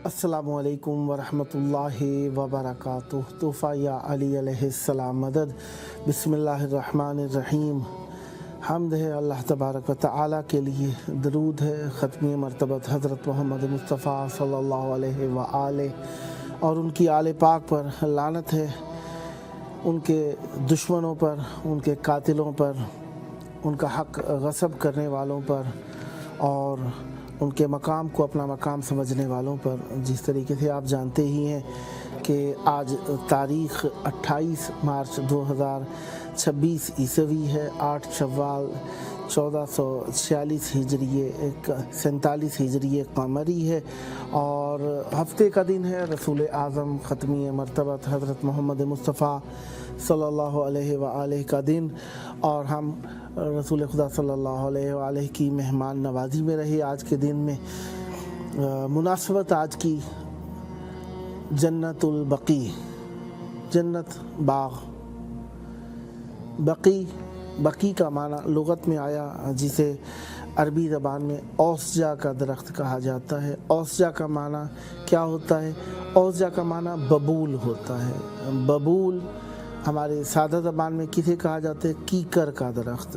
अस्सलामुअलैकुम वरहमतुल्लाहि वबरकातुह। तोहफ़ा या अली अलैहिस्सलाम मदद। बिस्मिल्लाहिर्रहमानिर्रहीम। हम्द है अल्लाह तबारक व तआला के लिए, दरूद है ख़त्मी मरतबत हज़रत मोहम्मद मुस्तफ़ा सल्लल्लाहु अलैहि व आले और उनकी आले पाक पर, लानत है उनके दुश्मनों पर, उनके कातिलों पर, उनका हक़ गसब करने वालों पर और उनके मकाम को अपना मकाम समझने वालों पर। जिस तरीके से आप जानते ही हैं कि आज तारीख़ 28 मार्च 2026 ईसवी है, 8 शव्वाल 1446 हिजरी 47 हिजरी कमरी है और हफ्ते का दिन है। रसूल आज़म ख़त्मी मरतबत हज़रत मोहम्मद मुस्तफ़ा सल्लल्लाहु अलैहि व आलिहि का दिन और हम रसूल खुदा सल्लल्लाहु अलैहि व आलिहि की मेहमान नवाजी में रहे। आज के दिन में मुनासबत आज की जन्नतुल बकी, जन्नत बाग। बकी का माना लुगत में आया, जिसे अरबी ज़बान में औसजा का दरख्त कहा जाता है। औसजा का माना क्या होता है? औसजा का माना बबूल होता है। बबूल हमारे सादा ज़बान में किसे कहा जाता है? कीकर का दरख्त।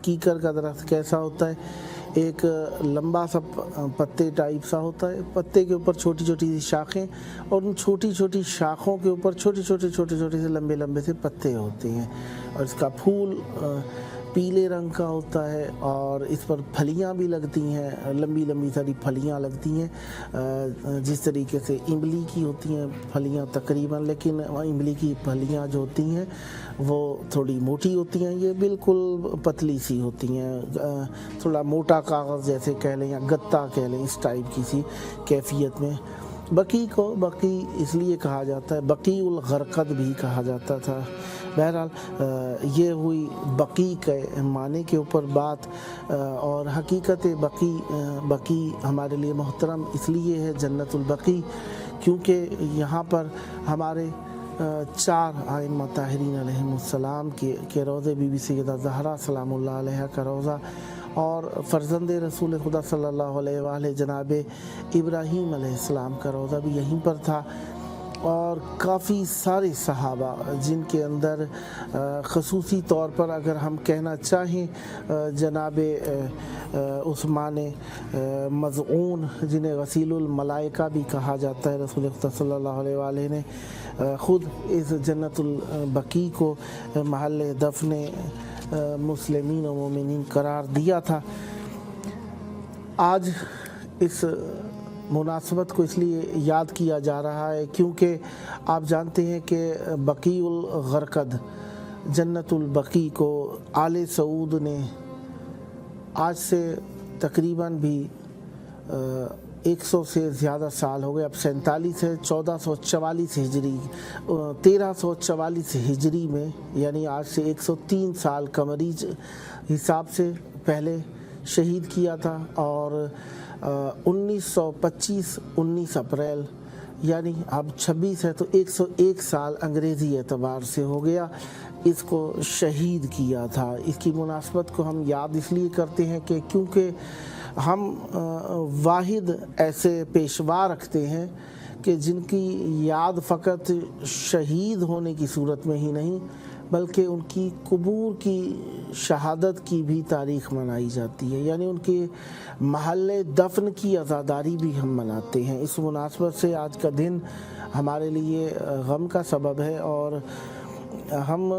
कीकर का दरख्त कैसा होता है? एक लंबा सा पत्ते टाइप सा होता है, पत्ते के ऊपर छोटी छोटी सी शाखें और उन छोटी छोटी शाखों के ऊपर छोटे छोटे से लंबे से पत्ते होते हैं और इसका फूल पीले रंग का होता है और इस पर फलियां भी लगती हैं, लंबी सारी फलियां लगती हैं। जिस तरीके से इमली की होती हैं फलियां तकरीबन, लेकिन इमली की फलियां जो होती हैं वो थोड़ी मोटी होती हैं, ये बिल्कुल पतली सी होती हैं, थोड़ा मोटा कागज़ जैसे कह लें या गत्ता कह लें, इस टाइप की सी कैफियत में। बकी को बकी इसलिए कहा जाता है, बकी उल गरकद भी कहा जाता था। बहरहाल ये हुई बकी के माने के ऊपर बात और हकीकत बकी हमारे लिए मोहतरम इसलिए है जन्नतुल बकी क्योंकि यहाँ पर हमारे 4 आइम्मा ताहिरीन अलैहिमुस्सलाम के रोज़े बीबी सैयदा ज़हरा सलामुल्लाह अलैहा का रोज़ा और फ़र्ज़ंद रसूल खुदा सल्लल्लाहु अलैहि व आलिहि जनाब इब्राहीम अलैहिस्सलाम का रोज़ा भी यहीं पर था और काफ़ी सारे सहाबा जिनके अंदर ख़ुसूसी तौर पर अगर हम कहना चाहें जनाब उस्मान मज़ऊन, जिन्हें गसीलुल मलाइका भी कहा जाता है, रसूल खुदा सल्लल्लाहु अलैहि व आलिहि ने ख़ुद इस जन्नतुल बकी को महल दफ़ने मुस्लिमीन व मोमिनीन करार दिया था। आज इस मुनासबत को इसलिए याद किया जा रहा है क्योंकि आप जानते हैं कि बकीउल गरकद, जन्नतुल बकी को आले सऊद ने आज से तकरीबन भी 100 से ज़्यादा साल हो गए, अब 47 है, 1444 हिजरी 1344 हिजरी में, यानी आज से 103 साल कमरी हिसाब से पहले शहीद किया था और 19 अप्रैल यानी अब 26 है तो 101 साल अंग्रेज़ी एतबार से हो गया इसको शहीद किया था। इसकी मुनासबत को हम याद इसलिए करते हैं कि क्योंकि हम वाहिद ऐसे पेशवा रखते हैं कि जिनकी याद फ़कत शहीद होने की सूरत में ही नहीं बल्कि उनकी कबूर की शहादत की भी तारीख़ मनाई जाती है, यानी उनके महल दफन की अज़ादारी भी हम मनाते हैं। इस मुनासबत से आज का दिन हमारे लिए गम का सबब है और हम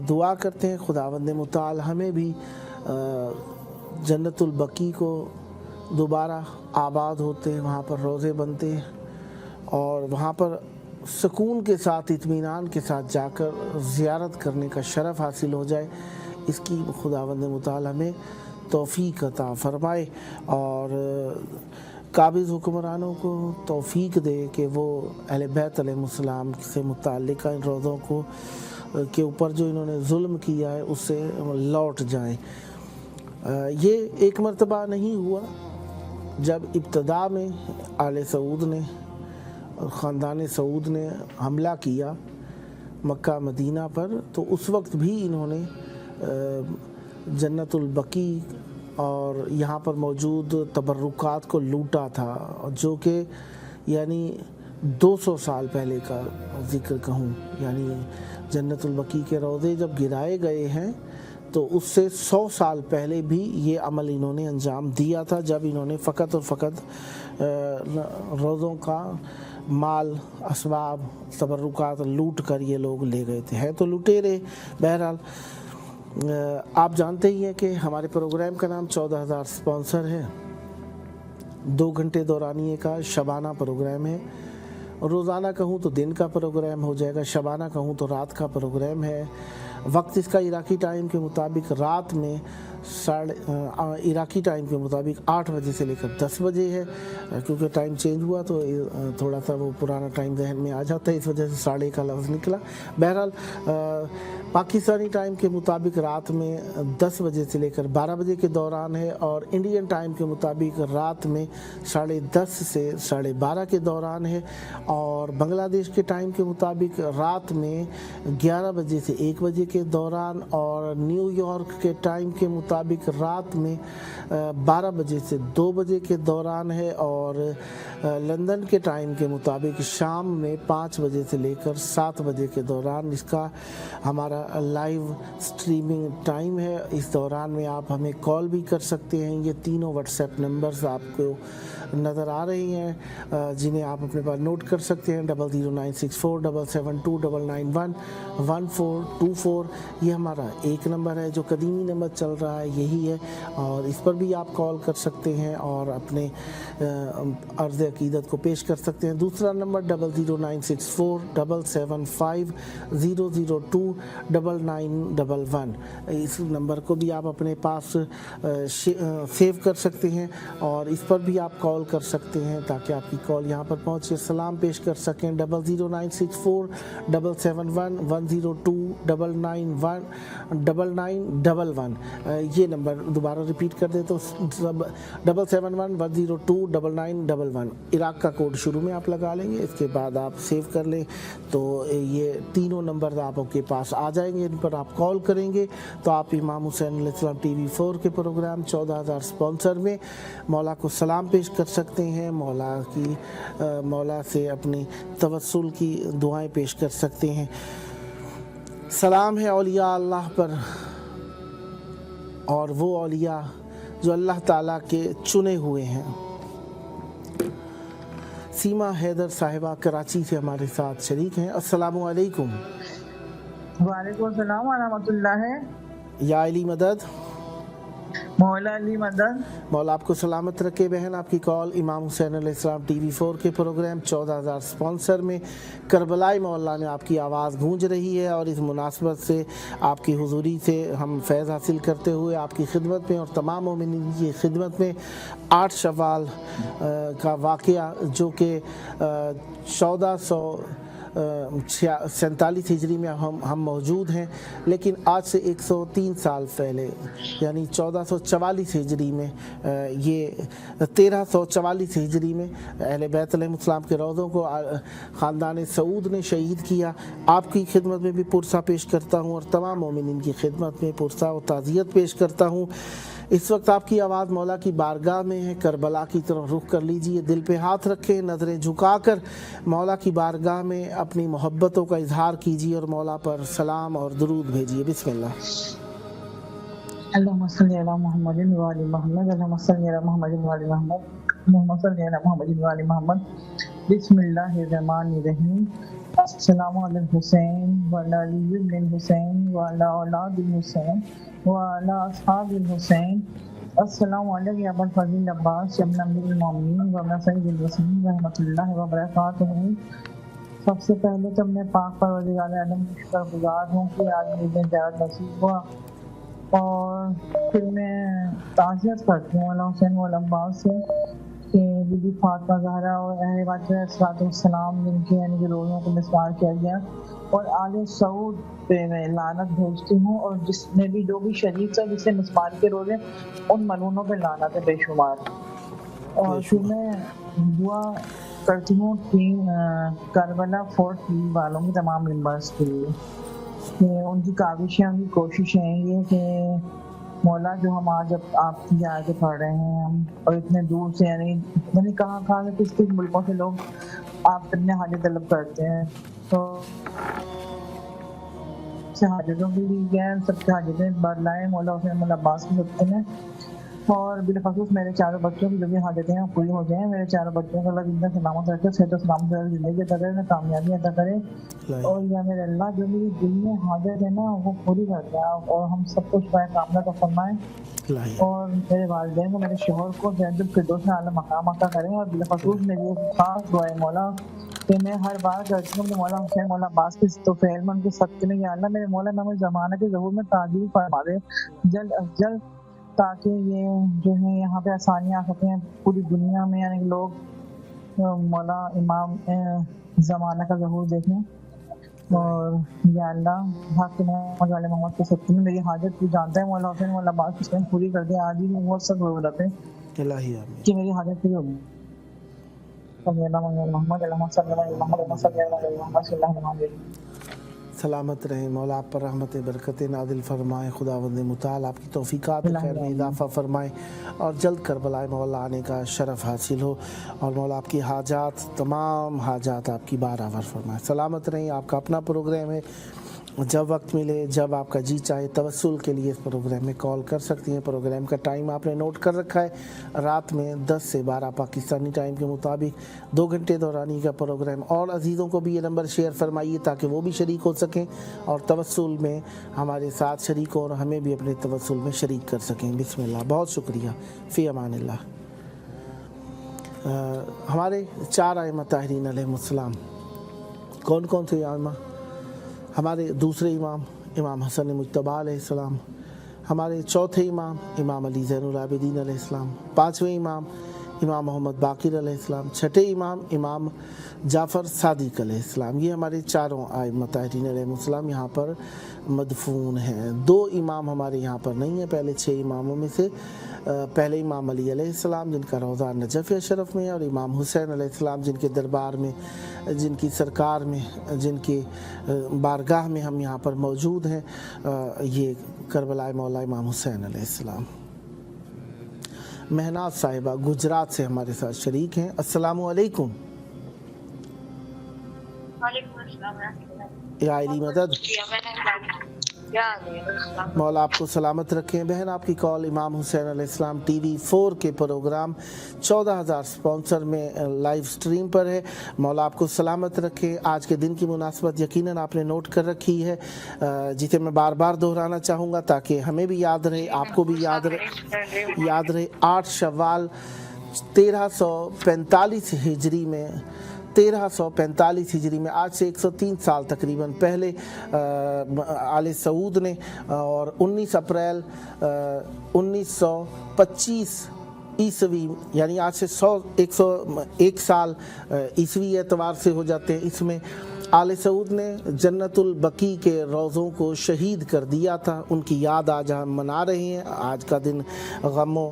दुआ करते हैं खुदावंद मुताल हमें भी जन्नतुल बकी को दोबारा आबाद होते, वहाँ पर रोज़े बनते और वहाँ पर सुकून के साथ, इत्मीनान के साथ जाकर ज़ियारत करने का शरफ़ हासिल हो जाए, इसकी खुदावंद मुताल हमें तौफ़ीक अता फ़रमाए और काबिज़ हुक्मरानों को तौफ़ीक दे कि वो अहले बैत अलैहिमुस्सलाम से मुताल्लिक़ इन रोज़ों को के ऊपर जो इन्होंने जुल्म किया है उससे लौट जाएं। ये एक मरतबा नहीं हुआ, जब इब्तदा में आले सऊद ने और ख़ानदान सऊद ने हमला किया मक्का मदीना पर, तो उस वक्त भी इन्होंने जन्नतुल बकी और यहाँ पर मौजूद तबर्रुकात को लूटा था, जो कि یعنی 200 سال پہلے کا ذکر کہوں، یعنی جنت البقیع کے روضے جب گرائے گئے ہیں تو اس سے 100 سال پہلے بھی یہ عمل انہوں نے انجام دیا تھا، جب انہوں نے فقط اور فقط روضوں کا مال، اسباب، تبرکات لوٹ کر یہ لوگ لے گئے تھے، ہے تو لٹیرے۔ بہرحال آپ جانتے ہی ہیں کہ ہمارے پروگرام کا نام 14,000 اسپانسر ہے، 2 گھنٹے دورانیے کا شبانہ پروگرام ہے۔ روزانہ کہوں تو دن کا پروگرام ہو جائے گا، شبانہ کہوں تو رات کا پروگرام ہے۔ وقت اس کا عراقی ٹائم کے مطابق رات میں عراقی ٹائم کے مطابق 8 بجے سے لے کر 10 بجے ہے، کیونکہ ٹائم چینج ہوا تو تھوڑا سا وہ پرانا ٹائم ذہن میں آ جاتا ہے، اس وجہ سے 1:30 کا لفظ نکلا۔ بہرحال پاکستانی ٹائم کے مطابق رات میں 10 بجے سے لے کر 12 بجے کے دوران ہے، اور انڈین ٹائم کے مطابق رات میں 10:30 سے 12:30 کے دوران ہے، اور بنگلہ دیش کے ٹائم کے مطابق رات میں 11 بجے سے 1 بجے کے دوران، اور نیو یارک کے ٹائم کے مطابق رات میں 12 بجے سے 2 بجے کے دوران ہے، اور لندن کے ٹائم کے مطابق شام میں 5 بجے سے لے کر 7 بجے کے دوران اس کا ہمارا لائیو سٹریمنگ ٹائم ہے۔ اس دوران میں آپ ہمیں کال بھی کر سکتے ہیں۔ یہ تینوں واٹس ایپ نمبرز آپ کو نظر آ رہی ہیں، جنہیں آپ اپنے پاس نوٹ کر سکتے ہیں۔ 009647721911424 یہ ہمارا ایک نمبر ہے، جو قدیمی نمبر چل رہا ہے یہی ہے، اور اس پر بھی آپ کال کر سکتے ہیں اور اپنے عرض عقیدت کو پیش کر سکتے ہیں۔ دوسرا نمبر 009647750029911 اس نمبر کو بھی آپ اپنے پاس سیو کر سکتے ہیں، اور اس پر بھی آپ کال کر سکتے ہیں تاکہ آپ کی کال یہاں پر پہنچے، سلام پیش کر سکیں۔ 0096477109911 یہ نمبر دوبارہ ریپیٹ کر دیں تو 7711029911 عراق کا کوڈ شروع میں آپ لگا لیں گے، اس کے بعد آپ سیو کر لیں تو یہ تینوں نمبر آپ کے پاس آ جائیں گے، ان پر آپ کال کریں گے تو آپ امام حسین علیہ السلام ٹی وی 4 کے پروگرام 14,000 اسپانسر میں مولا کو سلام پیش کر سکتے ہیں، مولا سے اپنی توسل کی دعائیں پیش کر سکتے ہیں۔ سلام ہے اولیاء اللہ پر، اور وہ اولیاء جو اللہ تعالیٰ کے چنے ہوئے ہیں۔ سیما حیدر صاحبہ کراچی سے ہمارے ساتھ شریک ہیں۔ السلام علیکم۔ وعلیکم السلام ورحمۃ اللہ۔ یا علی مدد، مولا علی مدد۔ مولا آپ کو سلامت رکھے بہن۔ آپ کی کال امام حسین علیہ السلام ٹی وی 4 کے پروگرام 14,000 اسپانسر میں کربلائی محلہ میں آپ کی آواز گونج رہی ہے، اور اس مناسبت سے آپ کی حضوری سے ہم فیض حاصل کرتے ہوئے آپ کی خدمت میں اور تمام مومنین کی خدمت میں 8 شوال کا واقعہ جو کہ 1447 ہجری میں ہم موجود ہیں، لیکن آج سے 103 سال پہلے یعنی 1444 ہجری میں یہ 1344 ہجری میں اہل بیت علیہ السلام کے روضوں کو خاندان سعود نے شہید کیا۔ آپ کی خدمت میں بھی پرسہ پیش کرتا ہوں، اور تمام مومنین کی خدمت میں پرسہ و تعزیت پیش کرتا ہوں۔ اس وقت آپ کی آواز مولا کی بارگاہ میں ہے، کربلا کی طرف رخ کر لیجئے، دل پہ ہاتھ رکھیں، نظریں جھکا کر مولا کی بارگاہ میں اپنی محبتوں کا اظہار کیجئے اور مولا پر سلام اور درود بھیجئے۔ بسم اللہ۔ اللہم صلی علی محمد وعلی محمد، اللہم صلی علی محمد وعلی محمد، اللہم صلی علی محمد وعلی محمد۔ بسم اللہ الرحمن الرحیم۔ السلام علی الحسین وعلی علی بن الحسین وعلی اولاد الحسین وعلی اصحاب الحسین۔ السلام علیکم یا ابا الفضل عباس ابن امیر المومنین وابن سید الرسول رحمۃ اللہ وبرکاتہ۔ سب سے پہلے تو میں پاک پروردگار عالم کی شکر گزار ہوں کہ آج مجھے زیارت نصیب ہوا، اور پھر میں تعزیت کرتی ہوں علی حسین وعلی عباس سے کہ بی بی فاطمہ زہرا اور اہل بیت علیہ السلام جن کے یعنی کہ روزوں کو مسمار کیا گیا، اور آل سعود پہ میں لعنت بھیجتی ہوں، اور جس نے بھی جو بھی شریک تھا جسے مسمار کے روزے ان ملعونوں پہ لعنت ہے بے شمار۔ اور پھر میں دعا کرتی ہوں کربلا 4 والوں کی تمام ممبرس کے لیے کہ ان کی کاوشیں، ان کی کوششیں یہ کہ مولا جو ہم آج اب آپ کی آیتیں پڑھ رہے ہیں ہم، اور اتنے دور سے یعنی کہاں کہاں سے کس کس ملکوں سے لوگ آپ سے اپنے حاجت طلب کرتے ہیں، تو سے حاجتوں کی بھی گئے، سب سے حاجتیں بدلائے مولا حسین عباس کی سب نے، اور بالخصوص میرے چاروں بچوں کی جو بھی حاجتیں ہیں پوری ہو جائیں، میرے چاروں بچوں کو اللہ زندہ سلامت رکھے، صحت و سلامت رکھے، زندگی عطا کرے، انہیں کامیابی عطا کرے، اور یا میرے اللہ جو میری دل میں حاجت ہے نا وہ پوری کر دے، اور ہم سب کو شفاء کاملہ کا فرمائیں، اور میرے والدین کو، میرے شوہر کو جنت الفردوس میں اعلیٰ مقام عطا کریں، اور بالخصوص میری ایک خاص دعا ہے مولا کہ میں ہر بار کرتی ہوں کہ مولا حسین مولا عباس کی توفیل میں ان کے صدقے میں، یا اللہ میرے مولا امام زمانہ کے ظہور میں تعجیل فرما دے جلد از جلد، تاکہ یہ جو ہے یہاں پہ آسانیاں آ سکیں پوری دنیا میں، یعنی لوگ مولا امام زمانہ کا ظہور دیکھیں، اور یا اللہ حق محمد والے محمد کے صدقے میں میری حاجت تو جانتا ہے مولا حسین مولا عباس کی صحت پوری کر دے، آج ہی بہت سخت ضرورت ہے الہی آمین۔ کہ میری حاجت پوری ہوگی۔ محمد سلامت رہیں، مولا آپ پر رحمت برکت نازل فرمائے، خداوند متعال آپ کی توفیقات خیر میں اضافہ فرمائے، اور جلد کربلا مولا آنے کا شرف حاصل ہو، اور مولا آپ کی حاجات تمام حاجات آپ کی بارآور فرمائے۔ سلامت رہیں، آپ کا اپنا پروگرام ہے، جب وقت ملے، جب آپ کا جی چاہے توسل کے لیے اس پروگرام میں کال کر سکتی ہیں۔ پروگرام کا ٹائم آپ نے نوٹ کر رکھا ہے، رات میں 10 سے 12 پاکستانی ٹائم کے مطابق 2 گھنٹے دورانی کا پروگرام، اور عزیزوں کو بھی یہ نمبر شیئر فرمائیے تاکہ وہ بھی شریک ہو سکیں اور توسل میں ہمارے ساتھ شریک ہوں، اور ہمیں بھی اپنے توسل میں شریک کر سکیں۔ بسم اللہ، بہت شکریہ، فی امان اللہ۔ ہمارے 4 ائمہ طاہرین علیہ السلام کون کون تھے ائمہ؟ ہمارے دوسرے امام امام حسن مجتبی علیہ السلام، ہمارے چوتھے امام امام علی زین العابدین علیہ السلام، 5ویں امام امام محمد باقر علیہ السلام، 6ٹھے امام امام جعفر صادق علیہ السلام۔ یہ ہمارے 4 ائمہ طاہرین علیہ السلام یہاں پر مدفون ہیں۔ 2 امام ہمارے یہاں پر نہیں ہیں، پہلے 6 اماموں میں سے پہلے امام علی علیہ السلام جن کا روضہ نجف اشرف میں ہے، اور امام حسین علیہ السلام جن کے دربار میں، جن کی سرکار میں، جن کے بارگاہ میں ہم یہاں پر موجود ہیں، یہ کربلا مولا امام حسین علیہ السلام۔ مہناز صاحبہ گجرات سے ہمارے ساتھ شریک ہیں۔ السلام علیکم۔ وعلیکم السلام ورحمۃ اللہ۔ یا علی مدد، مولا آپ کو سلامت رکھیں۔ بہن آپ کی کال امام حسین علیہ السلام ٹی وی 4 کے پروگرام 14,000 سپانسر میں لائیو سٹریم پر ہے۔ مولا آپ کو سلامت رکھیں۔ آج کے دن کی مناسبت یقیناً آپ نے نوٹ کر رکھی ہے، جسے میں بار بار دہرانا چاہوں گا تاکہ ہمیں بھی یاد رہے، آپ کو بھی یاد رہے۔ 8 شوال 1345 ہجری میں 1345 ہجری میں، آج سے 103 سال تقریباً پہلے آل سعود نے، اور 19 اپریل 1925 عیسوی، یعنی آج سے 101 سال عیسوی اعتبار سے ہو جاتے ہیں، اس میں آل سعود نے جنت البقیع کے روضوں کو شہید کر دیا تھا۔ ان کی یاد آج ہم منا رہے ہیں۔ آج کا دن غم و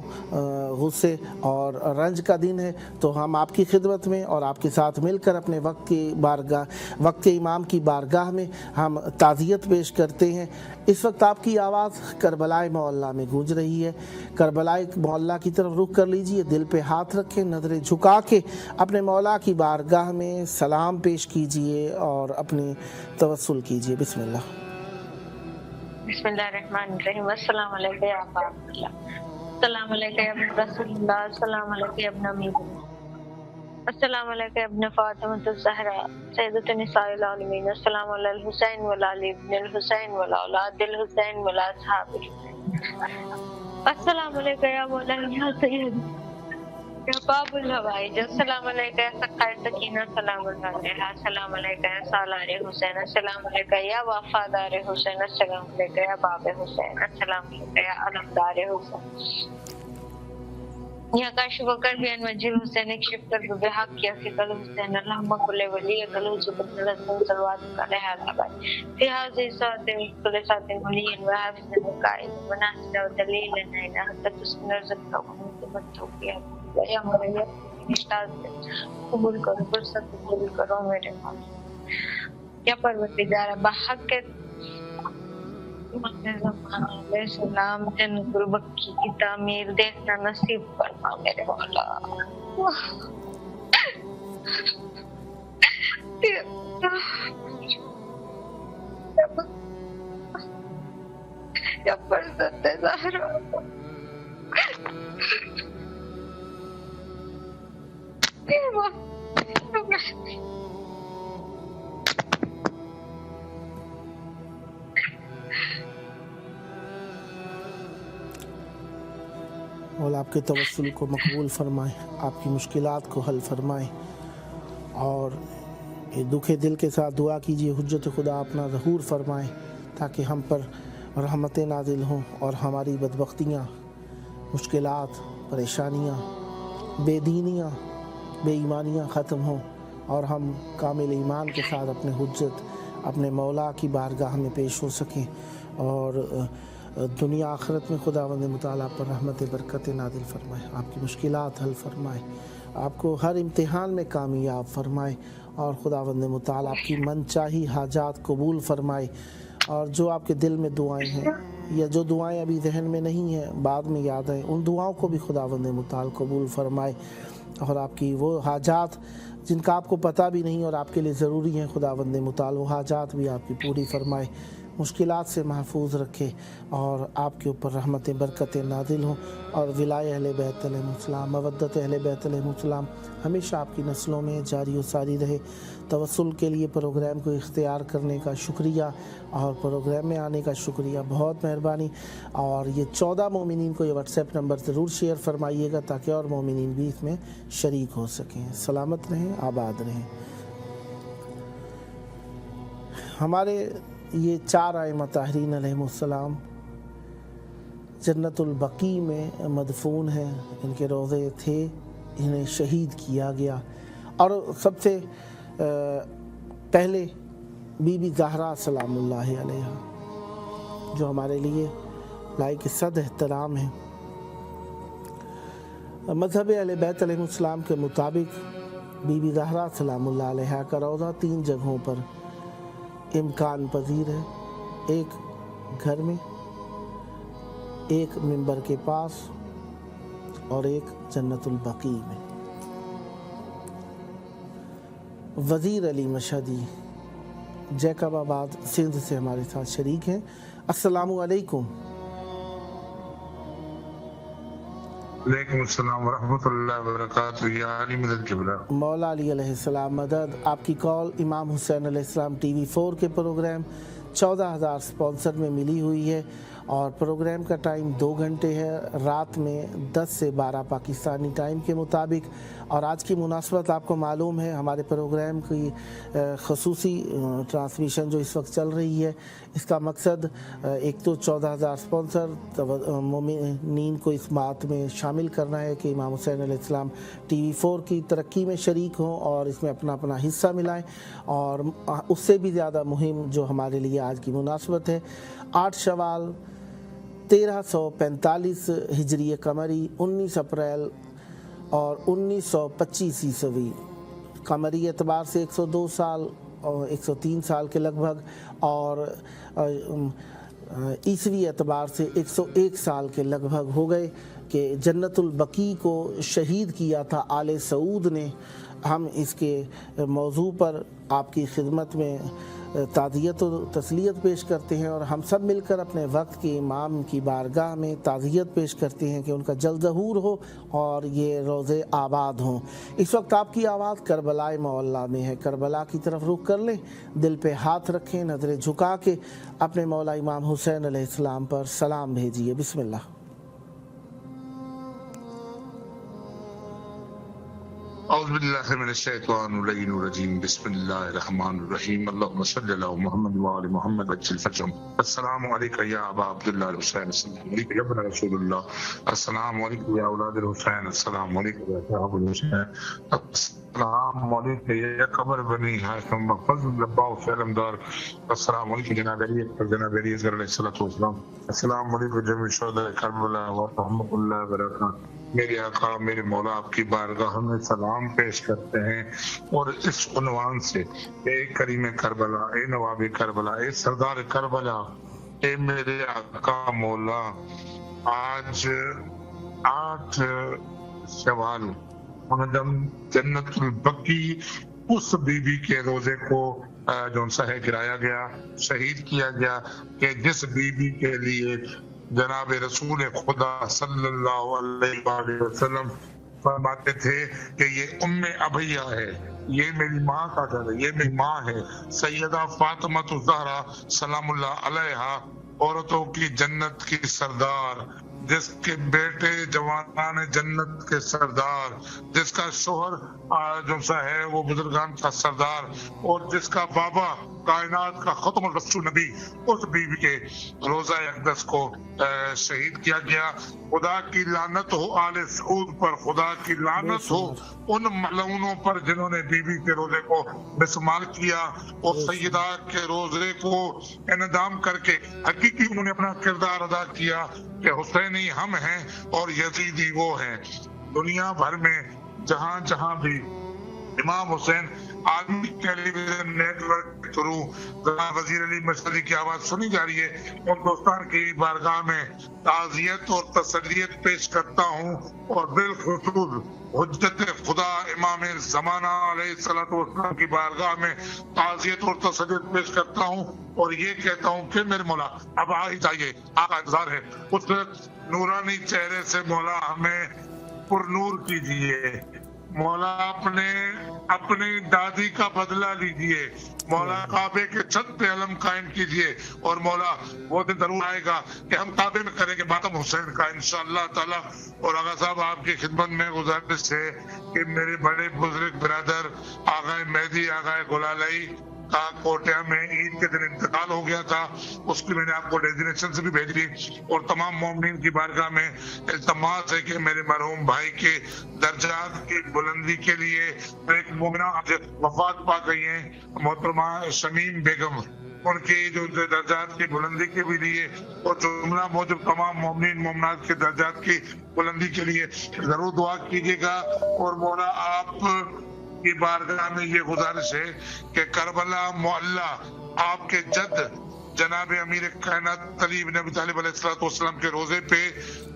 غصے اور رنج کا دن ہے، تو ہم آپ کی خدمت میں اور آپ کے ساتھ مل کر اپنے وقت امام کی بارگاہ میں ہم تعزیت پیش کرتے ہیں۔ اس وقت آپ کی آواز کربلا معلیٰ میں گونج رہی ہے۔ کربلا معلیٰ کی طرف رخ کر لیجئے، دل پہ ہاتھ رکھیں، نظریں جھکا کے اپنے مولا کی بارگاہ میں سلام پیش کیجئے اور اپنی توسل کیجئے۔ بسم اللہ۔ بسم اللہ الرحمن الرحیم۔ السلام علیکم یا باب اللہ، السلام علیکم یا ابن رسول اللہ، السلام علیکم یا ابن امیر اللہ، السلام علیکم یا ابن فاطمۃ الزہرا سیدۃ النساء العالمین، السلام علی الحسین وعلی ابن الحسین وعلی اولاد الحسین وعلی اصحاب الحسین، السلام علیکم یا مولانا یا سید یا باب الحوائج، السلام علیکم یا سقائے سکینہ سلام اللہ علیہ، السلام علیکم یا سالار حسین، السلام علیکم یا وفادار حسین، السلام علیکم یا باب حسین، السلام علیکم یا علمدار حسین، یا کاشف کر بیان وجیل حسین، اکشف کر بحق یا فکل حسین، اللہم کل ولی کل حجبت نلزم صلوات کا لحاظ آباد فی حاضر ساتھ کل ساتھ ولی و حافظ وقائد و ناصر و دلیل نینا حتی تسکن رزق و مدمت توقیات یا مرید قبول کرو، فرصت قبول کرو میرے مولا، یا پروردگار بحق علیہ السلام جنت البقی کی تعمیر دیکھنا نصیب فرما میرے مولا. یا فرزند زہرا اور آپ کے توسل کو مقبول فرمائے، آپ کی مشکلات کو حل فرمائے، اور یہ دکھے دل کے ساتھ دعا کیجیے حجت خدا اپنا ظہور فرمائے تاکہ ہم پر رحمتیں نازل ہوں اور ہماری بدبختیاں، مشکلات، پریشانیاں، بے دینیاں، بے ایمانیاں ختم ہوں اور ہم کامل ایمان کے ساتھ اپنے حجت اپنے مولا کی بارگاہ میں پیش ہو سکیں، اور دنیا آخرت میں خداوند متعالی پر رحمت برکت نازل فرمائے، آپ کی مشکلات حل فرمائے، آپ کو ہر امتحان میں کامیاب فرمائے، اور خداوند متعالی آپ کی من چاہی حاجات قبول فرمائے، اور جو آپ کے دل میں دعائیں ہیں یا جو دعائیں ابھی ذہن میں نہیں ہیں بعد میں یاد آئیں، ان دعاؤں کو بھی خداوند متعالی قبول فرمائے، اور آپ کی وہ حاجات جن کا آپ کو پتہ بھی نہیں اور آپ کے لیے ضروری ہیں، خداوند متعالی وہ حاجات بھی آپ کی پوری فرمائے، مشکلات سے محفوظ رکھے، اور آپ کے اوپر رحمت برکتیں نازل ہوں، اور ولائے اہل بیت علیہ السلام، مودت اہل بیت علیہ السلام ہمیشہ آپ کی نسلوں میں جاری و ساری رہے۔ توسل کے لیے پروگرام کو اختیار کرنے کا شکریہ، اور پروگرام میں آنے کا شکریہ، بہت مہربانی، اور یہ 14 مومنین کو یہ واٹس ایپ نمبر ضرور شیئر فرمائیے گا تاکہ اور مومنین بھی اس میں شریک ہو سکیں۔ سلامت رہیں، آباد رہیں۔ ہمارے یہ 4 ائمہ طاہرین علیہم السلام جنت البقیع میں مدفون ہیں، ان کے روضے تھے، انہیں شہید کیا گیا، اور سب سے پہلے بی بی زہرا سلام اللہ علیہا جو ہمارے لیے لائق صد احترام ہے۔ مذہب اہل بیت علیہ السلام کے مطابق بی بی زہرا سلام اللہ علیہا کا روضہ 3 جگہوں پر امکان پذیر ہے، ایک گھر میں، ایک منبر کے پاس، اور ایک جنت البقیع میں۔ وزیر علی مشہدی جیکب آباد سندھ سے ہمارے ساتھ شریک ہیں۔ السلام علیکم۔ وعلیکم السلام ورحمۃ اللہ وبرکاتہ۔ یا علی مدد جبرا۔ مولا علی علیہ السلام مدد۔ آپ کی کال امام حسین علیہ السلام ٹی وی 4 کے پروگرام 14,000 سپانسر میں ملی ہوئی ہے، اور پروگرام کا ٹائم 2 گھنٹے ہے، رات میں 10 سے 12 پاکستانی ٹائم کے مطابق، اور آج کی مناسبت آپ کو معلوم ہے ہمارے پروگرام کی خصوصی ٹرانسمیشن جو اس وقت چل رہی ہے، اس کا مقصد ایک تو 14,000 سپانسر مومنین کو اس بات میں شامل کرنا ہے کہ امام حسین علیہ السلام ٹی وی 4 کی ترقی میں شریک ہوں اور اس میں اپنا حصہ ملائیں، اور اس سے بھی زیادہ مہم جو ہمارے لیے آج کی مناسبت ہے، 8 شوال 1345 ہجری قمری، 19 اپریل اور 1925 عیسوی، قمری اعتبار سے 102 سال اور 103 سال کے لگ بھگ، اور عیسوی اعتبار سے 101 سال کے لگ بھگ ہو گئے کہ جنت البقیع کو شہید کیا تھا آل سعود نے۔ ہم اس کے موضوع پر آپ کی خدمت میں تعزیت و تسلیت پیش کرتے ہیں، اور ہم سب مل کر اپنے وقت کے امام کی بارگاہ میں تعزیت پیش کرتے ہیں کہ ان کا جلد ظہور ہو اور یہ روضے آباد ہوں۔ اس وقت آپ کی آواز کربلا معلیٰ میں ہے، کربلا کی طرف رخ کر لیں، دل پہ ہاتھ رکھیں، نظریں جھکا کے اپنے مولا امام حسین علیہ السلام پر سلام بھیجیے۔ بسم اللہ۔ اعوذ باللہ من الشیطان اللعین الرجیم، بسم اللہ الرحمن الرحیم، اللہم صلی علی محمد وآل محمد وجل فجرم۔ السلام علیکم یا ابا عبداللہ الحسین، السلام علیکم یا ابن رسول اللہ، السلام علیکم یا اولاد الحسین، السلام علیکم یا صحاب الحسین، السلام علیکم یا قبر بنی ہاشم فضل لباؤ فعلمدار، السلام علیکم جناب علی اکبر، جناب علی اصغر علیہ السلام، السلام علیکم جميع شہداء کربلا ورحمۃ اللہ وبرکاتہ۔ میرے آقا میرے مولا آپ کی بارگاہ میں سلام پیش کرتے ہیں، اور اس عنوان سے اے کریم کربلا، اے نواب کربلا، اے سردار کربلا، اے میرے آقا مولا، آج 8 شوال مقدم جنت البقی اس بی بی کے روزے کو جو سا ہے گرایا گیا، شہید کیا گیا، کہ جس بی بی کے لیے جناب رسول خدا صلی اللہ علیہ وآلہ وسلم فرماتے تھے کہ یہ ام ابیہ ہے، یہ میری ماں کا گھر ہے، یہ میری ماں ہے، سیدہ فاطمہ الزہرا سلام اللہ علیہا، عورتوں کی جنت کی سردار، جس کے بیٹے جوانان جنت کے سردار، جس کا شوہر جو سا ہے وہ بزرگان کا سردار، اور جس کا بابا کائنات کا ختم الرسول نبی، اس بیوی کے روزہ اقدس کو شہید کیا گیا۔ خدا کی لعنت ہو آل سعود پر، خدا کی لعنت ہو ان ملعونوں پر جنہوں نے بیوی کے روزے کو بسمال کیا اور سیدہ کے روزے کو انعدام کر کے حقیقی انہوں نے اپنا کردار ادا کیا کہ حسینی ہم ہیں اور یزیدی وہ ہیں۔ دنیا بھر میں جہاں جہاں بھی امام حسین عالمی ٹیلی ویژن نیٹ ورک کے تھرو جناب وزیر علی مشہدی کی آواز سنی جا رہی ہے، ہندوستان کی بارگاہ میں تعزیت اور تسلیت پیش کرتا ہوں، اور بالخصوص حجت خدا امام زمانہ علیہ الصلوۃ والسلام کی بارگاہ میں تعزیت اور تسلیت پیش کرتا ہوں، اور یہ کہتا ہوں کہ میرے مولا اب آ ہی جائیے، آپ کا انتظار ہے، اس نورانی چہرے سے مولا ہمیں پر نور کیجیے، مولا اپنی دادی کا بدلہ لیجئے، مولا کعبے کے چھت پہ علم قائم کیجئے، اور مولا وہ دن ضرور آئے گا کہ ہم کعبے میں کریں گے ماتم حسین کا انشاءاللہ تعالی۔ اور آقا صاحب آپ کی خدمت میں گزارش ہے کہ میرے بڑے بزرگ برادر آقا مہدی آقا گلالئی کا کوٹیا میں عید کے دن انتقال ہو گیا تھا، اس کی میں نے آپ کو ڈیزینیشن سے بھی بھیج دی، اور تمام مومنین کی بارگاہ میں التماس ہے کہ میرے مرحوم بھائی کے درجات کی بلندی کے لیے ایک مومنہ آج وفات پا گئی ہیں محترمہ شمیم بیگم، ان کی جو درجات کی بلندی کے بھی لیے اور جملہ موجب تمام مومنین مومنات کے درجات کی بلندی کے لیے ضرور دعا کیجیے گا۔ اور مولا آپ کی بارگاہ میں یہ گزارش ہے کہ کربلا معلّہ آپ کے جد جناب امیر کائنات علی بن ابی طالب علیہ السلام کے روزے پہ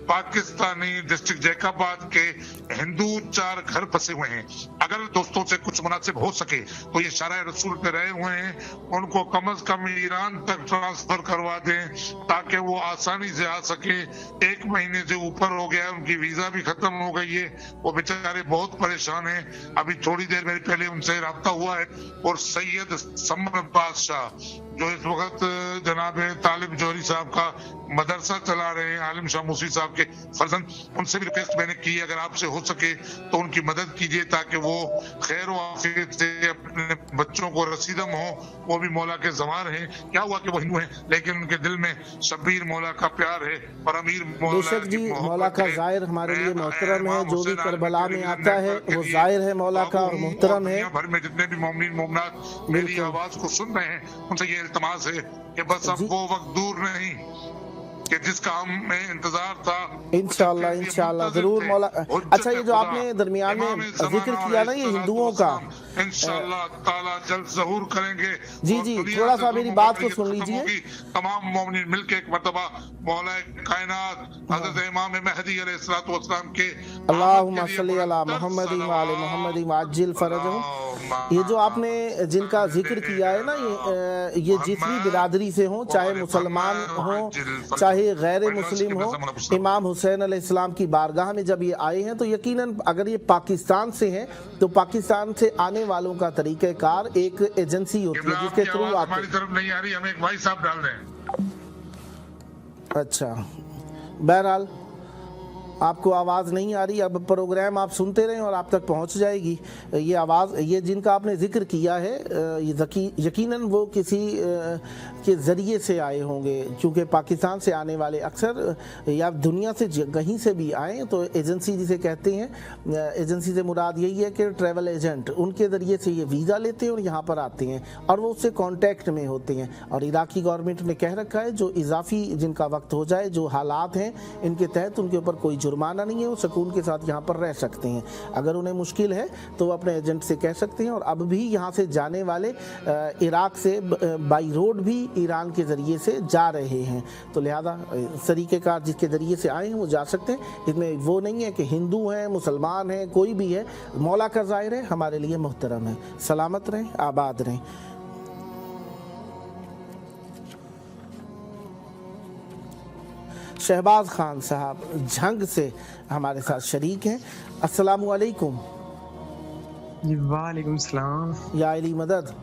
پاکستانی ڈسٹرکٹ جیکب آباد کے ہندو 4 گھر بسے ہوئے ہیں، اگر دوستوں سے کچھ مناسب ہو سکے تو یہ شارع رسول پہ رہے ہوئے ہیں، ان کو کم از کم ایران تک ٹرانسفر کروا دیں تاکہ وہ آسانی سے آ سکے۔ 1 مہینے سے اوپر ہو گیا، ان کی ویزا بھی ختم ہو گئی ہے، وہ بیچارے بہت پریشان ہیں۔ ابھی تھوڑی دیر میرے پہلے ان سے رابطہ ہوا ہے، اور سید سمر بادشاہ جو اس وقت جناب طالب جوہری صاحب کا مدرسہ چلا رہے ہیں، عالم شاہ موسی صاحب کے فرزند، ان سے بھی ریکویسٹ میں نے کی اگر آپ سے ہو سکے تو ان کی مدد کیجیے تاکہ وہ خیر و عافیت سے اپنے بچوں کو رسیدم ہوں۔ وہ بھی مولا کے زوار ہیں، کیا ہوا کہ وہ ہندو ہیں لیکن ان کے دل میں شبیر مولا کا پیار ہے اور امیر بے شک جی، مولا کا ظاہر ہمارے لیے محترم ہے، جو بھی کربلا میں آتا ہے وہ ظاہر ہے مولا کا اور محترم ہے۔ دنیا بھر میں جتنے بھی مومنین مومنات میری آواز کو سن رہے ہیں ان سے یہ التماس ہے کہ بس اب وہ وقت دور نہیں کہ جس کا ہمیں انتظار تھا، انشاءاللہ ضرور مولا۔ اچھا، یہ جو آپ نے درمیان میں ذکر کیا نا یہ ہندوؤں کا، انشاءاللہ تعالی جلد ظہور کریں گے۔ جی جی، تھوڑا سا میری بات کو سن لیجئے۔ تمام مومنین مل کے ایک مرتبہ مولا کائنات حضرت امام مہدی علیہ الصلوۃ والسلام کے اللہم صلی علی محمد وعلی محمد وعجل فرجہم، یہ جو آپ نے جن کا ذکر کیا ہے نا، یہ جس بھی برادری سے ہوں، چاہے مسلمان ہوں چاہے غیر مسلم ہوں، امام حسین علیہ السلام کی بارگاہ میں جب یہ آئے ہیں تو یقیناً اگر یہ پاکستان سے ہیں تو پاکستان سے آنے والوں کا طریقہ کار ایک ایجنسی ہوتی ہے جس کے تھرو آتے ہیں۔ ہماری طرف نہیں آ رہی، ہمیں ایک بھائی صاحب ڈال دیں۔ اچھا، بہرحال آپ کو آواز نہیں آ رہی، اب پروگرام آپ سنتے رہیں اور آپ تک پہنچ جائے گی یہ آواز۔ یہ جن کا آپ نے ذکر کیا ہے یقیناً وہ کسی کے ذریعے سے آئے ہوں گے، کیونکہ پاکستان سے آنے والے اکثر یا دنیا سے کہیں سے بھی آئیں تو ایجنسی جسے کہتے ہیں، ایجنسی سے مراد یہی ہے کہ ٹریول ایجنٹ، ان کے ذریعے سے یہ ویزا لیتے ہیں اور یہاں پر آتے ہیں اور وہ اس سے کانٹیکٹ میں ہوتے ہیں۔ اور عراقی گورنمنٹ نے کہہ رکھا ہے جو اضافی جن کا وقت ہو جائے، جو حالات ہیں ان کے تحت ان کے اوپر کوئی जुर्माना नहीं है, वो सुकून के साथ यहाँ पर रह सकते हैं। अगर उन्हें मुश्किल है तो वो अपने एजेंट से कह सकते हैं। और अब भी यहाँ से जाने वाले इराक से बाई रोड भी ईरान के ज़रिए से जा रहे हैं, तो लिहाजा तरीक़ेकार जिसके ज़रिए से आए हैं वो जा सकते हैं। इसमें वो नहीं है कि हिंदू हैं, मुसलमान हैं, कोई भी है, मौला का ज़ाहिर है हमारे लिए मुहतरम है। सलामत रहें, आबाद रहें। शहबाज खान साहब झंग से हमारे साथ शरीक हैं। अस्सलामु अलैकुम। जी वालेकुम सलाम। या अली मदद।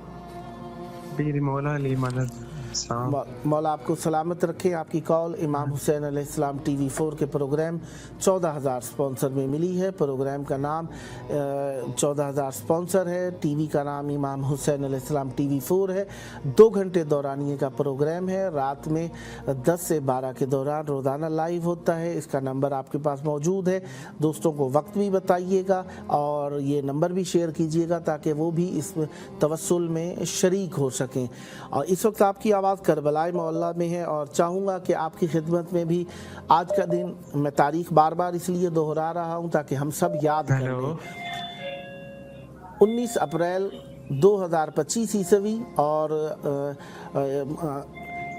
पीर मौला अली मदद। मौला आपको सलामत रखे। आपकी कॉल इमाम हुसैन अलैहिस्सलाम TV4 के प्रोग्राम 14,000 स्पॉन्सर में मिली है। प्रोग्राम का नाम 14,000 स्पॉन्सर है। टीवी का नाम इमाम हुसैन अलैहिस्सलाम TV4 है। 2 घंटे दौरानिए का प्रोग्राम है। रात में 10 से 12 के दौरान रोज़ाना लाइव होता है। इसका नंबर आपके पास मौजूद है। दोस्तों को वक्त भी बताइएगा और ये नंबर भी शेयर कीजिएगा ताकि वो भी इस तवस्सुल में शरीक हो सकें। और इस वक्त आपकी आवाज़ करबला मोहल्ला में है और चाहूँगा कि आपकी खिदमत में भी आज का दिन, मैं तारीख बार बार इसलिए दोहरा रहा हूँ ताकि हम सब याद कर लें, 19 अप्रैल 2025 ईस्वी और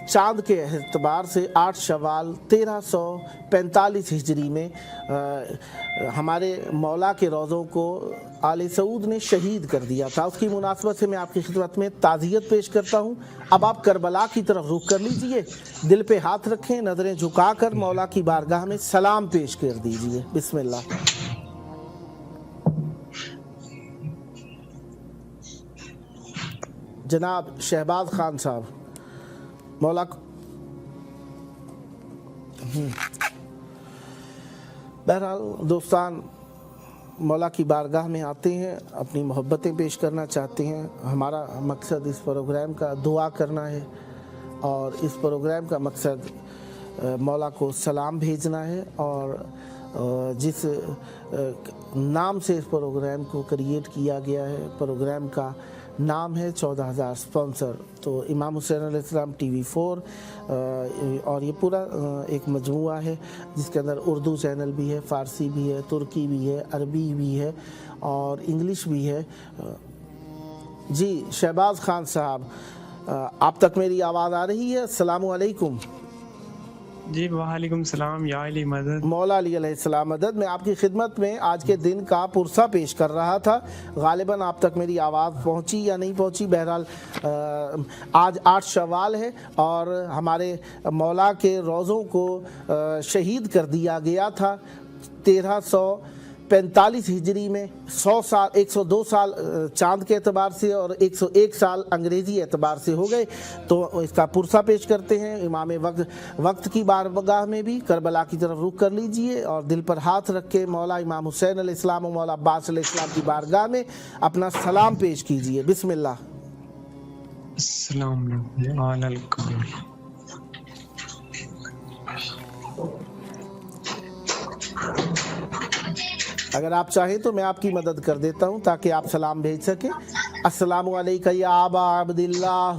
चाँद के एतबार से 8 शवाल 1345 हिजरी में हमारे मौला के रोज़ों को आले सऊद ने शहीद कर दिया था। उसकी मुनासबत से मैं आपकी खिदमत में ताज़ियत पेश करता हूँ। अब आप करबला की तरफ रुख कर लीजिए, दिल पे हाथ रखें, नज़रें झुकाकर मौला की बारगाह में सलाम पेश कर दीजिए। बिस्मिल्लाह। जनाब शहबाज खान साहब, मौला बहरहाल दोस्तान मौला की बारगाह में आते हैं, अपनी मोहब्बतें पेश करना चाहते हैं। हमारा मकसद इस प्रोग्राम का दुआ करना है और इस प्रोग्राम का मकसद मौला को सलाम भेजना है। और जिस नाम से इस प्रोग्राम को क्रिएट किया गया है, प्रोग्राम का नाम है 14,000 स्पॉन्सर। तो इमाम हुसैन अलैहिस्सलाम TV4 और ये पूरा एक मजमुआ है जिसके अंदर उर्दू चैनल भी है, फ़ारसी भी है, तुर्की भी है, अरबी भी है और इंग्लिश भी है। जी शहबाज खान साहब, आप तक मेरी आवाज़ आ रही है? अस्सलामु अलैकुम। जी वालेकुम सलाम। या अली मदद। मौला अली अलैहिस्सलाम मदद। मैं आपकी खिदमत में आज के दिन का पुरसा पेश कर रहा था। गालिबन आप तक मेरी आवाज़ पहुंची या नहीं पहुंची, बहरहाल आज 8 शवाल है और हमारे मौला के रोज़ों को शहीद कर दिया गया था 1345 हिजरी में। 100 साल 102 साल चाँद के एतबार से और 101 साल अंग्रेज़ी एतबार से हो गए। तो इसका पुरसा पेश करते हैं इमाम वक्त की बारगाह में भी। करबला की तरफ रुख कर लीजिए और दिल पर हाथ रख के मौला इमाम हुसैन अलैहिस्सलाम और मौला अब्बास अलैहिस्सलाम की बारगाह में अपना सलाम पेश कीजिए। बिस्मिल्लाह। अस्सलाम वालेकुम। अगर आप चाहें तो मैं आपकी मदद कर देता हूं ताकि आप सलाम भेज सकें। अस्सलामु अलैका या अबा अब्दिल्लाह,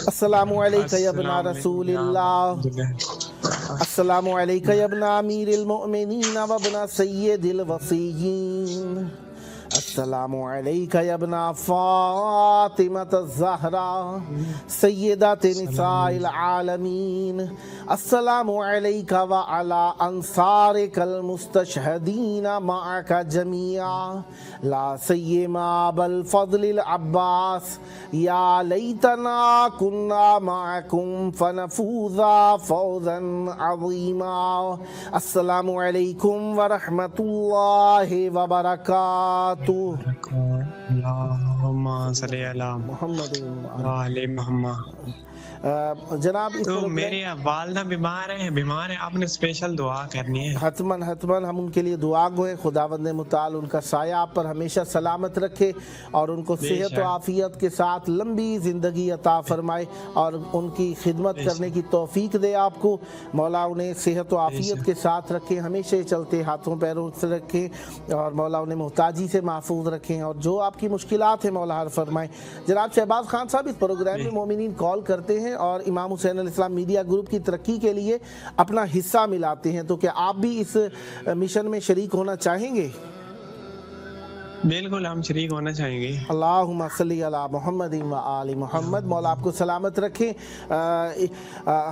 अस्सलामु अलैका या इब्ना रसूलिल्लाह, अस्सलामु अलैका या इब्ना अमीरिल मुमिनीन व इब्ना सय्यिदिल वसीय्यीन, अस्सलामु अलैका या इब्ना फातिमत ज़हरा सय्यिदत निसाइल आलमीन, अस्सलामु अलैका व अला अंसारिकल मुस्तशहदीन मअका जमीआ, ला सय्यिमा अबल फज़लिल अब्बास, या लैतना कुन्ना मअकुम फनफूज़ा फौज़न अज़ीमा। अस्सलामु अलैकुम व रहमतुल्लाहि व बरकातुहू। अल्लाहुम्मा सल्ली अला मुहम्मद व आले मुहम्मद। जनाब तो मेरी वालदा बीमार है, आपने स्पेशल दुआ करनी है। हतमन हम उनके लिए दुआ गोए। खुदावंद मुताल उनका साया आप पर हमेशा सलामत रखे और उनको सेहत और आफियत के साथ लंबी ज़िंदगी अता फरमाए और उनकी खिदमत करने की तौफीक दे आपको। मौला उन्हें सेहत और आफियत के साथ रखें, हमेशा चलते हाथों पैरों से रखें और मौला उन्हें मोहताजी से महफूज रखें और जो आपकी मुश्किलात हैं मौला हल फरमाए। जनाब शहबाज खान साहब, इस प्रोग्राम में मोमिनीन कॉल करते हैं ہیں اور امام حسین علیہ السلام میڈیا گروپ کی ترقی کے لیے اپنا حصہ ملاتے ہیں، تو کیا آپ بھی اس مشن میں شریک ہونا چاہیں گے؟ بالکل ہم شریک ہونا چاہیں گے۔ اللہم صلی علی محمد و آل محمد۔ مولا آپ کو سلامت رکھیں۔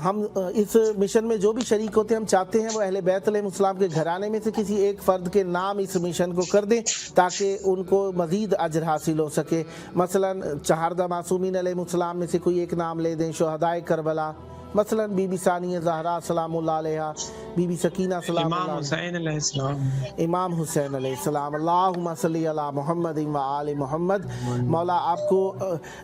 ہم اس مشن میں جو بھی شریک ہوتے ہیں ہم چاہتے ہیں وہ اہل بیت علیہ السلام کے گھرانے میں سے کسی ایک فرد کے نام اس مشن کو کر دیں تاکہ ان کو مزید اجر حاصل ہو سکے۔ مثلا چہاردہ معصومین علیہ السلام میں سے کوئی ایک نام لے دیں، شہدائے کربلا، مثلا بی بی ثانیہ زہرا سلام اللہ علیہا، بی بی سکینہ سلام اللہ امام علیہا، حسین علیہ السلام، امام حسین علیہ السلام۔ اللہم صلی علی محمد و آل محمد۔ مولا آپ کو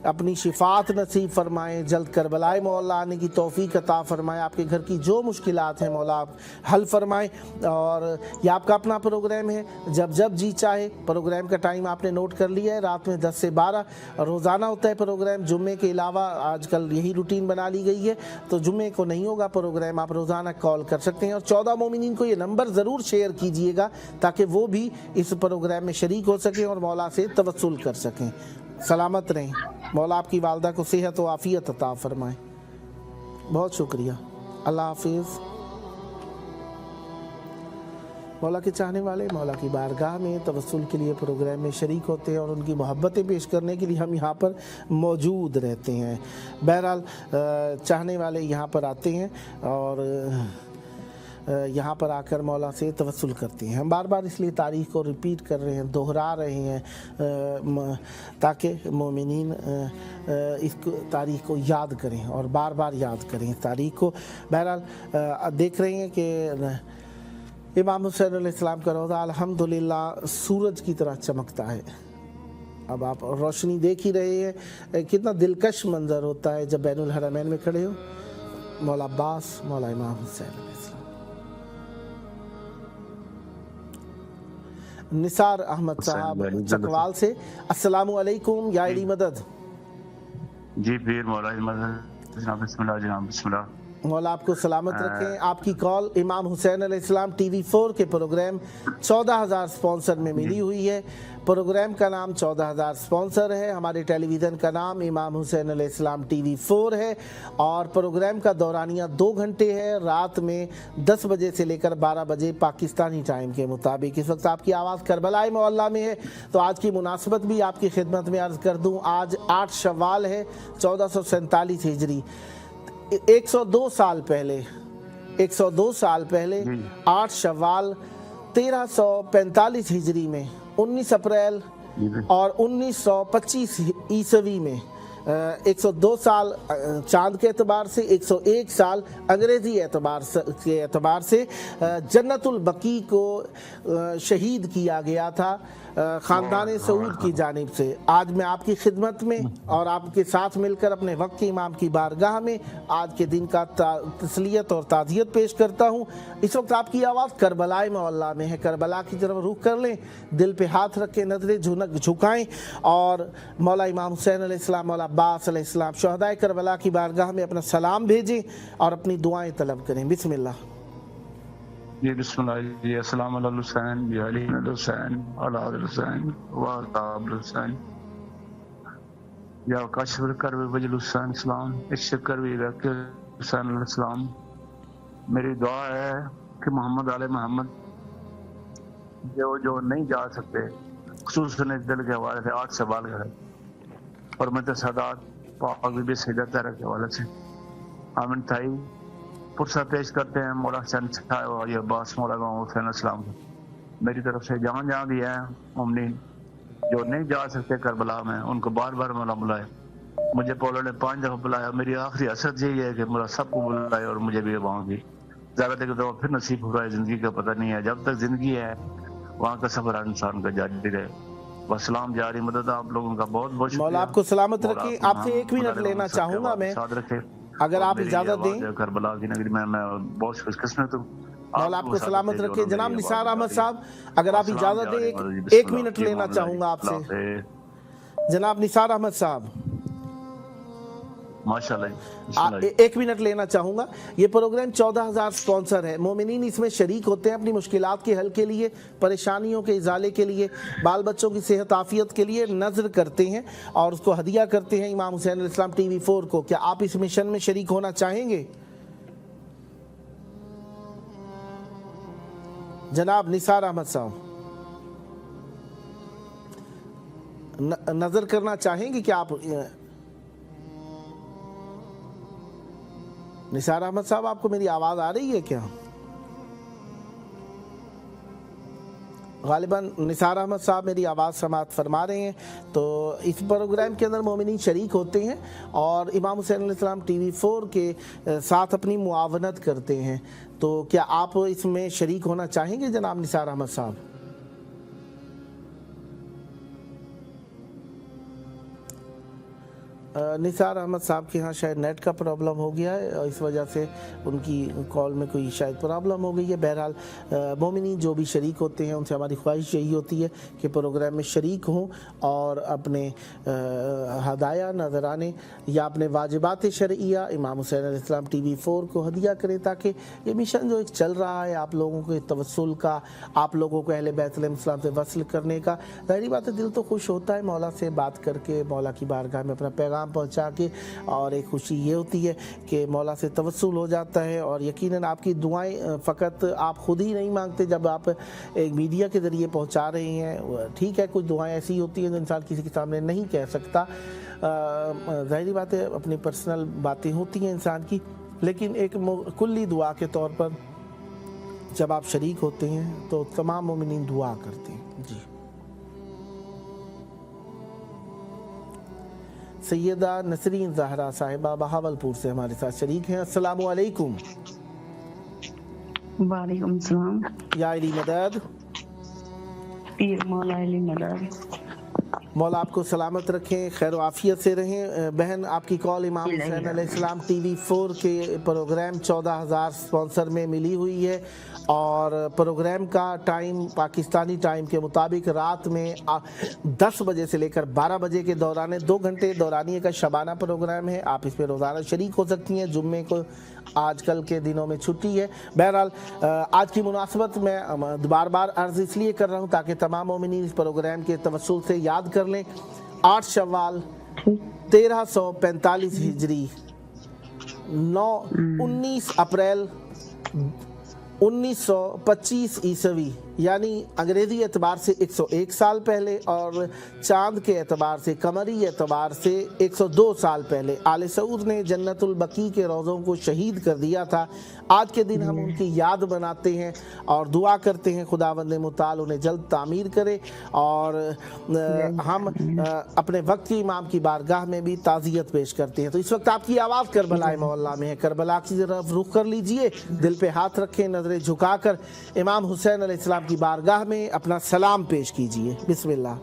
اپنی شفاعت نصیب فرمائیں، جلد کربلائے مولا آنے کی توفیق عطا فرمائیں، آپ کے گھر کی جو مشکلات ہیں مولا آپ حل فرمائیں۔ اور یہ آپ کا اپنا پروگرام ہے، جب جب جی چاہے۔ پروگرام کا ٹائم آپ نے نوٹ کر لیا ہے، رات میں 10 سے 12 روزانہ ہوتا ہے پروگرام، جمعے کے علاوہ آج کل یہی روٹین بنا لی گئی ہے، تو جمعے کو نہیں ہوگا پروگرام، آپ روزانہ کال کر سکتے ہیں۔ اور 14 مومنین کو یہ نمبر ضرور شیئر کیجئے گا تاکہ وہ بھی اس پروگرام میں شریک ہو سکیں اور مولا سے توسل کر سکیں۔ سلامت رہیں، مولا آپ کی والدہ کو صحت و عافیت عطا فرمائے۔ بہت شکریہ، اللہ حافظ۔ مولا کے چاہنے والے مولا کی بارگاہ میں توسل کے لیے پروگرام میں شریک ہوتے ہیں اور ان کی محبتیں پیش کرنے کے لیے ہم یہاں پر موجود رہتے ہیں۔ بہرحال چاہنے والے یہاں پر آتے ہیں اور یہاں پر آ کر مولا سے توسل کرتے ہیں۔ ہم بار بار اس لیے تاریخ کو ریپیٹ کر رہے ہیں، دہرا رہے ہیں تاکہ مومنین اس تاریخ کو یاد کریں اور بار بار یاد کریں اس تاریخ کو۔ بہرحال دیکھ رہے ہیں کہ امام حسین علیہ السلام کا روضہ الحمدللہ سورج کی طرح چمکتا ہے۔ اب آپ روشنی دیکھ ہی رہے ہیں، کتنا دلکش منظر ہوتا ہے جب بین الحرمین میں کھڑے ہو۔ مولا عباس، مولا امام حسین علیہ السلام۔ نثار احمد صاحب چکوال سے، السلام علیکم یا علی مدد۔ جی پیر مولا مدد، جناب بسم اللہ، جناب بسم اللہ۔ مولا آپ کو سلامت رکھیں۔ آپ کی کال امام حسین علیہ السلام ٹی وی 4 کے پروگرام 14,000 سپانسر میں ملی ہوئی ہے۔ پروگرام کا نام 14,000 سپانسر ہے، ہمارے ٹیلی ویژن کا نام امام حسین علیہ السلام ٹی وی 4 ہے اور پروگرام کا دورانیہ 2 گھنٹے ہے، رات میں 10 بجے سے لے کر 12 بجے پاکستانی ٹائم کے مطابق۔ اس وقت آپ کی آواز کربلا معلیٰ میں ہے، تو آج کی مناسبت بھی آپ کی خدمت میں عرض کر دوں۔ آج 8 شوال ہے 1447 ہجری، 102 سال پہلے 8 شوال 1345 ہجری میں 19 اپریل اور 1925 عیسوی میں 102 سال چاند کے اعتبار سے، 101 سال انگریزی اعتبار سے جنت البقیع کو شہید کیا گیا تھا خاندان سعود کی جانب سے۔ آج میں آپ کی خدمت میں اور آپ کے ساتھ مل کر اپنے وقت کے امام کی بارگاہ میں آج کے دن کا تسلیت اور تعزیت پیش کرتا ہوں۔ اس وقت آپ کی آواز کربلائے معلیٰ میں ہے، کربلا کی طرف رخ کر لیں، دل پہ ہاتھ رکھ کے نظریں جھکائیں اور مولا امام حسین علیہ السلام، مولا عباس علیہ السلام، شہدائے کربلا کی بارگاہ میں اپنا سلام بھیجیں اور اپنی دعائیں طلب کریں۔ بسم اللہ۔ جی بسم اللہ جی، السلام علی الحسین بی علی الحسین علی الحسین و اصحاب الحسین یا کاشف الکرب وجل الحسین السلام الشکر بھی رکھ حسین علیہ السلام۔ میری دعا ہے کہ محمد علیہ محمد جو نہیں جا سکتے، خصوصاً اس دل کے حوالے سے 8 سوال کا ہے اور میں سادات پاک بی بی سیدہ طاہرہ کے حوالے سے آمین تھائی فرصت پیش کرتے ہیں مولا حسین صاحب اور یہ عباس مولا امام حسین علیہ السلام کو میری طرف سے جہاں بھی ہیں مومنین جو نہیں جا سکتے کربلا میں، ان کو بار بار مولا بلائے۔ مجھے پولو نے 5 دفعہ بلایا، میری آخری حسرت یہی ہے کہ مولا سب کو بلائے اور مجھے بھی وہاں کی زیادہ تر دفعہ پھر نصیب ہو رہا ہے، زندگی کا پتہ نہیں ہے، جب تک زندگی ہے وہاں کا سفر انسان کا جاری رہے۔ وسلام جاری مدد آپ لوگوں کا بہت بہت شکریہ۔ مولا آپ کو سلامت رکھیں۔ آپ سے 1 منٹ لینا چاہوں گا میں، اگر آپ اجازت دیں۔ کربلا کی نگری میں بہت خوش قسمت ہوں۔ مولا آپ کو سلامت رکھے۔ جناب نثار احمد صاحب، اگر آپ اجازت دیں 1 منٹ لینا چاہوں گا آپ سے۔ جناب نثار احمد صاحب، माशाल्लाह जी, बिस्मिल्लाह जी। एक मिनट लेना चाहूँगा। ये प्रोग्राम 14,000 स्पॉन्सर है। मोमिनीन इसमें शरीक होते हैं अपनी मुश्किलात के हल के लिए, परेशानियों के इजाले के लिए, बाल बच्चों की सेहत आफियत के लिए नज़र करते हैं और उसको हदिया करते हैं इमाम हुसैन अलैहिस्सलाम TV4 को। क्या आप इस मिशन में शरीक होना चाहेंगे? जनाब निसार अहमद साहब नजर करना चाहेंगे क्या आप? निसार अहमद साहब, आपको मेरी आवाज आ रही है क्या? गालिबन निसार अहमद साहब मेरी आवाज़ समाअत फरमा रहे हैं। तो इस प्रोग्राम के अंदर मोमिनीन शरीक होते हैं और इमाम हुसैन अलैहिस्सलाम TV4 के साथ अपनी मुआवनत करते हैं। तो क्या आप इसमें शरीक होना चाहेंगे जनाब निसार अहमद साहब? निसार अहमद साहब के यहाँ शायद नेट का प्रॉब्लम हो गया है और इस वजह से उनकी कॉल में कोई शायद प्रॉब्लम हो गई है। बहरहाल मोमिनीन जो भी शरीक होते हैं उनसे हमारी ख्वाहिश यही होती है कि प्रोग्राम में शरीक हों और अपने हदाया नजराने या अपने वाजिबात शरइया इमाम हुसैन अलैहिस्सलाम TV4 को हदिया करें, ताकि ये मिशन जो एक चल रहा है आप लोगों के तवस्सुल का, आप लोगों को अहले बैत अलैहिस्सलाम से वस्ल करने का, ज़ाहिरी बात है दिल तो खुश होता है मौला से बात करके, मौला की बारगाह में अपना पैगाम पहुंचा के। और एक खुशी ये होती है कि मौला से तवस्सुल हो जाता है और यकीनन आपकी दुआएं फ़कत आप खुद ही नहीं मांगते जब आप एक मीडिया के ज़रिए पहुंचा रहे हैं। ठीक है, कुछ दुआएं ऐसी होती हैं जो इंसान किसी के सामने नहीं कह सकता, ज़ाहिरी बात है अपनी पर्सनल बातें होती हैं इंसान की, लेकिन एक कुल्ली दुआ के तौर पर जब आप शरीक होते हैं तो तमाम मोमिनीन दुआ करते हैं। जी सैयदा नसरीन ज़हरा साहिबा बहावलपुर से हमारे साथ शरीक हैं। अस्सलामु अलैकुम। वालेकुम सलाम। या अली मदद। मौला अली मदद। मौला आपको सलामत रखें, खैर आफियत से रहें। बहन आपकी कॉल इमाम हुसैन अलैहिस्सलाम TV4 के प्रोग्राम 14,000 स्पॉन्सर में मिली हुई है और प्रोग्राम का टाइम पाकिस्तानी टाइम के मुताबिक रात में 10 बजे से लेकर 12 बजे के दौरान 2 घंटे दौरानिए का शबाना प्रोग्राम है। आप इसमें रोज़ाना शरीक हो सकती हैं। जुम्मे को आजकल के दिनों में छुट्टी है। बहरहाल आज की मुनासबत में बार बार अर्ज़ इसलिए कर रहा हूँ ताकि तमाम मोमिनीन इस प्रोग्राम के तवस्सुल से याद कर लें। 8 शव्वाल 1345 हिजरी 19 अप्रैल 1925 ईसवी यानी अंग्रेज़ी एतबार से 101 साल पहले और चांद के एतबार से कमरी एतबार से 102 साल पहले आले सऊद ने जन्नतुल बकी के रोज़ों को शहीद कर दिया था। आज के दिन हम उनकी याद बनाते हैं और दुआ करते हैं खुदावंद मुताल उन्हें जल्द तामीर करे और हम अपने वक्त की इमाम की बारगाह में भी ताज़ियत पेश करते हैं। तो इस वक्त आपकी आवाज़ करबला मोहल्ला में है। करबला की तरफ रुख कर लीजिए, दिल पे हाथ रखें, नज़रें झुकाकर इमाम हुसैन अलैहिस्सलाम की बारगाह में अपना सलाम पेश कीजिए। बिस्मिल्लाह।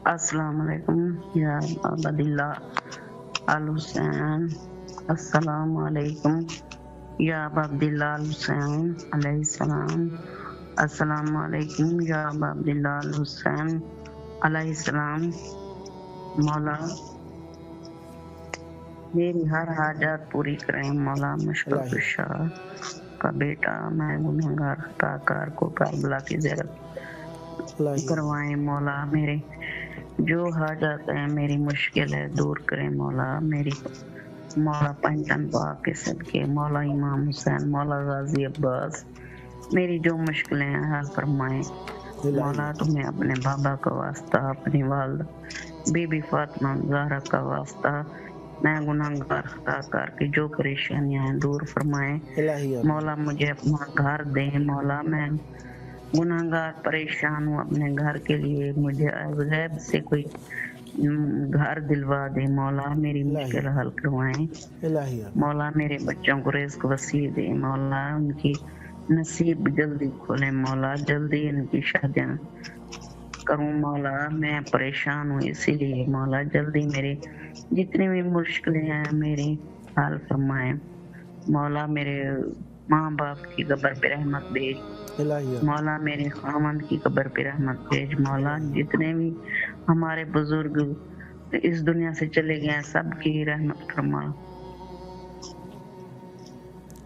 अस्सलाम वालेकुम या अब्दिल्ला अल हुसैन। अस्सलाम वालेकुम या अब्दिल्ला अल हुसैन अलैहिस्सलाम। अस्सलाम वालेकुम या अब्दिल्ला अल हुसैन अलैहिस्सलाम। मौला मेरी हर हाजत पूरी करें मौला। मुश्किल कुशा का बेटा मैं गुनहगार खताकार को करबला की ज़ियारत करवाएं मौला। मेरे जो हाजत है मेरी मुश्किल है दूर करें मौला। मेरी मौला पंचन पाक के सदके मौला इमाम हुसैन मौला गाजी अब्बास मेरी जो मुश्किलें हैं हल फरमाएं मौला। तुम्हें अपने बाबा का वास्ता, अपनी वालदा बीबी फातिमा ज़हरा का वास्ता, मैं गुनाहगार खताकार की जो परेशानियां हैं दूर फरमाएं मौला। मुझे अपना घर दे मौला। मैं गुनाहगार परेशान हूँ अपने घर के लिए, मुझे गैब से कोई घर दिलवा दे मौला। मेरी मुश्किल हल करवाएं मौला। मेरे बच्चों को रिज़्क़ वसी दे मौला। उनकी नसीब जल्दी खोले मौला। जल्दी इनकी शादियां करूँ मौला। मैं परेशान हूँ इसीलिए मौला। जल्दी मेरे जितनी भी मुश्किलें हैं मेरी हाल फरमाए मौला। मेरे माँ बाप की कब्र पे रहमत भेज मौला। मेरे खामन की कब्र पे रहमत भेज मौला। जितने भी हमारे बुजुर्ग इस दुनिया से चले गए हैं, सबकी रहमत फरमा।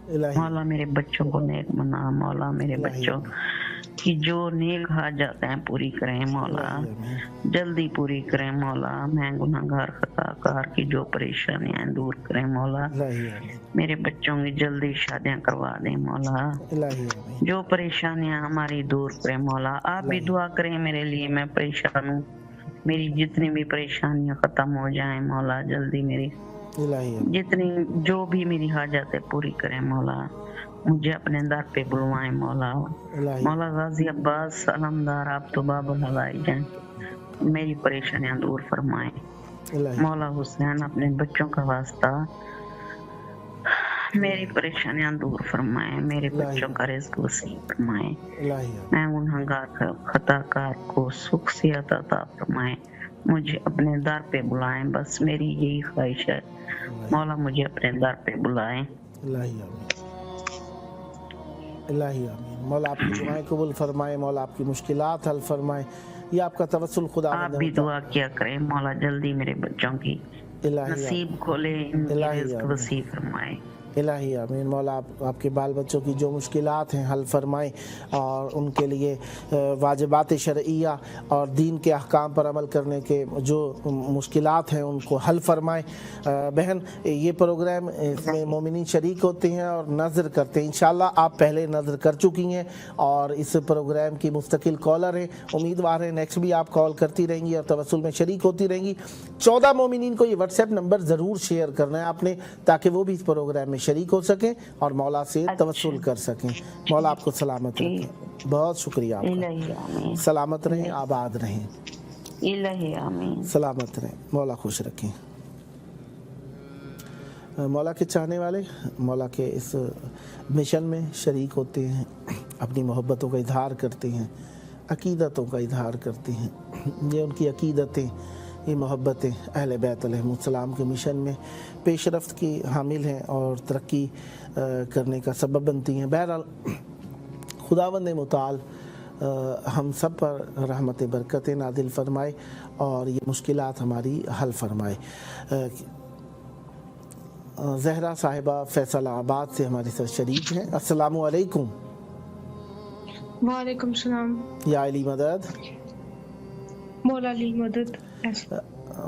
इलाही मौला मेरे बच्चों को नेक बना, मौला मेरे बच्चों की जो नेक हाजत हैं पूरी करें मौला, जल्दी पूरी करें मौला। मैं गुनहगार खताकार की जो परेशानियां हैं दूर करें मौला। मेरे बच्चों की जल्दी शादियां करवा दें मौला। जो परेशानियां हमारी दूर करें मौला। आप भी दुआ करें मेरे लिए, मैं परेशान हूँ, मेरी जितनी भी परेशानियां खत्म हो जाएं मौला जल्दी। मेरी जितनी जो भी मेरी हाजत है पूरी करें मौला। मुझे अपने दर पे बुलवाएं मौला। मौला गाजी अब्बास अलमदार आप तो बाबुल हवाई जाएं, मेरी परेशानियां दूर फरमाएं मौला। हुसैन अपने बच्चों का वास्ता मेरी परेशानियां दूर फरमाएं, मेरे बच्चों का रिज़्क़ वसीअ फरमाएं। मैं गुनहगार खताकार को सुख सियत अता फरमाएं, मुझे अपने दर पे बुलाएं, बस मेरी यही ख्वाहिश है मौला, मुझे अपने दर पे बुलाएं। इलाही आमीन। मौला आपकी दुआएं कबूल फरमाए, मौला आपकी मुश्किलात हल फरमाए। ये आपका तवस्सुल खुदा आप भी दुआ किया करें मौला, जल्दी मेरे बच्चों की नसीब खोले, इनकी रिज़्क़ वसीअ फरमाए। इलाही आमीन। मौला आपके बाल बच्चों की जो मुश्किलात हैं हल फरमाएं और उनके लिए वाजिबात शरइया और दीन के अहकाम पर अमल करने के जो मुश्किलात हैं उनको हल फरमाएं। बहन ये प्रोग्राम इसमें मोमिनीन शरीक होते हैं और नज़र करते हैं। इंशाल्लाह आप पहले नज़र कर चुकी हैं और इस प्रोग्राम की मुस्तकिल कॉलर हैं। उम्मीदवार हैं नेक्स्ट भी आप कॉल करती रहेंगी और तवस्सुल में शरीक होती रहेंगी। 14 मोमिनीन को ये व्हाट्सएप नंबर ज़रूर शेयर करना है आपने, ताकि वो भी इस प्रोग्राम में शरीक हो सकें और मौला से तवस्सुल कर सकें। मौला आपको सलामत रखें। बहुत शुक्रिया आपका। सलामत रहें, आबाद रहें, सलामत रहें, मौला खुश रखें। मौला के चाहने वाले मौला के इस मिशन में शरीक होते हैं, अपनी मोहब्बतों का इजहार करते हैं, अकीदतों का इजहार करते हैं। ये उनकी अकीदतें, ये मोहब्बतें अहले बैत अलैहिस्सलाम के मिशन में पेशरफ्त की हामिल हैं और तरक्की करने का सबब बनती हैं। बहरहाल खुदावंद मुताल हम सब पर रहमत बरकत नादिल फरमाए और ये मुश्किलात हमारी हल फरमाए। ज़हरा साहिबा फैसलाबाद से हमारे साथ शरीक हैं। अस्सलामु अलैकुम। वालेकुम सलाम। या अली मदद, मौला अली मदद।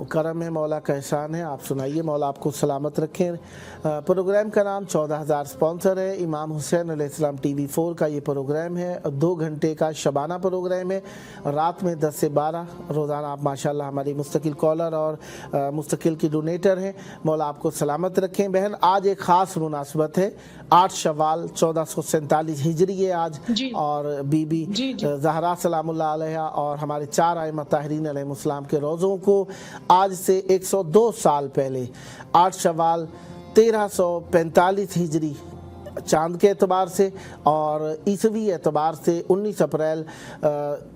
करम है, मौला का एहसान है। आप सुनाइए, मौला आपको सलामत रखें। प्रोग्राम का नाम 14,000 स्पॉन्सर है। इमाम हुसैन अलैहिस्सलाम TV4 का ये प्रोग्राम है। 2 घंटे का शबाना प्रोग्राम है, रात में 10 से 12 रोज़ाना। आप माशाल्लाह हमारी मुस्तकिल कॉलर और मुस्तकिल की डोनेटर हैं। मौला आपको सलामत रखें। बहन आज एक ख़ास मुनासबत है, 8 शवाल 1447 हिजरी है आज, और बीबी ज़हरा सलामुल्लाह अलैहा और हमारे 4 आइम्मा ताहरीन अलैहिस्सलाम के रोज़ों को आज से 102 साल पहले 8 शवाल 1345 हिजरी चांद के एतबार से और ईसवी एतबार से 19 अप्रैल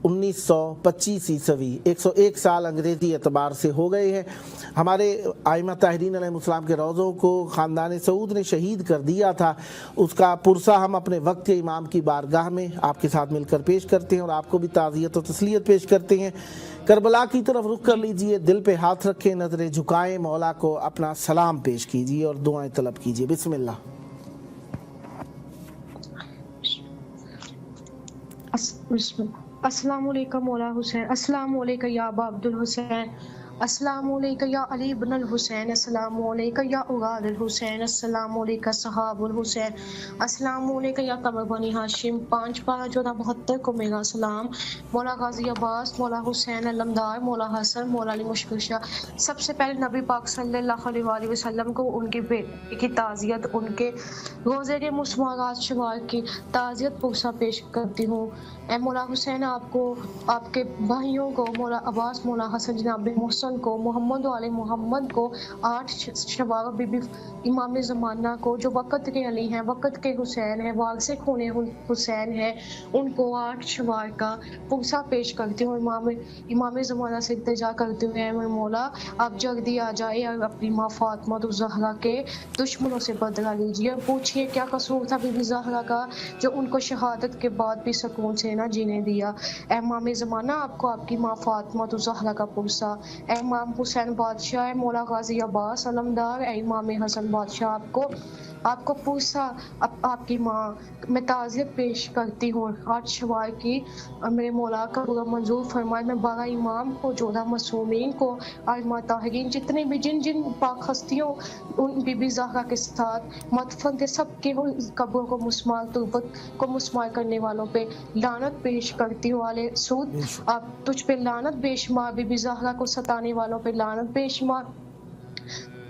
1925 ईसवी 101 साल अंग्रेज़ी एतबार से हो गए हैं। हमारे आइमा ताहरीन अलैहिस्सलाम के रोज़ों को ख़ानदान सऊद ने शहीद कर दिया था। उसका पुरसा हम अपने वक्त के इमाम की बारगाह में आपके साथ मिलकर पेश करते हैं और आपको भी ताज़ियत और तस्लियत पेश करते हैं। करबला की तरफ रुख कर लीजिए, दिल पे हाथ रखें, नज़रें झुकाएं, मौला को अपना सलाम पेश कीजिए और दुआएं तलब कीजिए। बिस्मिल्लाह। अस्सलामु अलैकुम मौला हुसैन, अस्सलामु अलैकुम या अबा अब्दुल हुसैन, अस्सलामु अलैकुम या अली इब्न अल हुसैन, अस्सलामु अलैकुम या औलाद अल हुसैन, अस्सलामु अलैकुम सहाबुल हुसैन, अस्सलामु अलैकुम या कमर बनी हाशिम। 5/5/72 को मेरा सलाम। मौला गाजी अब्बास, मौला हुसैन अलमदार, मौला हसन, मौला अली मुश्किल शाह। सबसे पहले नबी पाक सल्लल्लाहु अलैहि वसल्लम को उनकी बेटी की ताज़ियत, उनके रोज़े के मुस्मारात शवाल की ताज़ियत पुरसा पेश करती हूँ। ए मौला हुसैन, आपको, आपके भाइयों को, मौला अब्बास, मौला हसन, जनाब मोहसन को, मोहम्मद वाले मोहम्मद को, 8 शवाल बीबी इमाम ज़माना को, जो वक़्त के अली हैं, वक़्त के हुसैन हैं, वारिस खून हुसैन हैं, उनको 8 शवाल का पुरसा पेश करती हूँ। इमाम ज़माना से इल्तिजा करते हुए मौला आप जल्दी आ जाए और अपनी माँ फातिमा ज़हरा के दुश्मनों से बदला लीजिए। पूछिए क्या कसूर था बीबी ज़हरा का जो उनको शहादत के बाद भी सुकून से ना जीने दिया। इमाम ज़माना, आपको आपकी माँ फातिमा ज़हरा का पुरसा। اے امام حسین بادشاہ، اے مولا غازی عباس علمدار، اے امام حسن بادشاہ، آپ کو پوچھا آپ کی ماں، میں تعزیت پیش کرتی ہوں 8 شوال کی، میرے مولا کا پورا منظور فرمائے۔ میں 12 امام کو، 14 معصومین کو، ائمہ طاہرین، جتنے بھی جن پاک ہستیوں ان بی بی زہرا کے ساتھ مدفن تھے، سب کے قبروں کو مسمار، تربت کو مسمار کرنے والوں پہ لعنت پیش کرتی ہوں۔ آل سود، آپ تجھ پہ لعنت بے شمار، بی بی زہرا کو ستانے والوں پہ لعنت بے شمار،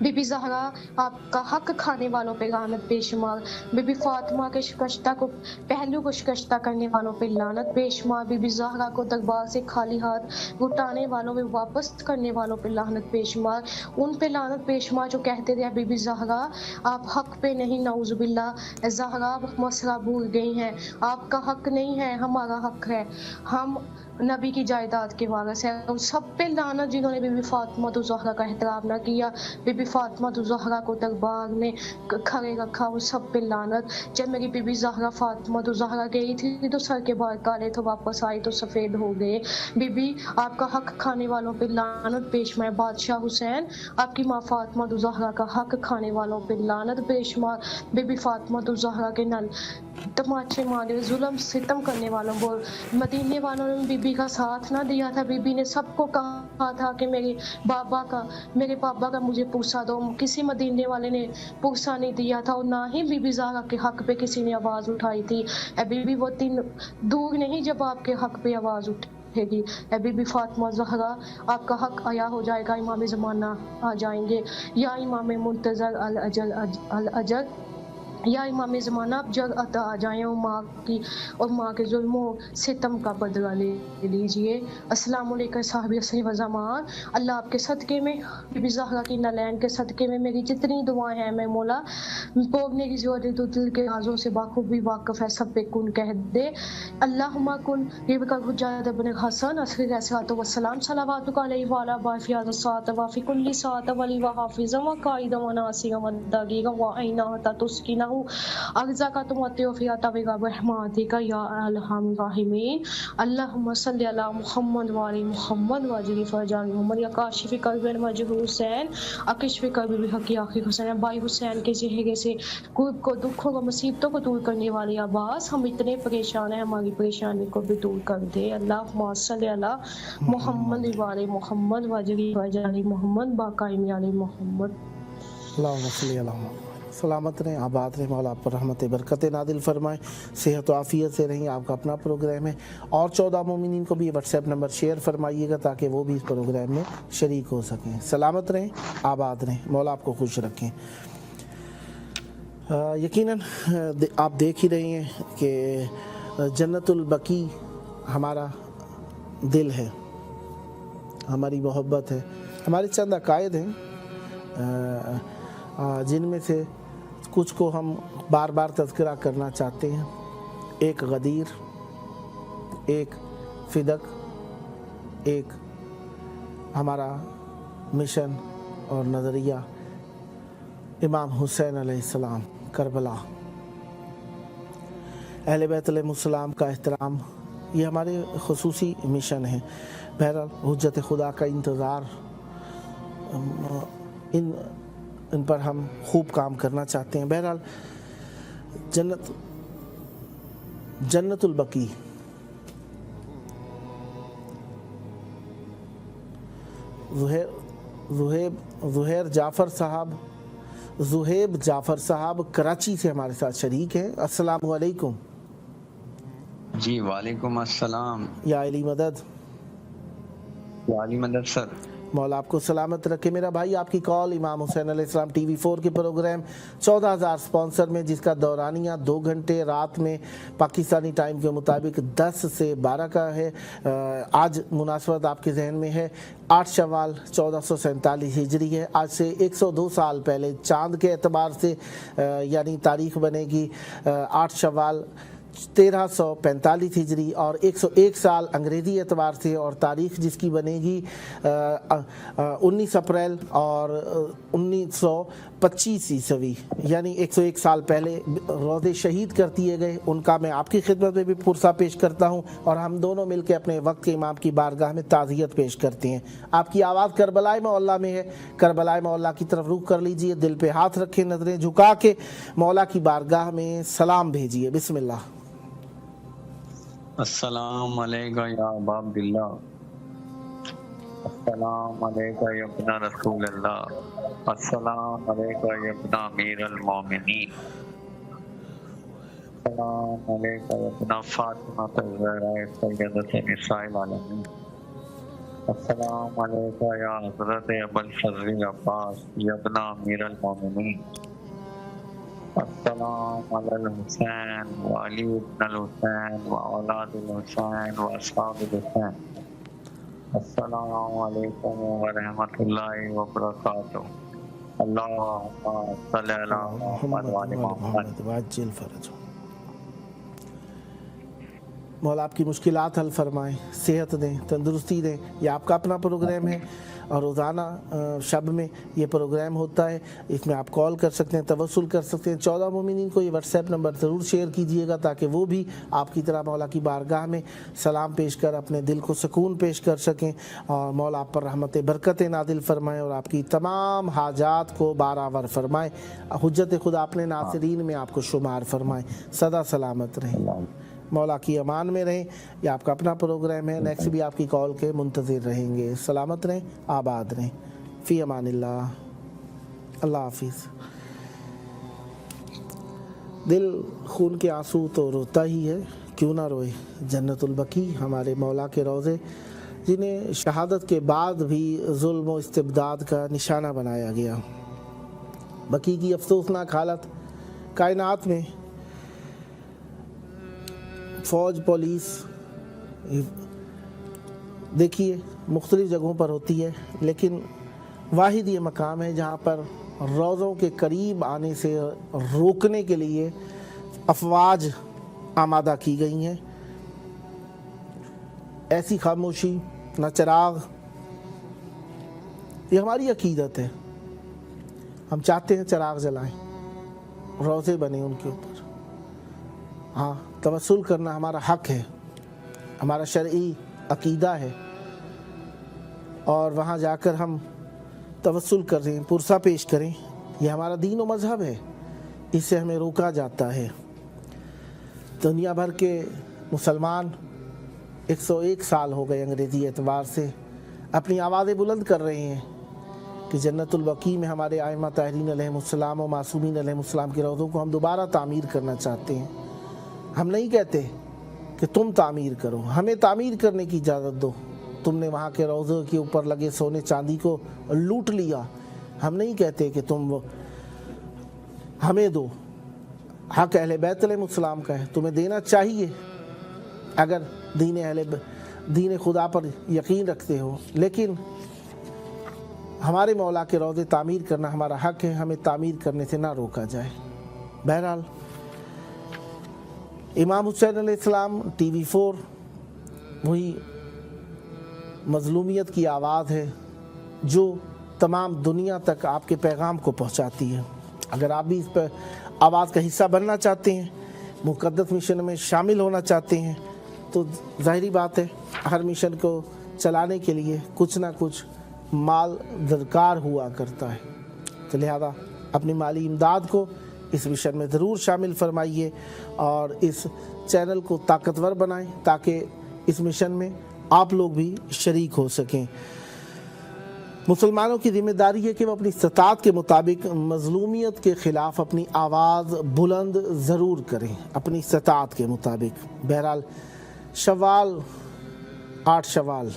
بی بی زہرا آپ کا حق کھانے والوں پہ لعنت بے شمار، بی بی فاطمہ کے شکستہ کو پہلو کو شکستہ کرنے والوں پہ لعنت بے شمار، بی بی زہرا کو دربار سے خالی ہاتھ لٹانے والوں پہ واپس کرنے والوں پہ لعنت بے شمار، ان پہ لعنت بے شمار جو کہتے تھے بی بی زہرا آپ حق پہ نہیں، نعوذ باللہ، زہرا مسئلہ بھول گئی ہیں، آپ کا حق نہیں ہے، ہمارا حق ہے، ہم نبی کی جائیداد کے وارث ہیں۔ ان سب پہ لعنت جنہوں نے بی بی فاطمہ زہرا کا احترام نہ کیا، بی بی فاطمہ زہرا کو دربار میں کھڑے رکھا، ان سب پہ لعنت۔ جب میری بی بی زہرا فاطمہ زہرا گئی تھی تو سر کے بال کالے تھے، واپس آئی تو سفید ہو گئے۔ بی بی آپ کا حق کھانے والوں پہ لعنت بے شمار، بادشاہ حسین آپ کی ماں فاطمہ زہرا کا حق کھانے والوں پہ لعنت بے شمار، بی بی فاطمہ زہرا کے نل تماچے مارے، ظلم ستم کرنے والوں کو، مدینے والوں نے بی بی کا ساتھ نہ دیا تھا، بی بی نے سب کو کہا تھا کہ میرے بابا کا مجھے پوسا دو، کسی مدینے والے نے پوسا نہیں دیا تھا، اور نہ ہی بی بی زہرا کے حق پہ کسی نے آواز اٹھائی تھی۔ اے بی بی وہ دن دور نہیں جب آپ کے حق پہ آواز اٹھے گی۔ اے بی بی فاطمہ زہرا آپ کا حق عیا ہو جائے گا، امام زمانہ آ جائیں گے، یا امام منتظر الاجل یا امام زمانہ اب جگ عطا آ جائیں، اور ماں کے ظلم و ستم کا بدلہ لے لیجئے۔ السلام علیکم صاحب عصر و زمان، اللہ آپ کے صدقے میں، بی بی زہرا کی نلین کے صدقے میں میری جتنی دعائیں ہیں میں مولا پوگنے کی ضرورت تو دل کے رازوں سے باخوبی واقف ہے، سب پہ کن کہہ دے۔ اللہم کن ریبکا حجات ابن حسن عصر الصلاۃ والسلام صلواتک علیہ وعلی بافی الصلاۃ وفی کل ساعۃ ولی وحافظ و قائد و ناصر و دقیق و عینہ تسکنہ اغزا کا تم فیاتا برحمتک یا ارحم الراحمین۔ اللہم صلی علی محمد وعلی محمد واجل فرجان محمد، یا کاشف کرب المجروح حسین اکشف کرب بحق آخر حسین، بھائی حسین کے چہرے سے کرب کو، دکھوں کو، مصیبتوں کو دور کرنے والے عباس، ہم اتنے پریشان ہیں، ہماری پریشانی کو بھی دور کر دے۔ اللہم صلی علی محمد وعلی محمد واجل فرجان محمد باقائم علی محمد۔ اللہم صلی علی محمد۔ سلامت رہیں، آباد رہیں، مولا آپ پر رحمت برکت نازل فرمائے، صحت و عافیت سے رہیں۔ آپ کا اپنا پروگرام ہے، اور 14 مومنین کو بھی واٹس ایپ نمبر شیئر فرمائیے گا تاکہ وہ بھی اس پروگرام میں شریک ہو سکیں۔ سلامت رہیں، آباد رہیں، مولا آپ کو خوش رکھیں۔ یقیناً آپ دیکھ ہی رہے ہیں کہ جنت البقیع ہمارا دل ہے، ہماری محبت ہے، ہمارے چند عقائد ہیں جن میں سے کچھ کو ہم بار بار تذکرہ کرنا چاہتے ہیں۔ ایک غدیر، ایک فدق، ایک ہمارا مشن اور نظریہ امام حسین علیہ السلام کربلا، اہل بیت علیہ السلام کا احترام، یہ ہمارے خصوصی مشن ہے۔ بہرحال حجت خدا کا انتظار، ان پر ہم خوب کام کرنا چاہتے ہیں۔ بہرحال جنت البقیع زہیب جعفر صاحب کراچی سے ہمارے ساتھ شریک ہیں۔ السلام علیکم۔ جی وعلیکم السلام۔ یا علی مدد۔ یا علی مدد سر۔ مولا آپ کو سلامت رکھے۔ میرا بھائی آپ کی کال امام حسین علیہ السلام ٹی وی 4 کے پروگرام 14,000 سپانسر میں، جس کا دورانیہ 2 گھنٹے رات میں پاکستانی ٹائم کے مطابق 10 سے 12 کا ہے۔ آج مناسبت آپ کے ذہن میں ہے 8 شوال 1447 ہجری ہے۔ آج سے 102 سال پہلے چاند کے اعتبار سے یعنی تاریخ بنے گی 8 شوال 1345 हिजरी और 101 साल अंग्रेज़ी एतबार से, और तारीख़ जिसकी बनेगी 19 अप्रैल और 1925 ईस्वी, यानी 101 साल पहले रोज़े शहीद कर दिए गए। उनका मैं आपकी खिदमत में भी पुरसा पेश करता हूँ, और हम दोनों मिल के अपने वक्त के इमाम की बारगाह में ताज़ियत पेश करते हैं। आपकी आवाज़ करबलाए मौला में है, करबलाए मौला की तरफ रुख कर लीजिए, दिल पे हाथ रखें, नज़रें झुका के मौला की बारगाह में सलाम भेजिए। बिस्मिल्लाह। अस्सलाम अलैका या अबा अब्दुल्लाह, अस्सलाम अलैका या इब्न रसूलल्लाह, अस्सलाम अलैका या इब्न अमीरुल मोमिनीन, अस्सलाम अलैका या इब्न फातिमा ज़हरा सय्यदत निसाइल आलमीन, अस्सलाम अलैका या हज़रत अबुल फज़ल अब्बास या इब्न अमीरुल मोमिनीन, अस्सलाम अलल हुसैन व अली इब्न अल हुसैन व औलादिल हुसैन व अस्हाबिल हुसैन, अस्सलामु अलैकुम व रहमतुल्लाहि व बरकातुहू, अल्लाहुम्मा सल्लि अला मुहम्मद व आलि मुहम्मद वअज्जिल फरज। मौला आपकी मुश्किलात हल फरमाएँ, सेहत दें, तंदुरुस्ती दें। ये आपका अपना प्रोग्राम है और रोज़ाना शब में ये प्रोग्राम होता है। इसमें आप कॉल कर सकते हैं, तवस्सुल कर सकते हैं। 14 मोमिनीन को ये व्हाट्सएप नंबर ज़रूर शेयर कीजिएगा ताकि वो भी आपकी तरह मौला की बारगाह में सलाम पेश कर अपने दिल को सुकून पेश कर सकें, और मौला आप पर रहमत बरकत नादिल फरमाएँ और आपकी तमाम हाजात को बारावर फरमाएँ। हुज्जत खुदा अपने नासिरीन में आपको शुमार फरमाएँ। सदा सलामत रहें, मौला की अमान में रहें। यह आपका अपना प्रोग्राम है, नेक्स्ट भी आपकी कॉल के मुंतज़िर रहेंगे। सलामत रहें, आबाद रहें, फ़ी अमानिल्लाह, अल्लाह हाफिज़। दिल खून के आंसू तो रोता ही है, क्यों ना रोए। जन्नतुल बकी हमारे मौला के रोज़े, जिन्हें शहादत के बाद भी जुल्म व इस्तिबदाद का निशाना बनाया गया। बकी की अफसोसनाक हालत कायनात में फ़ौज, पुलिस देखिए मुख्तलिफ़ जगहों पर होती है, लेकिन वाहिद ये मकाम है जहाँ पर रोज़ों के करीब आने से रोकने के लिए अफवाज आमादा की गई हैं। ऐसी खामोशी, न चिराग, ये हमारी अकीदत है। हम चाहते हैं चिराग जलाएं, रोज़े बने उनके ऊपर। हाँ, तवस्सुल करना हमारा हक है, हमारा शरई अकीदा है, और वहाँ जाकर हम तवस्सुल करें, पुरसा पेश करें, यह हमारा दीन व मज़हब है। इससे हमें रोका जाता है। दुनिया भर के मुसलमान 101 साल हो गए अंग्रेज़ी एतबार से अपनी आवाज़ें बुलंद कर रहे हैं कि जन्नतुल बकी में हमारे आइमा ताहरीन अलैहिमुस्सलाम व मासूमीन अलैहिमुस्सलाम के रोज़ों को हम दोबारा तामीर करना चाहते हैं। हम नहीं कहते कि तुम तामीर करो, हमें तामीर करने की इजाज़त दो। तुमने वहाँ के रोज़ों के ऊपर लगे सोने चांदी को लूट लिया, हम नहीं कहते कि तुम हमें दो। हक अहले बैत अलैहिमुस्सलाम का है, तुम्हें देना चाहिए अगर दीन खुदा पर यकीन रखते हो। लेकिन हमारे मौला के रोज़े तामीर करना हमारा हक है, हमें तामीर करने से ना रोका जाए। बहरहाल इमाम हुसैन अलैहिस्सलाम TV4 वही मज़लूमियत की आवाज़ है जो तमाम दुनिया तक आपके पैगाम को पहुंचाती है। अगर आप भी इस पर आवाज़ का हिस्सा बनना चाहते हैं, मुक़द्दस मिशन में शामिल होना चाहते हैं, तो ज़ाहिरी बात है हर मिशन को चलाने के लिए कुछ ना कुछ माल दरकार हुआ करता है। तो लिहाजा अपनी माली इमदाद को इस मिशन में ज़रूर शामिल फरमाइए और इस चैनल को ताकतवर बनाएं ताकि इस मिशन में आप लोग भी शरीक हो सकें। मुसलमानों की ज़िम्मेदारी है कि वो अपनी इस्तात के मुताबिक मज़लूमियत के ख़िलाफ़ अपनी आवाज़ बुलंद ज़रूर करें, अपनी इस्तात के मुताबिक। बहरहाल शवाल 8 शवाल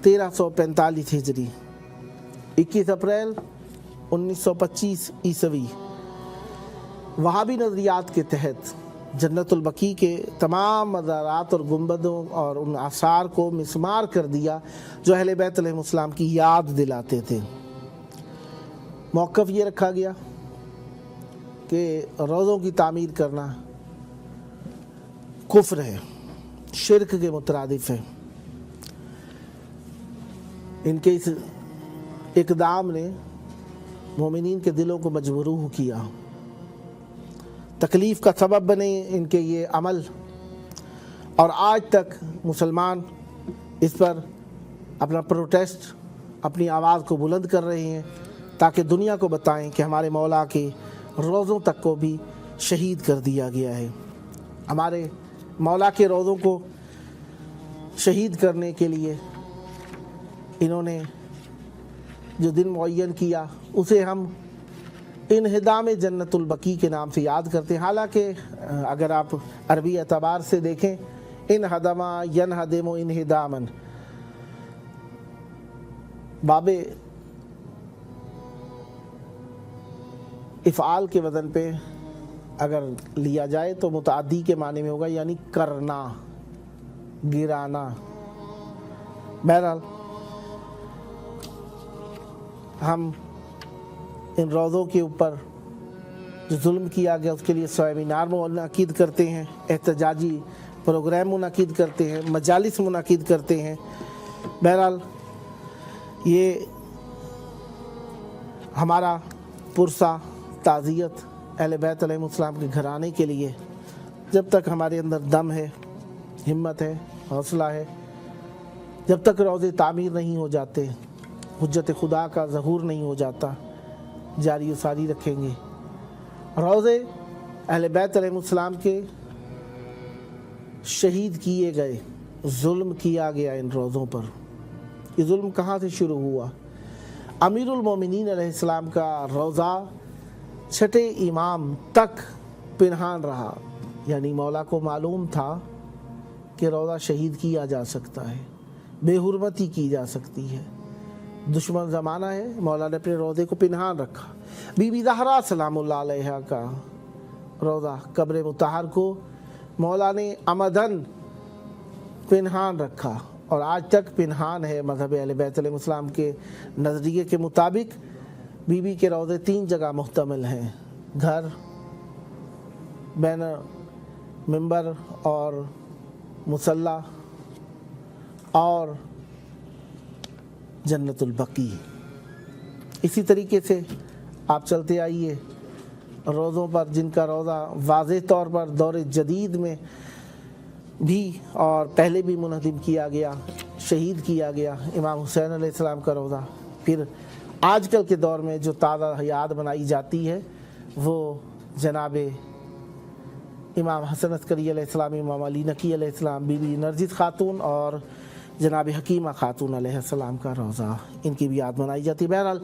1345 हिजरी 21 अप्रैल 1925 ईस्वी वहाबी नज़रियात के तहत जन्नतुल बकी के तमाम मज़ारात और गुंबदों और उन आसार को मिसमार कर दिया जो अहले बैत अलैहिमुस्सलाम की याद दिलाते थे। मौक़िफ़ ये रखा गया कि रोज़ों की तामीर करना कुफ्र है, शिरक के मुतरादिफ है। इनके इस इकदाम ने मोमिनीन के दिलों को मजबूर किया, तकलीफ़ का सबब बने इनके ये अमल, और आज तक मुसलमान इस पर अपना प्रोटेस्ट, अपनी आवाज़ को बुलंद कर रहे हैं ताकि दुनिया को बताएं कि हमारे मौला के रोज़ों तक को भी शहीद कर दिया गया है। हमारे मौला के रोज़ों को शहीद करने के लिए इन्होंने जो दिन मुअय्यन किया उसे हम इन्हिदाम जन्नतुल बकी के नाम से याद करते हैं। हालांकि अगर आप अरबी एतबार से देखें, इन हदमा यन हदम इन्हिदामन, बाबे इफ़आल के वज़न पे अगर लिया जाए तो मुताद्दी के माने में होगा, यानी करना, गिराना। बहरहाल हम इन रोज़ों के ऊपर जो जुल्म किया गया उसके लिए सेमिनार मुनक़िद करते हैं, एहतजाजी प्रोग्राम मुनक़िद करते हैं, मजालिस मुनक़िद करते हैं। बहरहाल ये हमारा पुरसा ताज़ियत अहले बैत अलैहिमुस्सलाम के घराने के लिए, जब तक हमारे अंदर दम है, हिम्मत है, हौसला है, जब तक रोज़े तामीर नहीं हो जाते, हुज्जत खुदा का ज़हूर नहीं हो जाता, जारी व सारी रखेंगे। रोज़े अहले बैत अलैहिमुस्सलाम के शहीद किए गए, जुल्म किया गया इन रोज़ों पर। ये जुल्म कहाँ से शुरू हुआ? अमीरुल मोमिनीन अलैहिस्सलाम का रोज़ा छठे इमाम तक पिनहान रहा, यानी मौला को मालूम था कि रोज़ा शहीद किया जा सकता है, बेहुरमती की जा सकती है, दुश्मन ज़माना है, मौला ने अपने रोज़े को पिनहान रखा। बीबी ज़हरा सलामुल्लाह अलैहा का रोज़ा कब्र मुतहर को मौला ने अमदन पिनहान रखा और आज तक पिनहान है। मज़हब अहले बैत अलैहिमुस्सलाम के नज़रिए के मुताबिक बीबी के रोज़े 3 जगह मुहतमिल हैं, घर, बैन मिंबर और मुसल्ला, और जन्नतुल बकी। इसी तरीके से आप चलते आइए रोज़ों पर जिनका रोज़ा वाज़ेह तौर पर दौर जदीद में भी और पहले भी मुनहदिम किया गया, शहीद किया गया, इमाम हुसैन अलैहिस्सलाम का रोज़ा। फिर आजकल के दौर में जो ताज़ा याद बनाई जाती है वो जनाब इमाम हसन अस्करी अलैहिस्सलाम, इमाम अली नकी अलैहिस्सलाम, बीबी नरजिस खातून और जनाब हकीमा खातून अलैहिस्सलाम का रोज़ा, इनकी भी याद मनाई जाती है। बहरहाल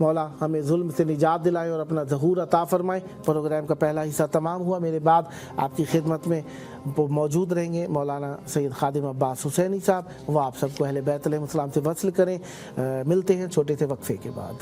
मौला हमें जुल्म से निजात दिलाए और अपना ज़हूर अता फ़रमाए। प्रोग्राम का पहला हिस्सा तमाम हुआ। मेरे बाद आपकी खिदमत में मौजूद रहेंगे मौलाना सैयद खादिम अब्बास हुसैनी साहब, वो आप सबको अहले बैत अलैहिमुस्सलाम से वस्ल करें। मिलते हैं छोटे से वक्फे के बाद।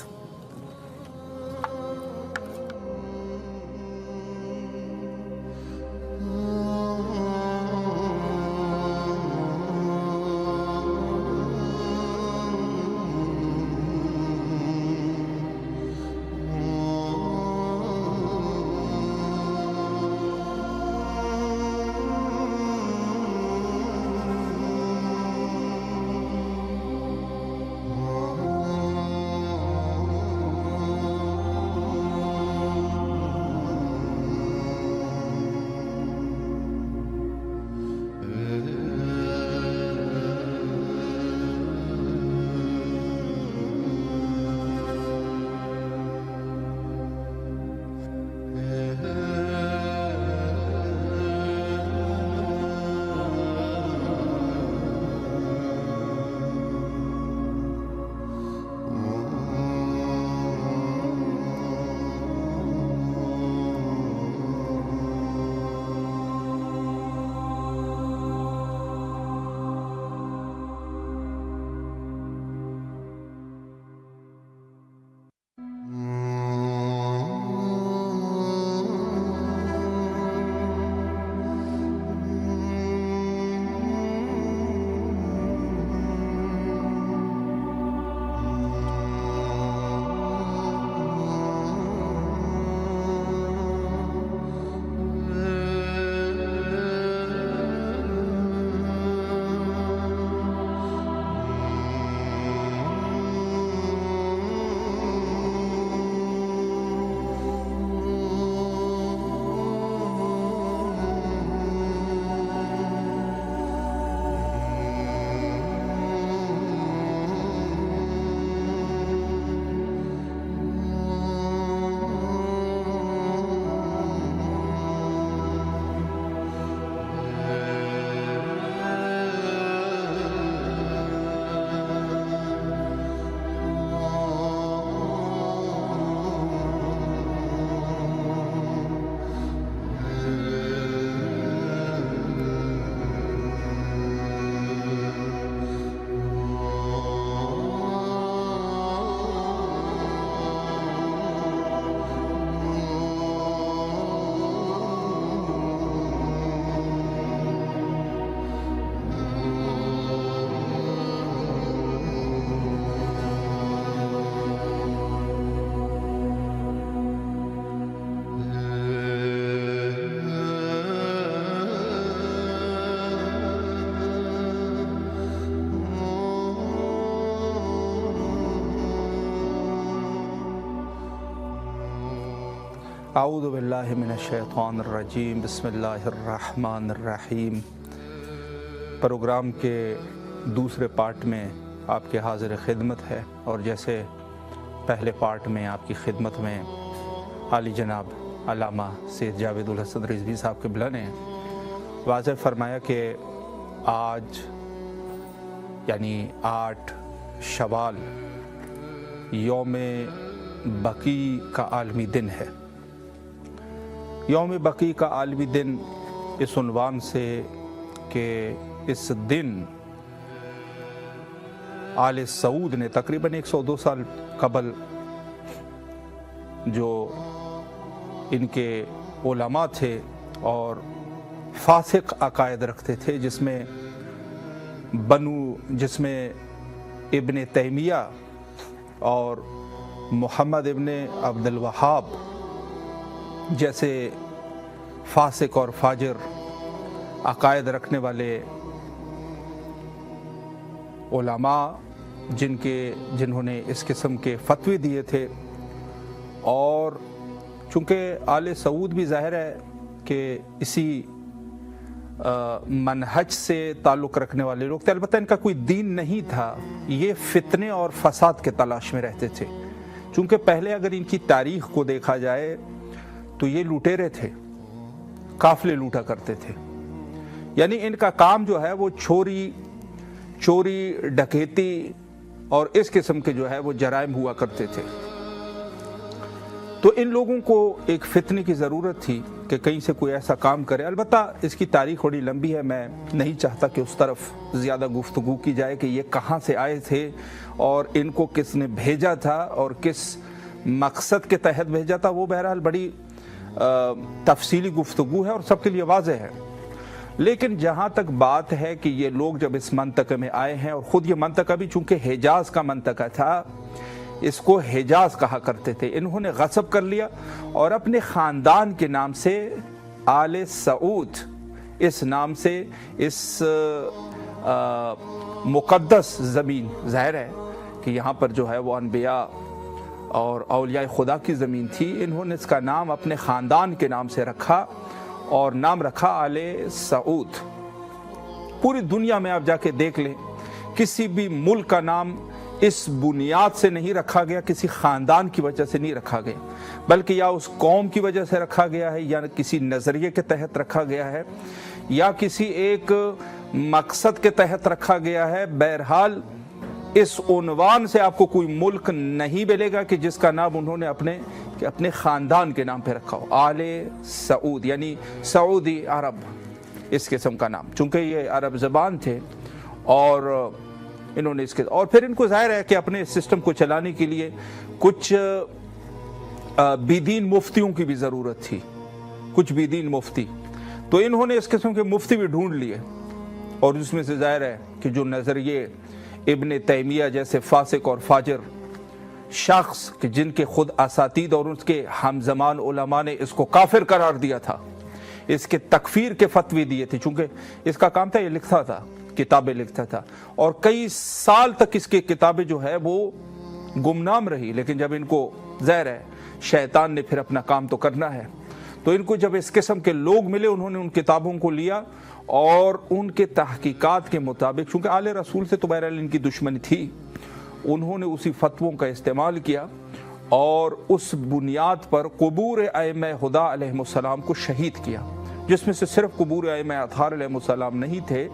आऊज़ु बिल्लाहि मिनश्शैतानिर्रजीम बिस्मिल्लाहिर्रहमानिर्रहीम। प्रोग्राम के दूसरे पार्ट में आपके हाज़िर खिदमत है, और जैसे पहले पार्ट में आपकी खिदमत में आली जनाब अल्लामा सैयद जावेदुल हसन रिज़वी साहब क़िबला ने वाज़ेह फरमाया कि आज यानी 8 शवाल यौम बकी का आलमी दिन है। यौम बकी का आलमी दिन इस उन्वान से कि इस दिन आले सऊद ने तकरीबन 102 साल कबल जो इनके उलमा थे और फासिक अकायद रखते थे, जिसमें इब्न तैमिया और मोहम्मद इब्न अब्दुल वहाब जैसे फासिक और फाजिर अकायद रखने वाले उलमा जिन्होंने इस किस्म के फतवे दिए थे। और चूँकि आले सऊद भी ज़ाहिर है कि इसी मनहज से ताल्लुक़ रखने वाले लोग थे, अलबत्ता इनका कोई दीन नहीं था, ये फितने और फसाद के तलाश में रहते थे। चूँकि पहले अगर इनकी तारीख़ को देखा जाए तो ये लुटेरे थे, काफ़िले लूटा करते थे। यानी इनका काम जो है वो चोरी डकैती और इस किस्म के जो है वो जराइम हुआ करते थे। तो इन लोगों को एक फितने की ज़रूरत थी कि कहीं से कोई ऐसा काम करे। अलबत्ता इसकी तारीख़ थोड़ी लंबी है, मैं नहीं चाहता कि उस तरफ ज़्यादा गुफ्तगू की जाए कि ये कहाँ से आए थे और इनको किसने भेजा था और किस मकसद के तहत भेजा था। वो बहरहाल बड़ी तफसीली गुफ्तगू है और सबके लिए वाज़ेह है। लेकिन जहाँ तक बात है कि ये लोग जब इस मंतक़े में आए हैं, और ख़ुद ये मंतक़ा भी चूँकि हिजाज़ का मंतक़ा था, इसको हिजाज़ कहा करते थे, इन्होंने गस्ब कर लिया और अपने ख़ानदान के नाम से आले सऊद इस नाम से इस मुक़द्दस ज़मीन, ज़ाहिर है कि यहाँ पर जो है वो अनबिया और औलिया खुदा की ज़मीन थी, इन्होंने इसका नाम अपने ख़ानदान के नाम से रखा और नाम रखा आले सऊद। पूरी दुनिया में आप जाके देख लें, किसी भी मुल्क का नाम इस बुनियाद से नहीं रखा गया, किसी ख़ानदान की वजह से नहीं रखा गया, बल्कि या उस कौम की वजह से रखा गया है, या किसी नज़रिए के तहत रखा गया है, या किसी एक मकसद के तहत रखा गया है। बहरहाल इस उन्वान से आपको कोई मुल्क नहीं मिलेगा कि जिसका नाम उन्होंने अपने ख़ानदान के नाम पे रखा हो। आले सऊद यानी सऊदी अरब इस किस्म का नाम, चूँकि ये अरब ज़बान थे और इन्होंने इसके, और फिर इनको ज़ाहिर है कि अपने सिस्टम को चलाने के लिए कुछ बेदीन मुफ्तियों की भी ज़रूरत थी, कुछ बेदीन मुफ्ती। तो इन्होंने इस किस्म के मुफ्ती भी ढूंढ लिए, और उसमें से ज़ाहिर है कि जो नज़रिए इब्न तैमिया जैसे फासिक और फाजिर शख्स कि जिनके खुद असातीद और उसके हमज़मान उलमा ने इसको काफिर करार दिया था, इसके तकफीर के फतवे दिए थे। चूँकि इसका काम था, ये लिखता था, किताबें लिखता था, और कई साल तक इसकी किताबें जो है वो गुमनाम रही। लेकिन जब इनको ज़ाहिर है शैतान ने फिर अपना काम तो करना है, तो इनको जब इस किस्म के लोग मिले, उन्होंने उन किताबों को लिया और उनके तहकीकात के मुताबिक, चूँकि आले रसूल से तो बहरहाल इनकी दुश्मनी थी, उन्होंने उसी फतवों का इस्तेमाल किया और उस बुनियाद पर क़ुबूर अइम्मा हुदा अलैहिमुस्सलाम को शहीद किया, जिसमें से सिर्फ क़ुबूर अइम्मा अतहार अलैहिमुस्सलाम नहीं थे,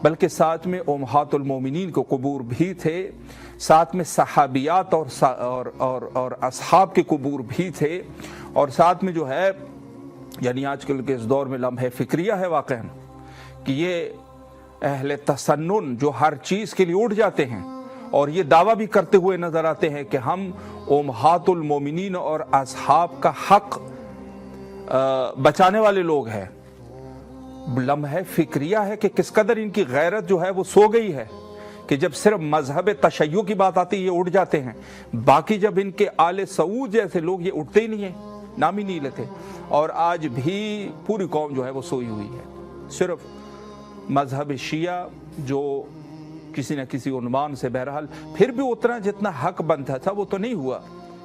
बल्कि साथ में उम्महातुल मोमिनीन को क़ुबूर भी थे, साथ में सहाबियात और असहाब के क़ुबूर भी थे, और साथ में जो है यानी आजकल के इस दौर में लम्हे फ़िक्रिया है वाक़अन कि ये अहले तसन्नुन जो हर चीज़ के लिए उठ जाते हैं और ये दावा भी करते हुए नज़र आते हैं कि हम उम्महातुल मोमिनीन और असहाब का हक़ बचाने वाले लोग हैं। लम्हे फ़िक्रिया है कि किस कदर इनकी गैरत जो है वो सो गई है कि जब सिर्फ मजहब तशय्यो की बात आती है ये उठ जाते हैं, बाकी जब इनके आले सऊद जैसे लोग ये उठते ही नहीं है, नाम ही नहीं लेते। और आज भी पूरी कौम जो है वो सोई हुई है, सिर्फ मजहब शिया जो किसी न किसी उन्वान से बहरहाल फिर भी उतना जितना हक बनता था वो तो नहीं हुआ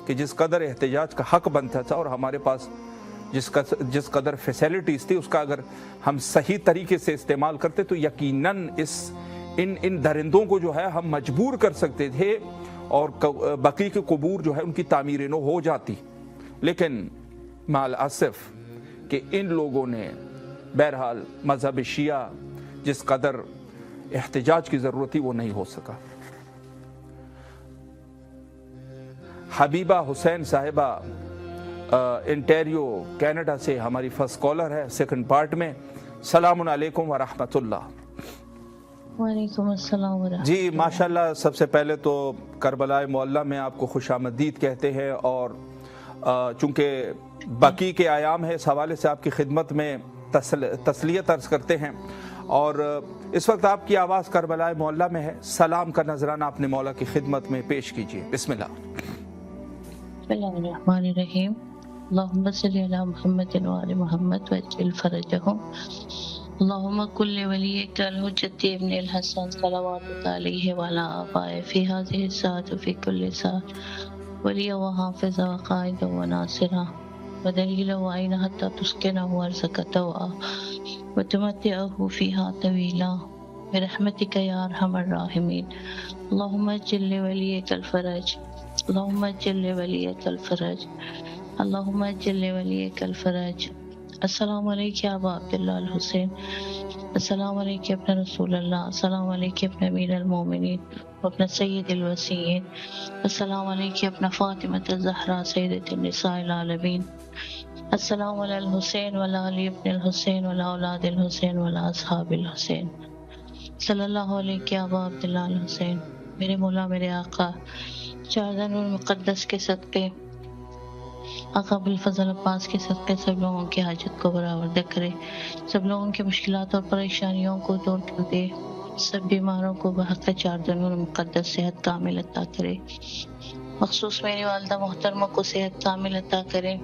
कि जिस कदर एहतजाज का हक बनता था। और हमारे पास जिस कदर फैसिलिटीज़ थी उसका अगर हम सही तरीके से इस्तेमाल करते तो यकीनन इन दरिंदों को जो है हम मजबूर कर सकते थे और बकी के कबूर जो है उनकी तामीर नो हो जाती। लेकिन माल असफ कि इन लोगों ने बहरहाल मज़हब शिया जिस कदर एहतजाज की ज़रूरत थी वो नहीं हो सका। हबीबा हुसैन साहिबा इंटेरियो कनाडा से हमारी फर्स्ट कॉलर है सेकंड पार्ट में। सलामुन अलैकुम व रहमतुल्लाह। वालेकुम अस्सलाम व रहमतुल्लाह। जी माशाल्लाह, सबसे पहले तो करबला मोहल्ला में आपको खुशामदीद कहते हैं और चूँकि बाकी के आयाम है इस हवाले से आपकी खिदमत में तसलियत अर्ज करते हैं और इस वक्त आपकी आवाज़ करबला मोहल्ला में है। सलाम का नजराना अपने मौला की खिदमत में पेश कीजिए। बिस्मिल्लाह। बिस्मिल्लाहिर्रहमानिर्रहीम। अल्लाहुम्मा सल्ली अला मुहम्मद व आलि मुहम्मद वज्जिल फरजहुम। अल्लाहुम्मा कुल्लि वलिय्यिकल हुज्जत इब्न अल हसन सल्लल्लाहु अलैहि व अला आबाए फी हाज़िहि साअत फी कुल्लि साअत वलिया व हाफ़िज़ा व क़ाइदा व नासिरा व दलीला व आइना हत्ता तुस्किनहु अर्ज़का तवा व तुमत्तिअहु फ़ीहा तवीला बिरहमतिका या अरहमर राहिमीन। अल्लाहुम्मा अज्जिल वलिय्यिकल फरज। अल्लाहुम्मा अज्जिल वलिय्यिकल फरज। अल्लाहुम्मा अज्जिल वलिय्यिकल फरज। अस्सलामु अलैका या अबा अब्दुल्लाह अल हुसैन। अस्सलामु अलैका इब्न रसूल अल्लाह। अस्सलामु अलैका इब्न अमीर अल मोमिनीन व इब्न सय्यिदिल वसीय्यीन। अस्सलामु अलैका इब्न फातिमा ज़हरा सय्यदतुन निसाइल आलमीन। अस्सलामु अलल हुसैन व अला अली इब्न अल हुसैन व अला औलादिल हुसैन व अला अस्हाबिल हुसैन। सल्लल्लाहु अलैका या अबा अब्दुल्लाह अल हुसैन। मेरे मौला मेरे आका चारदानुल मुक़द्दस के सदक़े, आका अबुल फज़ल अब्बास के सदक़े सब लोगों की हाजत को बराबर करे, सब लोगों की मुश्किलात और परेशानियों को दूर कर दे, सब बीमारों को बहक़ चारदानुल मुक़द्दस सेहत कामिल अता करे, मख़सूस मेरी वालिदा मोहतरमा को सेहत कामिल अता करे,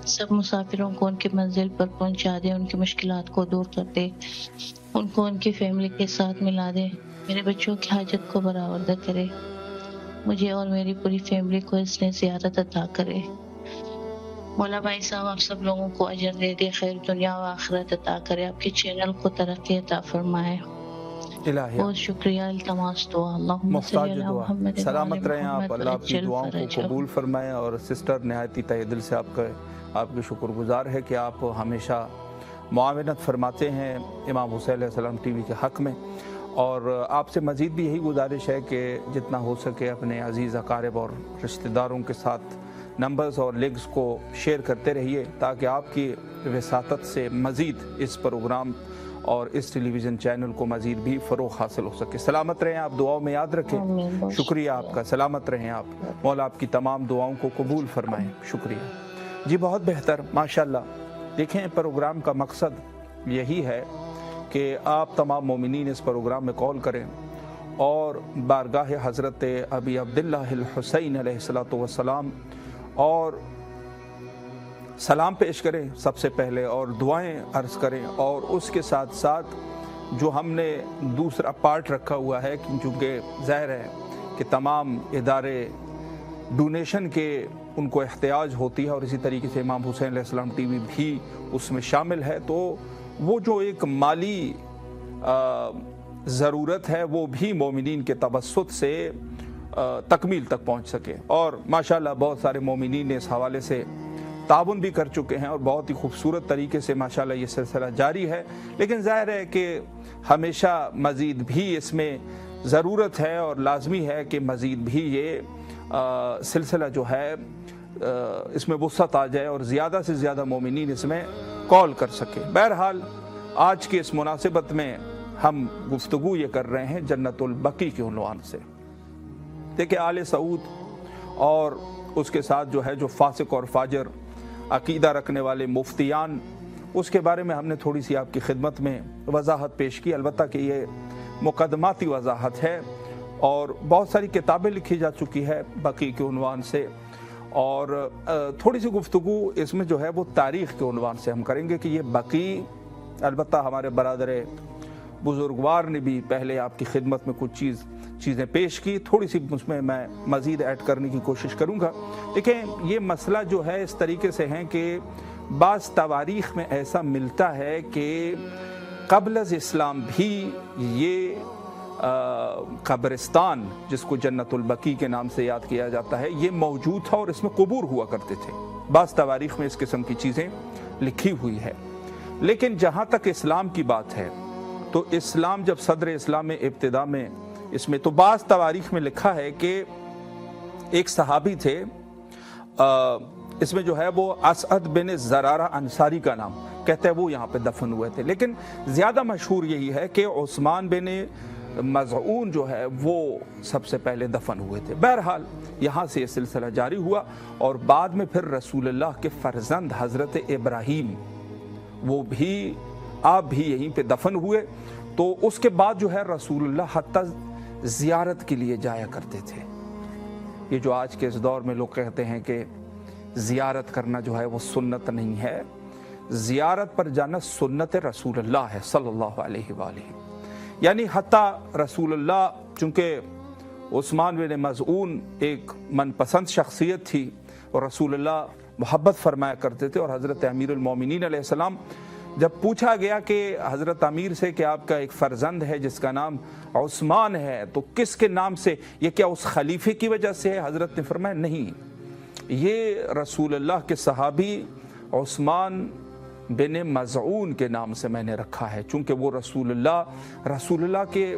सब मुसाफिरों को उनकी मंजिल पर पहुंचा दे, उनकी मुश्किलात को दूर कर दे, उनको उनकी फैमिली के साथ मिला दे, मेरे बच्चों की हाजत को बराबर करे, मुझे और मेरी पूरी फैमिली को इसने ज़ियारत अता करे। मौला भाई साहब आप सब लोगों को अजर दे दे, खैर दुनिया व आखिरत अता करे, आपके चैनल को तरक्की अता फरमाए। बहुत शुक्रिया। इल्तमास दुआ। अल्लाहुम्मा सल्ली अला मुहम्मद। सलामत रहें आप, अल्लाह आपकी दुआओं को कबूल फरमाए और सिस्टर नहायती तहे दिल से आपके शुक्रगुजार है कि आप हमेशा मुआवनत फरमाते हैं इमाम हुसैन अलैहिस्सलाम टीवी के हक़ में और आपसे मज़ीद भी यही गुजारिश है कि जितना हो सके अपने अज़ीज़ अकारिब और रिश्तेदारों के साथ नंबर्स और लिंक्स को शेयर करते रहिए ताकि आपकी वसातत से मज़ीद इस प्रोग्राम और इस टेलीविज़न चैनल को मज़ीद भी फ़रोग़ हासिल हो सके। सलामत रहें आप, दुआओं में याद रखें। शुक्रिया आपका, सलामत रहें आप, मौला आपकी तमाम दुआओं को कबूल फरमाएँ। शुक्रिया जी, बहुत बेहतर माशाल्लाह। देखें प्रोग्राम का मकसद यही है कि आप तमाम मोमिनीन इस प्रोग्राम में कॉल करें और बारगाह हज़रत अबी अब्दुल्लाह अल हुसैन अलैहिस्सलातु वस्सलाम और सलाम पेश करें सबसे पहले और दुआएं अर्ज़ करें और उसके साथ साथ जो हमने दूसरा पार्ट रखा हुआ है क्योंकि ज़ाहिर है कि तमाम इदारे डोनेशन के उनको एहतियाज होती है और इसी तरीके से इमाम हुसैन अलैहिस्सलाम टीवी भी उसमें शामिल है, तो वो जो एक माली ज़रूरत है वो भी मोमिनीन के तवस्सुत से तकमील तक पहुँच सके। और माशाल्लाह बहुत सारे मोमिनीन ने इस हवाले से ताबुन भी कर चुके हैं और बहुत ही खूबसूरत तरीके से माशाल्लाह ये सिलसिला जारी है। लेकिन ज़ाहिर है कि हमेशा मज़ीद भी इसमें ज़रूरत है और लाजमी है कि मज़ीद भी ये सिलसिला जो है इसमें वुसअत आ जाए और ज़्यादा से ज़्यादा मोमिनीन इसमें कॉल कर सके। बहरहाल आज की इस मुनासिबत में हम गुफ्तगू ये कर रहे हैं जन्नतुल बकी के उन्वान से। देखिए आले सऊद और उसके साथ जो है जो फासिक और फाजर अकीदा रखने वाले मुफ्तियान, उसके बारे में हमने थोड़ी सी आपकी खिदमत में वजाहत पेश की। अलबत्ता कि ये मुकदमाती वजाहत है और बहुत सारी किताबें लिखी जा चुकी है बकी के उन्वान से और थोड़ी सी गुफ्तगू इसमें जो है वो तारीख़ के उन्वान से हम करेंगे कि ये बकी, अलबत्ता हमारे बरादर बुजुर्गवार ने भी पहले आपकी खिदमत में कुछ चीज़ें पेश की, थोड़ी सी उसमें मैं मज़ीद ऐड करने की कोशिश करूँगा। देखें ये मसला जो है इस तरीके से है कि بعض تواریخ میں ایسا ملتا ہے کہ قبل از اسلام بھی یہ قبرستان جس کو جنت البقیع کے نام سے یاد کیا جاتا ہے یہ موجود تھا اور اس میں قبور ہوا کرتے تھے. بعض تواریخ میں اس قسم کی چیزیں لکھی ہوئی ہے. لیکن جہاں تک اسلام کی بات ہے تو اسلام جب صدر اسلام میں ابتدا میں اس میں تو بعض تواریخ میں لکھا ہے کہ ایک صحابی تھے اس میں جو ہے وہ اسعد بن زرارہ انصاری کا نام کہتے ہیں وہ یہاں پہ دفن ہوئے تھے. لیکن زیادہ مشہور یہی ہے کہ عثمان بن مظعون جو ہے وہ سب سے پہلے دفن ہوئے تھے. بہرحال یہاں سے یہ سلسلہ جاری ہوا اور بعد میں پھر رسول اللہ کے فرزند حضرت ابراہیم وہ بھی آپ بھی یہیں پہ دفن ہوئے. تو اس کے بعد جو ہے رسول اللہ حتیٰ زیارت کے لیے جایا کرتے تھے. یہ جو آج کے اس دور میں لوگ کہتے ہیں کہ زیارت کرنا جو ہے وہ سنت نہیں ہے، زیارت پر جانا سنت رسول اللہ ہے صلی اللہ علیہ وآلہ. یعنی حتیٰ رسول اللہ چونکہ عثمان بن مظعون ایک من پسند شخصیت تھی اور رسول اللہ محبت فرمایا کرتے تھے، اور حضرت امیر المومنین علیہ السلام جب پوچھا گیا کہ حضرت امیر سے کہ آپ کا ایک فرزند ہے جس کا نام عثمان ہے تو کس کے نام سے، یہ کیا اس خلیفے کی وجہ سے ہے؟ حضرت نے فرمایا نہیں، یہ رسول اللہ کے صحابی عثمان بن مظعون کے نام سے میں نے رکھا ہے، چونکہ وہ رسول اللہ کے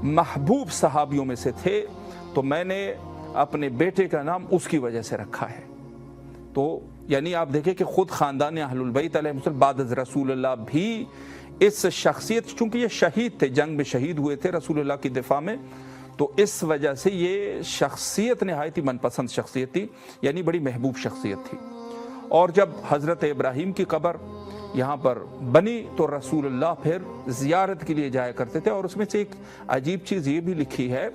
محبوب صحابیوں میں سے تھے تو میں نے اپنے بیٹے کا نام اس کی وجہ سے رکھا ہے. تو یعنی آپ دیکھیں کہ خود خاندان اہل البیت علیہ السلام بعد از رسول اللہ بھی اس شخصیت، چونکہ یہ شہید تھے، جنگ میں شہید ہوئے تھے رسول اللہ کی دفاع میں، تو اس وجہ سے یہ شخصیت نہایت ہی من پسند شخصیت تھی، یعنی بڑی محبوب شخصیت تھی. اور جب حضرت ابراہیم کی قبر یہاں پر بنی تو رسول اللہ پھر زیارت کے لیے جایا کرتے تھے. اور اس میں سے ایک عجیب چیز یہ بھی لکھی ہے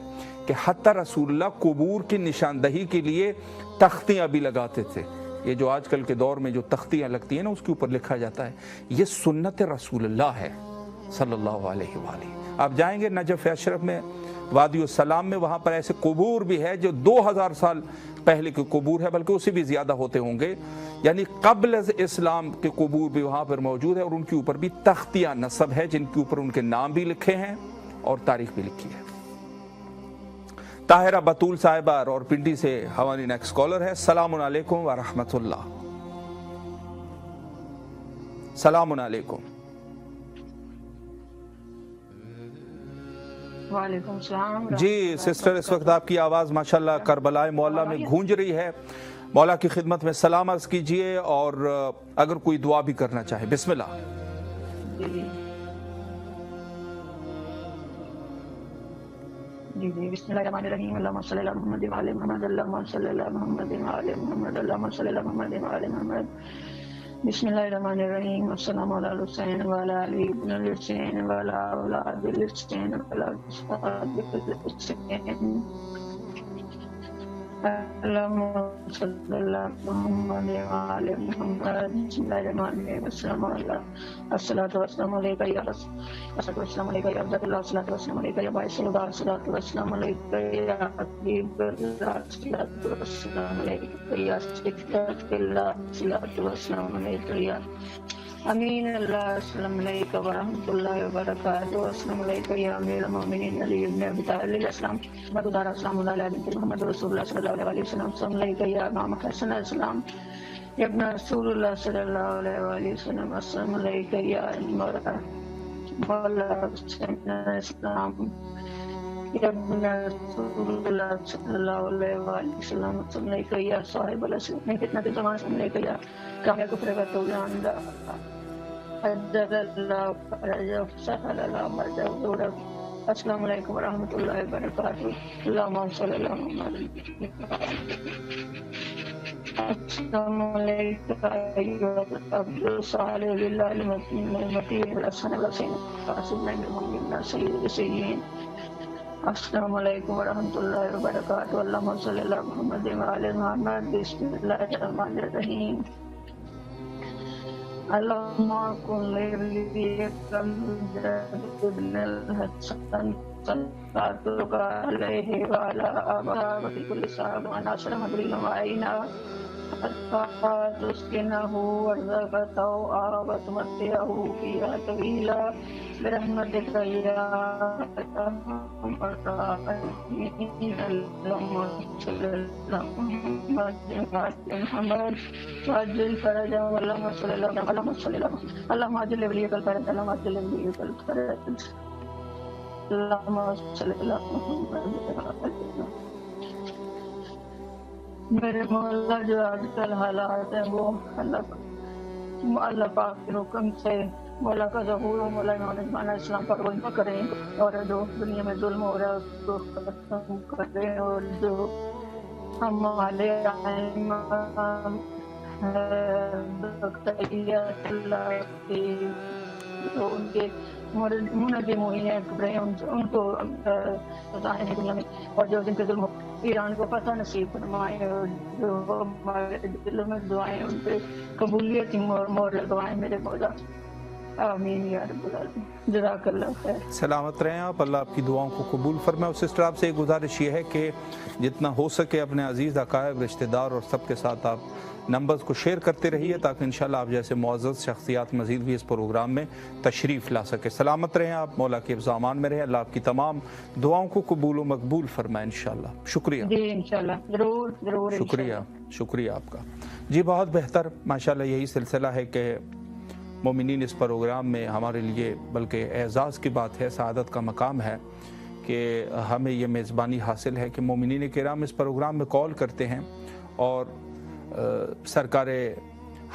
کہ حتیٰ رسول اللہ قبور کی نشاندہی کے لیے تختیاں بھی لگاتے تھے. یہ جو آج کل کے دور میں جو تختیاں لگتی ہیں نا اس کے اوپر لکھا جاتا ہے یہ سنت رسول اللہ ہے صلی اللہ علیہ وآلہ. آپ جائیں گے نجف اشرف میں وادی السلام میں، وہاں پر ایسے قبور بھی ہے جو 2000 سال پہلے کے قبور ہے، بلکہ اسے بھی زیادہ ہوتے ہوں گے. یعنی قبل از اسلام کے قبور بھی وہاں پر موجود ہے اور ان کے اوپر بھی تختیاں نصب ہے جن کے اوپر ان کے نام بھی لکھے ہیں اور تاریخ بھی لکھی ہے. طاہرہ بطول صاحبہ اور پنڈی سے ہماری نیکسٹ کالر ہے. السلام علیکم ورحمۃ اللہ. السلام علیکم. وعلیکم السلام. جی سسٹر، اس وقت آپ کی آواز ماشاءاللہ کربلا معلیٰ میں گونج رہی ہے. مولا کی خدمت میں سلام عرض کیجئے اور اگر کوئی دعا بھی کرنا چاہے بسم اللہ. جی بسم اللہ الرحمن الرحیم. اللہم صلی علی محمد وعلی محمد. اللہم صلی علی محمد وعلی محمد. اللہم صلی علی محمد وعلی محمد. بسم اللہ الرحمن الرحیم. السلام علی الحسین وعلی علی ابن الحسین وعلی اولاد الحسین وعلی اصحاب الحسین. اللہم صلی علی محمد وعلی محمد. بسم اللہ الرحمن الرحیم. السلام علیکم. الصلاۃ والسلام علیکہ یا رسول الصلاۃ والسلام علیکہ یا عبد اللہ. الصلاۃ والسلام علیکہ یا باعث الہدیٰ. الصلاۃ والسلام علیکہ یا حبیب اللہ. الصلاۃ والسلام علیکہ یا صفوت اللہ. الصلاۃ والسلام علیکہ یا امین اللہ. السلام علیکم ورحمۃ اللہ وبرکاتہ. السلام علیکم یا امیر المومنین علی ابن ابی طالب علیہ السلام. مددار السلام علیہ بنت محمد رسول اللہ صلی اللہ علیہ وسلم. السلام علیکم یا امام حسن علیہ السلام ابن رسول اللہ صلی اللہ علیہ وآلہ وسلم. السلام علیکم یا مولا حسین علیہ السلام ابن رسول اللہ صلی اللہ علیہ وآلہ وسلم. السلام علیکم یا صاحب الاسلام. میں کتنا دن زمان السلام علیکم یا کامیاب کفر کا توجان دا حضرت اللہ فرجہ سہل اللہ مرجع. السلام علیکم ورحمۃ اللہ وبرکاتہ. اللہم صلی اللہ علیہ وسلم. السلام علیکم عبد الصالح للہ المتین الحسن الحسین قاسم المؤمنین سید السیدین. السلام علیکم ورحمۃ اللہ وبرکاتہ. اللہم صلی اللہ محمد وعلی محمد. بسم اللہ الرحمن الرحیم. اللہم کن لولیک ابن الحسن صلواتک علیہ وعلی آبائہ وفی کل صاحب وناصر حبریل وعینا تسكنه وارزقته وتمتعه فيها طويلا برحمتك يا ارحم الراحمين. اللهم صل على محمد وعجل فرجه. اللهم صل على محمد. اللهم عجل لوليك الفرج. اللهم عجل لوليك الفرج. اللهم صل على محمد. میرے مولا جو آج کل حالات ہیں وہ اللہ پاک کے حکم سے مولا کا ظہور و مولا امام اسلام پر روز کریں، اور جو دنیا میں ظلم ہو رہا ہے اس کو ختم کریں، اور جو ہمارے جو ان کے منجم ہوئی ہیں ان کو بتائیں دنیا میں، اور جو جن کے ظلم ہو ایران کو فتح نصیب فرمائیں، اور جو ہمارے دلوں میں دعائیں ان پہ قبولیت کی مور لگوائیں میرے مولا. آمین یا رب العالمین. جزاک اللہ خیر. سلامت رہیں آپ، اللہ آپ کی دعاؤں کو قبول فرمائے. اور سسٹر آپ سے ایک گزارش یہ ہے کہ جتنا ہو سکے اپنے عزیز اقارب، رشتہ دار اور سب کے ساتھ آپ نمبرز کو شیئر کرتے رہیے تاکہ انشاءاللہ آپ جیسے معزز شخصیات مزید بھی اس پروگرام میں تشریف لا سکے. سلامت رہیں آپ، مولا کے حفظ و امان میں رہیں. اللہ آپ کی تمام دعاؤں کو قبول و مقبول فرمائے انشاءاللہ. شکریہ. جی انشاءاللہ ضرور ضرور. شکریہ آپ کا. جی بہت بہتر. ماشاءاللہ یہی سلسلہ ہے کہ مومنین اس پروگرام میں ہمارے لیے بلکہ اعزاز کی بات ہے، سعادت کا مقام ہے کہ ہمیں یہ میزبانی حاصل ہے کہ مومنین کرام اس پروگرام میں کال کرتے ہیں اور سرکار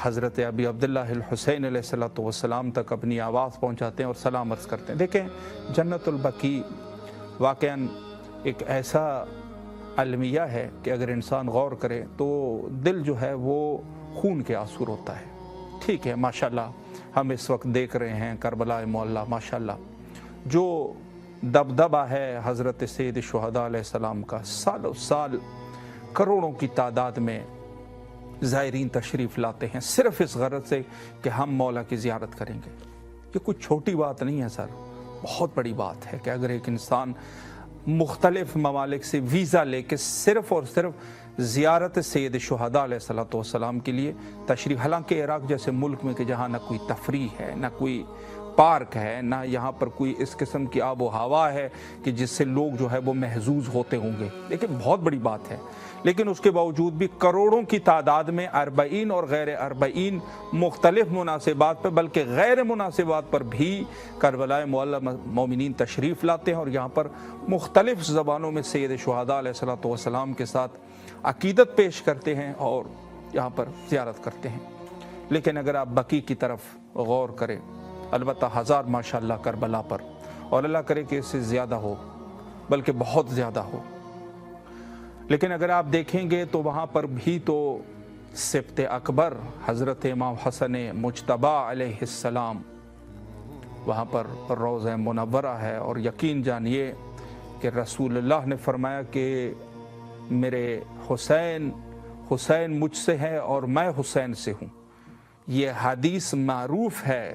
حضرت ابی عبداللہ الحسین علیہ السلام تک اپنی آواز پہنچاتے ہیں اور سلام عرض کرتے ہیں. دیکھیں جنت البقیع واقعاً ایک ایسا المیہ ہے کہ اگر انسان غور کرے تو دل جو ہے وہ خون کے آنسو ہوتا ہے. ٹھیک ہے ماشاءاللہ ہم اس وقت دیکھ رہے ہیں کربلا معلیٰ ماشاءاللہ جو دبدبہ ہے حضرت سید شہداء علیہ السلام کا، سالوں سال کروڑوں کی تعداد میں زائرین تشریف لاتے ہیں صرف اس غرض سے کہ ہم مولا کی زیارت کریں گے. یہ کوئی چھوٹی بات نہیں ہے سر، بہت بڑی بات ہے کہ اگر ایک انسان مختلف ممالک سے ویزا لے کے صرف اور صرف زیارت سید شہداء علیہ السلام کے لیے تشریف، حالانکہ عراق جیسے ملک میں کہ جہاں نہ کوئی تفریح ہے، نہ کوئی پارک ہے، نہ یہاں پر کوئی اس قسم کی آب و ہوا ہے کہ جس سے لوگ جو ہے وہ محظوظ ہوتے ہوں گے، لیکن بہت بڑی بات ہے. لیکن اس کے باوجود بھی کروڑوں کی تعداد میں 40 اور غیر 40 مختلف مناسبات پہ بلکہ غیر مناسبات پر بھی کربلا معلیٰ مومنین تشریف لاتے ہیں اور یہاں پر مختلف زبانوں میں سید شہداء علیہ السلام کے ساتھ عقیدت پیش کرتے ہیں اور یہاں پر زیارت کرتے ہیں. لیکن اگر آپ بقیع کی طرف غور کریں، البتہ 1000 ماشاءاللہ کربلا پر، اور اللہ کرے کہ اس سے زیادہ ہو بلکہ بہت زیادہ ہو، لیکن اگر آپ دیکھیں گے تو وہاں پر بھی تو سبط اکبر حضرت امام حسن مجتبیٰ علیہ السلام وہاں پر روضہ منورہ ہے. اور یقین جانیے کہ رسول اللہ نے فرمایا کہ میرے حسین مجھ سے ہے اور میں حسین سے ہوں. یہ حدیث معروف ہے،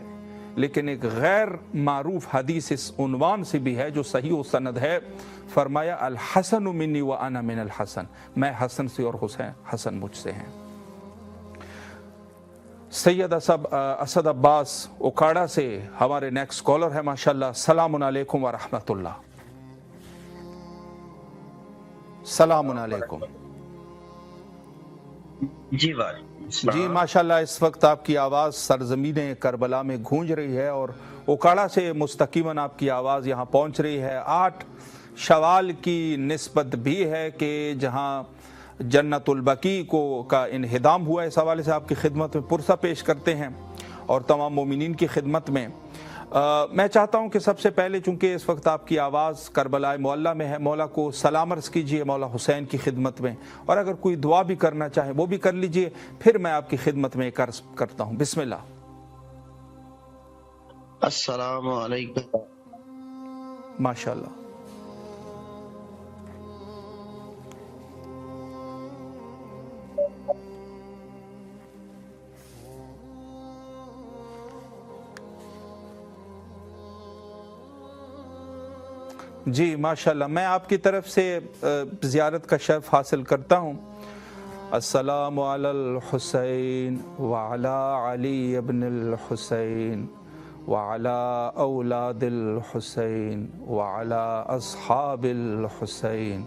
لیکن ایک غیر معروف حدیث اس عنوان سے بھی ہے جو صحیح و سند ہے. فرمایا الحسن منی وانا من الحسن، میں حسن سے اور حسن مجھ سے ہیں. سید اسد عباس اکاڑا سے ہمارے نیکسٹ کالر ہے ماشاءاللہ. السلام علیکم ورحمۃ اللہ. السلام علیکم. جی ماشاءاللہ اس وقت آپ کی آواز سرزمین کربلا میں گونج رہی ہے اور اکاڑا سے مستقیماً آپ کی آواز یہاں پہنچ رہی ہے. 8 شوال کی نسبت بھی ہے کہ جہاں جنت البقیع کا انہدام ہوا. اس حوالے سے آپ کی خدمت میں پرسہ پیش کرتے ہیں اور تمام مومنین کی خدمت میں. میں چاہتا ہوں کہ سب سے پہلے چونکہ اس وقت آپ کی آواز کربلا معلیٰ میں ہے، مولا کو سلام عرض کیجئے مولا حسین کی خدمت میں، اور اگر کوئی دعا بھی کرنا چاہے وہ بھی کر لیجئے، پھر میں آپ کی خدمت میں ایک عرض کرتا ہوں. بسم اللہ. السلام علیکم. ماشاءاللہ. جی ماشاءاللہ میں آپ کی طرف سے زیارت کا شرف حاصل کرتا ہوں अस्सलामु अलल हुसैन व अला अली इब्न अल हुसैन व अला औलादिल हुसैन व अला अस्हाबिल हुसैन।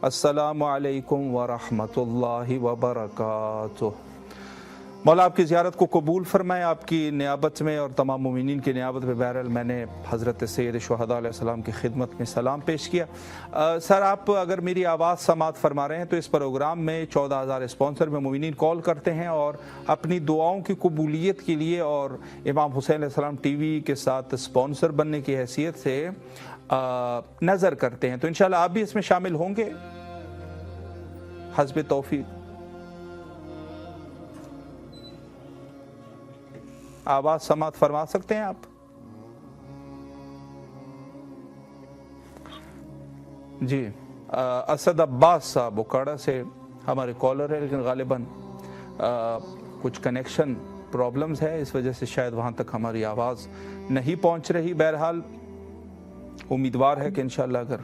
अस्सलामु अलैकुम व रहमतुल्लाहि व बरकातुहू। मौला आपकी ज़ियारत को कबूल फरमाए, आपकी नियाबत में और तमाम मोमिनीन की नियाबत में। बहरहाल मैंने हज़रत सैयद शुहदा अलैहिस्सलाम की खिदमत में सलाम पेश किया। सर, आप अगर मेरी आवाज़ समात फरमा रहे हैं तो इस प्रोग्राम में 14,000 स्पॉन्सर में मोमिनीन कॉल करते हैं और अपनी दुआओं की कबूलियत के लिए और इमाम हुसैन अलैहिस्सलाम टीवी के साथ स्पॉन्सर बनने की हैसियत से नज़र करते हैं। तो इंशाल्लाह आप भी इसमें शामिल होंगे हस्ब तौफीक। आवाज समात फरमा सकते हैं आप? जी, असद अब्बास साहब उकाड़ा से हमारे कॉलर है, लेकिन गालिबन कुछ कनेक्शन प्रॉब्लम्स है, इस वजह से शायद वहाँ तक हमारी आवाज़ नहीं पहुँच रही। बहरहाल उम्मीदवार है कि इंशाल्लाह अगर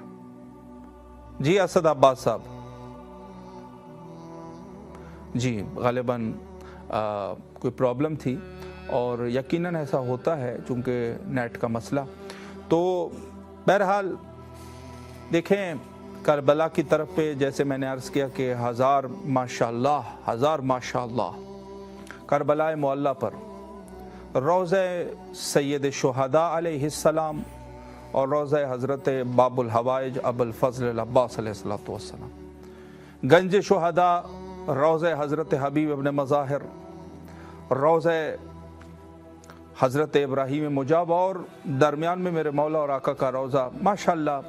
जी असद अब्बास साहब जी, गालिबन कोई प्रॉब्लम थी और यकीनन ऐसा होता है चूँकि नेट का मसला। तो बहरहाल देखें, करबला की तरफ पे जैसे मैंने अर्ज़ किया कि हज़ार माशाअल्लाह करबला मुअल्ला पर रोज़े सैयद शुहदा अलैहिस्सलाम और रोज़े हज़रत बाबुल हवाइज अबुल फ़ज़ल अब्बास अलैहिस्सलातु वस्सलाम, गंज शुहदा रोज़े हज़रत हबीब इब्न मज़ाहिर, रोज़े हज़रत इब्राहीम मुजाब और दरमियान में मेरे मौला और आका का रोज़ा माशाअल्लाह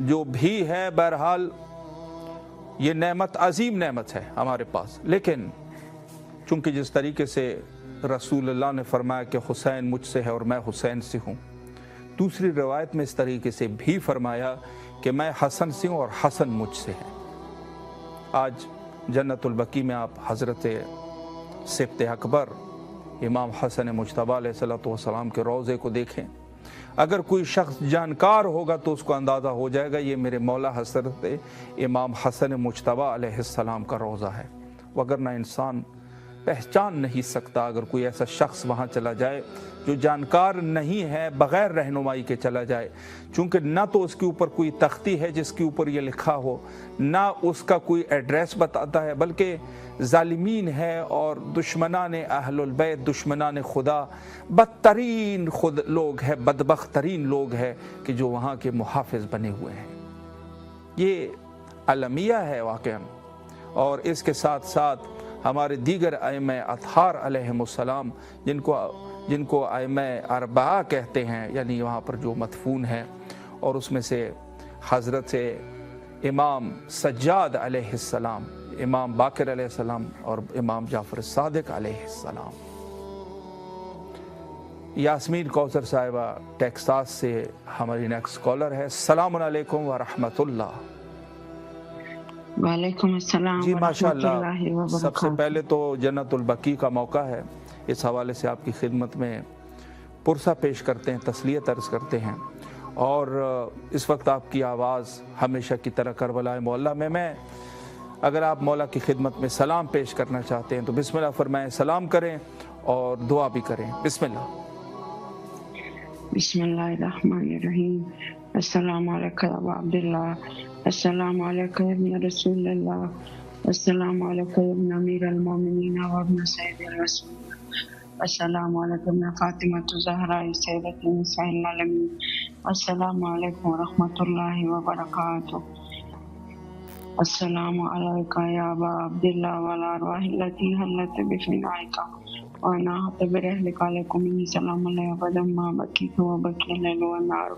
जो भी है। बहरहाल ये नेमत अजीम नेमत है हमारे पास, लेकिन चूँकि जिस तरीके से रसूलुल्लाह ने फरमाया कि हुसैन मुझसे है और मैं हुसैन से हूँ, दूसरी रवायत में इस तरीके से भी फरमाया कि मैं हसन से हूँ और हसन मुझसे है। आज जन्नतुल बकी में आप हज़रत सिब्त अकबर इमाम हसन मुज्तबा अलैहिस्सलातु वस्सलाम के रोज़े को देखें। अगर कोई शख्स जानकार होगा तो उसको अंदाज़ा हो जाएगा ये मेरे मौला हज़रत इमाम हसन मुज्तबा अलैहिस्सलाम का रोज़ा है, वगरना इंसान पहचान नहीं सकता। अगर कोई ऐसा शख्स वहाँ चला जाए जो जानकार नहीं है, बग़ैर रहनुमाई के चला जाए, चूँकि ना तो उसके ऊपर कोई तख्ती है जिसके ऊपर ये लिखा हो, ना उसका कोई एड्रेस बताता है, बल्कि ज़ालिमीन है और दुश्मनान अहलुल बैत, दुश्मनान खुदा, बदतरीन खुद लोग हैं, बदबख्त तरीन लोग हैं कि जो वहाँ के मुहाफ़िज़ बने हुए हैं। ये अलमिया है वाक़अन। और इसके साथ साथ हमारे दीगर आइम्मा अतहार अलैहिमुस्सलाम जिनको आइम्मा अरबा कहते हैं, यानी वहाँ पर जो मदफून है, और उसमें से हज़रत इमाम सज्जाद अलैहिस्सलाम, इमाम बाकिर अलैहिस्सलाम और इमाम जाफ़र सादिक अलैहिस्सलाम। यास्मीन कौसर साहिबा टेक्सास से हमारी नेक्स्ट कॉलर है। अस्सलामु अलैकुम व रहमतुल्लाह। वालेकुम अस्सलाम जी माशाअल्लाह। वरहमतुल्लाहि व बरकातहू। सबसे पहले तो जन्नतुल बकी का मौका है, इस हवाले से आपकी खिदमत में पुरसा पेश करते हैं, तस्लियत अर्ज़ करते हैं। और इस वक्त आपकी आवाज़ हमेशा की तरह करबला मुअल्ला में मैं अगर आप मौला की खिदमत में सलाम पेश करना चाहते हैं तो बिस्मिल्लाह फरमाएं, सलाम करें और दुआ भी करें। बिस्मिल्लाह। बिस्मिल्लाहिर्रहमानिर्रहीम। अस्सलामु अलैका या अबा अब्दुल्लाह, अस्सलामु अलैका या इब्न रसूलल्लाह, अस्सलामु अलैका या इब्न अमीरुल मोमिनीन व इब्न सय्यिदिर रसूल, अस्सलामु अलैका या फातिमातु ज़हरा सय्यदतु निसाइल आलमीन, अस्सलामु अलैकुम व रहमतुल्लाहि व बरकातुहू। अस्सलामु अलैका या अबा अब्दुल्लाह व अला अरवाहिल्लती हल्लत बिफ़िनाइका व अनाहत बिरहलिका अलैकुम सलाम अलैहि अबदम मा बकीतु व बकी लैलु व नारु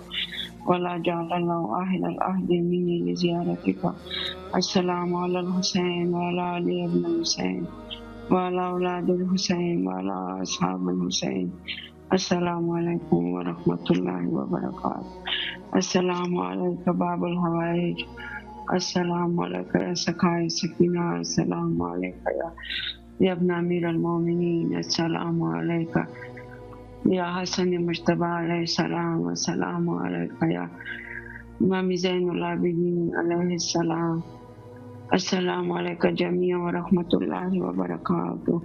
वला जअलल्लाहु अहलल अहदि मिन्नी लिज़ियारतिका। अस्सलामु अलल हुसैन व अला अली इब्न हुसैन व अला औलादिल हुसैन व अला अस्हाबिल हुसैन। अस्सलामु अलैकुम व रहमतुल्लाहि व बरकातुहू। अस्सलामु अलैका बाबुल हवाइज, अस्सलामु अलैका या सखाए सकीना, अस्सलामु अलैका या इब्न अमीरुल मोमिनीन, अस्सलामु अलैका या हसन मुज्तबा अलैहिस्सलाम, अस्सलामु अलैका या इमाम ज़ैनुल आबिदीन अलैहिस्सलाम, السلام علیکم جمیع ورحمۃ اللہ وبرکاتہ.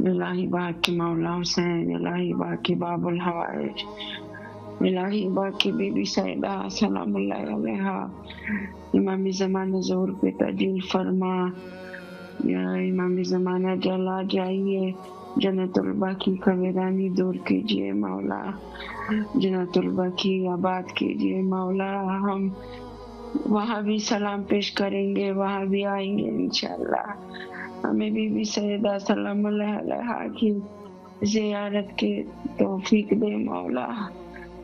الہی باقی مولا حسین، الہی باقی باب الحوائج، الہی باقی بی بی سیدہ سلام اللہ علیہا، امام زمانہ ظہور پہ تجلیل فرما. یا امام زمانہ جلا جائیے، جنت الباقی کا ویرانی دور کیجیے مولا، جنت الباقی آباد کیجیے مولا. ہم وہاں بھی سلام پیش کریں گے، وہاں بھی آئیں گے انشاءاللہ. ہمیں بی بی سیدہ سلام اللہ علیہا کی زیارت کی توفیق دے مولا،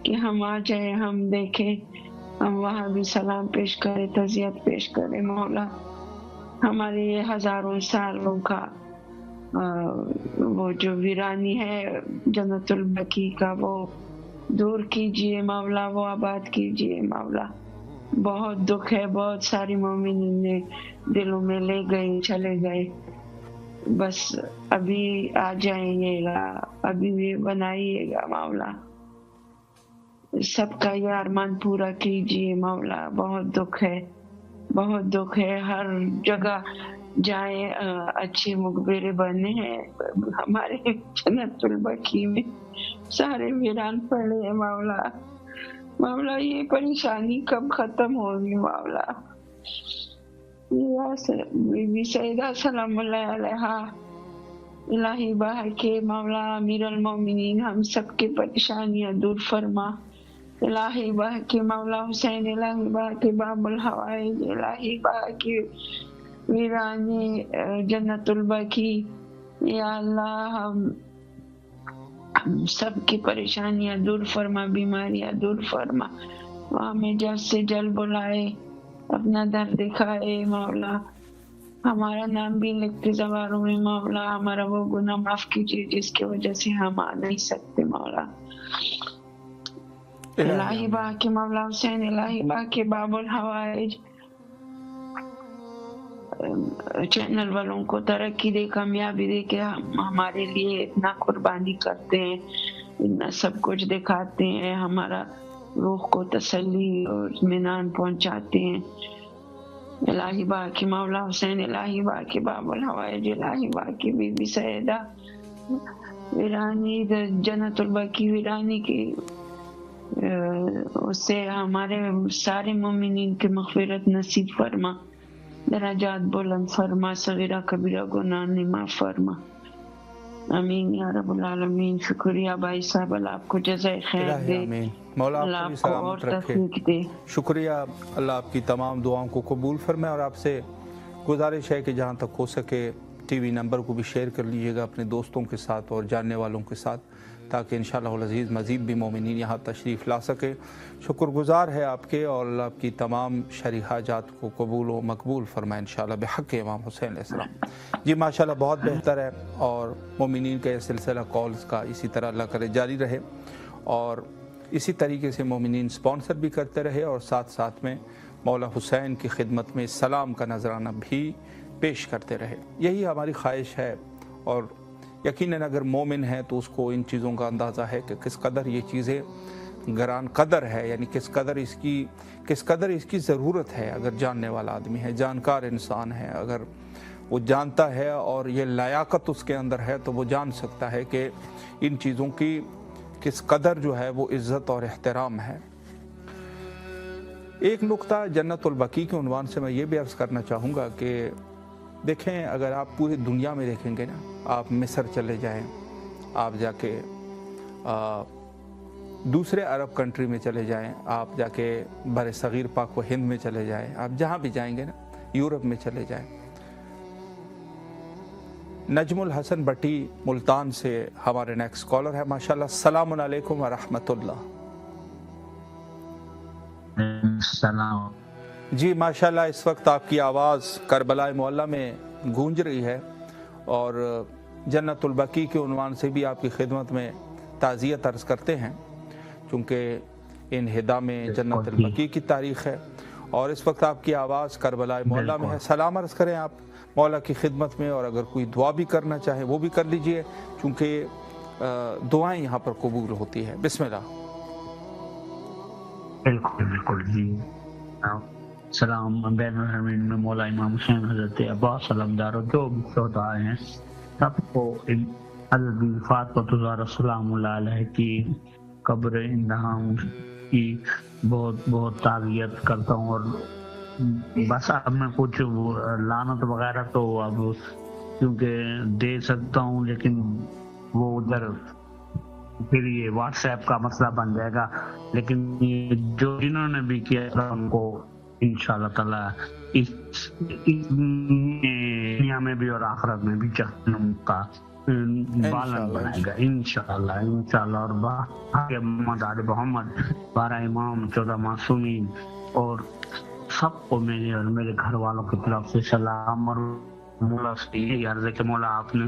کہ ہم آ جائیں، ہم دیکھیں، ہم وہاں بھی سلام پیش کریں، تعزیت پیش کریں مولا. ہمارے یہ ہزاروں سالوں کا وہ جو ویرانی ہے جنت البقیع کا، وہ دور کیجیے مولا، وہ آباد کیجیے مولا. بہت دکھ ہے، بہت ساری مومنین نے دلوں میں لے گئے، چلے گئے. بس ابھی آ جائیے گا، ابھی بھی بنائیے گا مولا. سب کا یہ ارمان پورا کیجیے مولا. بہت دکھ ہے، بہت دکھ ہے. ہر جگہ جائیں اچھے مقبرے بنے ہیں، ہمارے جنت البقیع میں سارے ویران پڑے ہیں مولا. مولا یہ پریشانی کب ختم ہوگی مولا؟ بی بی سیدہ سلام اللہ علیہا، الہی باہر کے مولا امیر المومنین ہم سب کی پریشانیاں دور فرما. الہی باہر کے مولا حسین، الہی باہر کے باب الحوائج، الہی باہر کی ویرانی جنت البقیع. یا اللہ ہم سب کی پریشانیاں دور فرما، بیماریاں دور فرما. ہمیں جلد سے جلد بلائے، اپنا درد دکھائے مولا. ہمارا نام بھی لکھتے زبانوں میں مولا. ہمارا وہ گناہ معاف کیجیے جس کی وجہ سے ہم آ نہیں سکتے مولا. الہی باقی مولا حسین، الہی باقی باب الحوائج. چینل والوں کو ترقی دے، کامیابی دے کہ ہمارے لیے اتنا قربانی کرتے ہیں، اتنا سب کچھ دکھاتے ہیں، ہمارا روح کو تسلی اور اطمینان پہنچاتے ہیں. الہی باقی مولا حسین، الہی باقی باب الحوائج، الہی باقی بی بی سیدہ ویرانی جنت البقیع ویرانی کی، اس سے ہمارے سارے مومنین کی مغفرت نصیب فرما، درجات بلند فرما، صغیرہ کبیرہ گناہ معاف فرما. آمین یا رب العالمین. شکریہ بھائی صاحب، اللہ آپ کو جزائے خیر دے، مولا اللہ آپ کو بھی آپ کو اور سلامت رکھے. توفیق دے. شکریہ، اللہ آپ کی تمام دعاؤں کو قبول فرمائے. اور آپ سے گزارش ہے کہ جہاں تک ہو سکے ٹی وی نمبر کو بھی شیئر کر لیجیے گا اپنے دوستوں کے ساتھ اور جاننے والوں کے ساتھ، تاکہ انشاءاللہ العزیز مزید بھی مومنین یہاں تشریف لا سکے. شکر گزار ہے آپ کے، اور اللہ آپ کی تمام شرعی حاجات کو قبول و مقبول فرمائے انشاءاللہ بحق امام حسین علیہ السلام. جی ماشاءاللہ بہت بہتر ہے، اور مومنین کا یہ سلسلہ کالز کا اسی طرح اللہ کرے جاری رہے، اور اسی طریقے سے مومنین سپانسر بھی کرتے رہے، اور ساتھ ساتھ میں مولا حسین کی خدمت میں سلام کا نذرانہ بھی پیش کرتے رہے. یہی ہماری خواہش ہے، اور یقیناً اگر مومن ہے تو اس کو ان چیزوں کا اندازہ ہے کہ کس قدر یہ چیزیں گران قدر ہے، یعنی کس قدر اس کی ضرورت ہے. اگر جاننے والا آدمی ہے، جانکار انسان ہے، اگر وہ جانتا ہے اور یہ لیاقت اس کے اندر ہے، تو وہ جان سکتا ہے کہ ان چیزوں کی کس قدر جو ہے وہ عزت اور احترام ہے. ایک نقطہ جنت البقیع کے عنوان سے میں یہ بھی عرض کرنا چاہوں گا کہ دیکھیں، اگر آپ پوری دنیا میں دیکھیں گے نا، آپ مصر چلے جائیں، آپ جا کے دوسرے عرب کنٹری میں چلے جائیں، آپ جا کے بر صغیر پاک و ہند میں چلے جائیں، آپ جہاں بھی جائیں گے نا، یورپ میں چلے جائیں. نجم الحسن بٹی ملتان سے ہمارے نیکسٹ کالر ہے. ماشاءاللہ السلام علیکم ورحمۃ اللہ. السلام. جی ماشاءاللہ اس وقت آپ کی آواز کربلا معلیٰ میں گونج رہی ہے، اور جنت البقیع کے عنوان سے بھی آپ کی خدمت میں تعزیت عرض کرتے ہیں، چونکہ انہدا میں جنت البقیع کی تاریخ ہے، اور اس وقت آپ کی آواز کربلا معلیٰ میں ہے. سلام عرض کریں آپ مولا کی خدمت میں، اور اگر کوئی دعا بھی کرنا چاہیں وہ بھی کر لیجئے، چونکہ دعائیں یہاں پر قبول ہوتی ہے. بسم اللہ. بالکل بالکل. جی सलाम बैन हमीन में मौला इमाम हुसैन हजरत अब्बास अलमदार जो भी शोहदा हैं सबको हजरत फातिमा सलाम अलैहा की कब्र इंदहा की बहुत बहुत ताज़ियत करता हूँ। और बस अब मैं कुछ लानत वगैरह तो अब क्योंकि दे सकता हूँ, लेकिन वो उधर फिर ये व्हाट्सएप का मसला बन जाएगा। लेकिन ये जो जिन्होंने भी किया उनको इंशाअल्लाह ताला इस दुनिया में भी और आखिरत में भी जहन्नम का बालन बनाएगा इंशाअल्लाह इंशाअल्लाह। और मोहम्मद आले मोहम्मद 12 इमाम 14 मासूमीन और सबको मेरे और मेरे घर वालों की तरफ से सलाम। और मौला से यही अर्ज है कि मौला आपने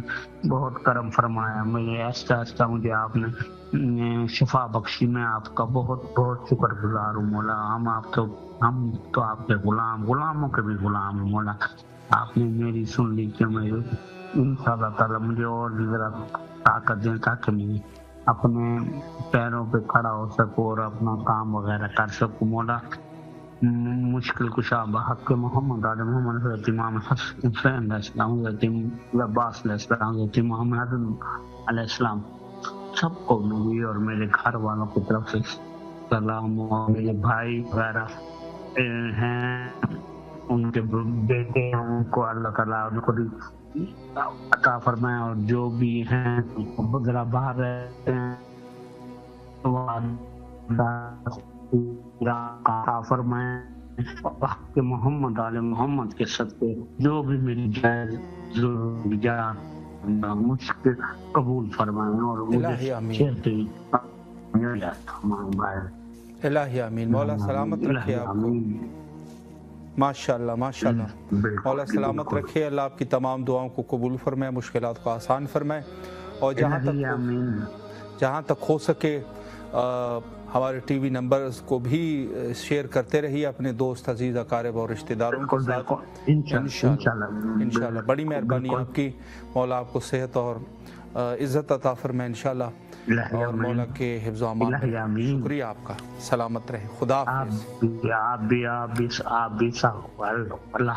बहुत करम फरमाया, मुझे आस्ता आस्ता मुझे आपने शिफा बख्शी। मैं आपका बहुत बहुत शुक्रगुजार हूँ मौला। हम तो आपके गुलामों के भी गुलाम हैं मौला। आपने मेरी सुन ली कि मैं इंशाअल्लाह ताला मुझे और भी जरा ताकत दें ताकि मैं अपने पैरों पे खड़ा हो सकूं और अपना काम वगैरह कर सकूं मौला। मुश्किल कुशा बहक मोहम्मद आले मोहम्मद हज़रत इमाम हुसैन अलैहिस्सलाम, हज़रत अब्बास अलैहिस्सलाम, हज़रत मोहम्मद अलैहिस्सलाम सबको मेरी और मेरे घर वालों की तरफ से सलाम। और मेरे भाई वगैरह हैं उनके बेटे हैं उनको अल्लाह ताला उनको अता फरमाए। और जो भी हैं जरा बाहर रहते हैं अता फरमाए के मोहम्मद आले मोहम्मद के सदके जो भी मेरी मुश्किल कबूल फरमाए और मुझे इलाही आमीन। मौला सलामत रखे आपको। माशाअल्लाह माशाअल्लाह। मौला सलामत रखे, अल्लाह आपकी तमाम दुआओं को कबूल फरमाए, मुश्किलात को आसान फरमाए। और जहाँ तक हो सके हमारे टीवी नंबर्स को भी शेयर करते रहिए अपने दोस्त अजीज अकारिब और रिश्तेदारों के साथ इंशाअल्लाह। बड़ी मेहरबानी आपकी। मौला आपको सेहत और इज़्ज़त अता फरमाए इंशाअल्लाह। और मौला के हिफ्ज़ व अमान में शुक्रिया आपका। सलामत रहे। खुदा अल्लाह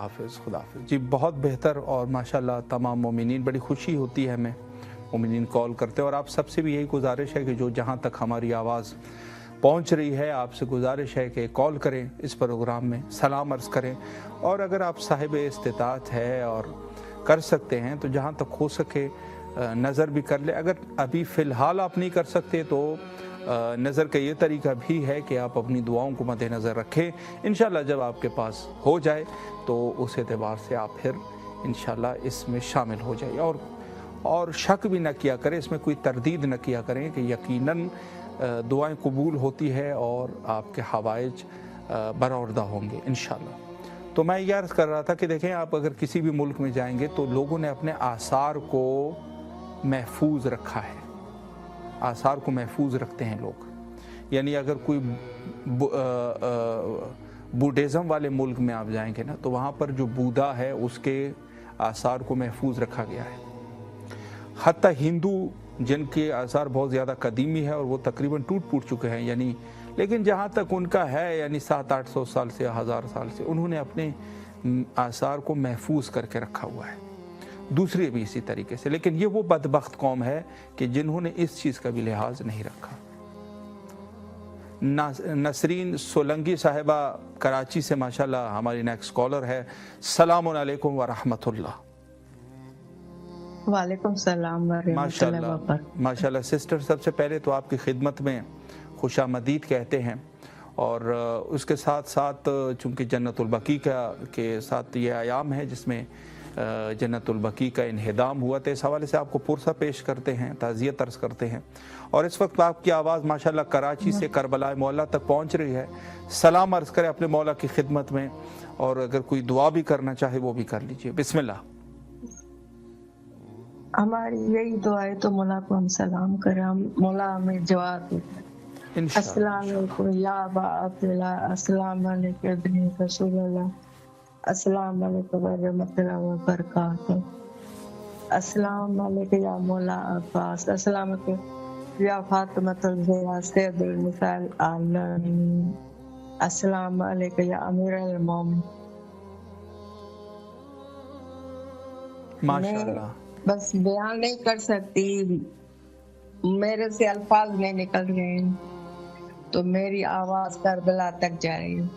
हाफ़िज़। खुदा हाफ़िज़ जी। बहुत बेहतर। और माशाअल्लाह तमाम मोमिनीन, बड़ी खुशी होती है हमें मोमिनीन कॉल करते हैं। और आप सबसे भी यही गुजारिश है कि जो जहाँ तक हमारी आवाज़ पहुँच रही है, आपसे गुजारिश है कि कॉल करें, इस प्रोग्राम में सलाम अर्ज़ करें। और अगर आप साहिब इस्तिताअत है और कर सकते हैं तो जहाँ तक हो सके नज़र भी कर ले। अगर अभी फ़िलहाल आप नहीं कर सकते तो नज़र का ये तरीका भी है कि आप अपनी दुआओं को मद्देनज़र रखें। इंशाअल्लाह जब आपके पास हो जाए तो उस एतबार से आप फिर इंशाअल्लाह इसमें शामिल हो जाइए। और शक भी न किया करें, इसमें कोई तरदीद न किया करें कि यकीनन दुआएं कबूल होती है और आपके हवाइज बरौरदा होंगे इंशाअल्लाह। तो मैं ये अर्ज़ कर रहा था कि देखें, आप अगर किसी भी मुल्क में जाएंगे तो लोगों ने अपने आसार को महफूज रखा है। आसार को महफूज रखते हैं लोग। यानी अगर कोई बुद्धिज़्म वाले मुल्क में आप जाएंगे ना तो वहाँ पर जो बूढ़ा है उसके आसार को महफूज रखा गया है। हत्ता हिंदू जिनके आसार बहुत ज़्यादा कदीमी है और वो तकरीबन टूट फूट चुके हैं, यानी लेकिन जहाँ तक उनका है यानी 700-800 साल से 1000 साल से उन्होंने अपने आसार को महफूज करके रखा हुआ है। दूसरे भी इसी तरीके से। लेकिन ये वो बदबख्त कौम है कि जिन्होंने इस चीज़ का भी लिहाज नहीं रखा। नसरीन सोलंगी साहिबा कराची से माशाल्लाह हमारी नेक्स्ट कॉलर है। सलामुन अलैकुम व रहमतुल्लाह। वालेकुम सलाम व रहमतुल्लाह। माशाल्लाह सिस्टर, सबसे पहले तो आपकी खिदमत में खुशामदीद कहते हैं। और उसके साथ साथ चूँकि जन्नतुल बकी के साथ ये आयाम है जिसमें जन्नतुल बकी का इन्हिदाम हुआ, तो इस हवाले से आपको पुरसा पेश करते हैं, ताज़ियत अर्ज़ करते हैं। और इस वक्त आपकी आवाज़ माशाल्लाह कराची से करबला मौला तक पहुँच रही है। सलाम अर्ज़ करें अपने मौला की खिदमत में, और अगर कोई दुआ भी करना चाहे वो भी कर लीजिए। बिस्मिल्लाह। हमारी यही दुआ है तो मौला को हम सलाम करें, मौला हमें जवाब दें। अस्सलाम वालेकुम या अबा अब्दुल्लाह, अस्सलाम वालेकुम इब्ने रसूलुल्लाह, अस्सलाम वालेकुम व रहमतुल्लाहि व बरकातहू, अस्सलाम वालेकुम या मौला अब्बास, अस्सलाम वालेकुम या फातिमा ज़हरा सैयदुल निसाइल आलमीन, अस्सलाम वालेकुम या अमीर अल मोमिन। माशाअल्लाह। बस बयान नहीं कर सकती, मेरे से अल्फाज नहीं निकल रहे हैं, तो मेरी आवाज करबला तक जा रही है।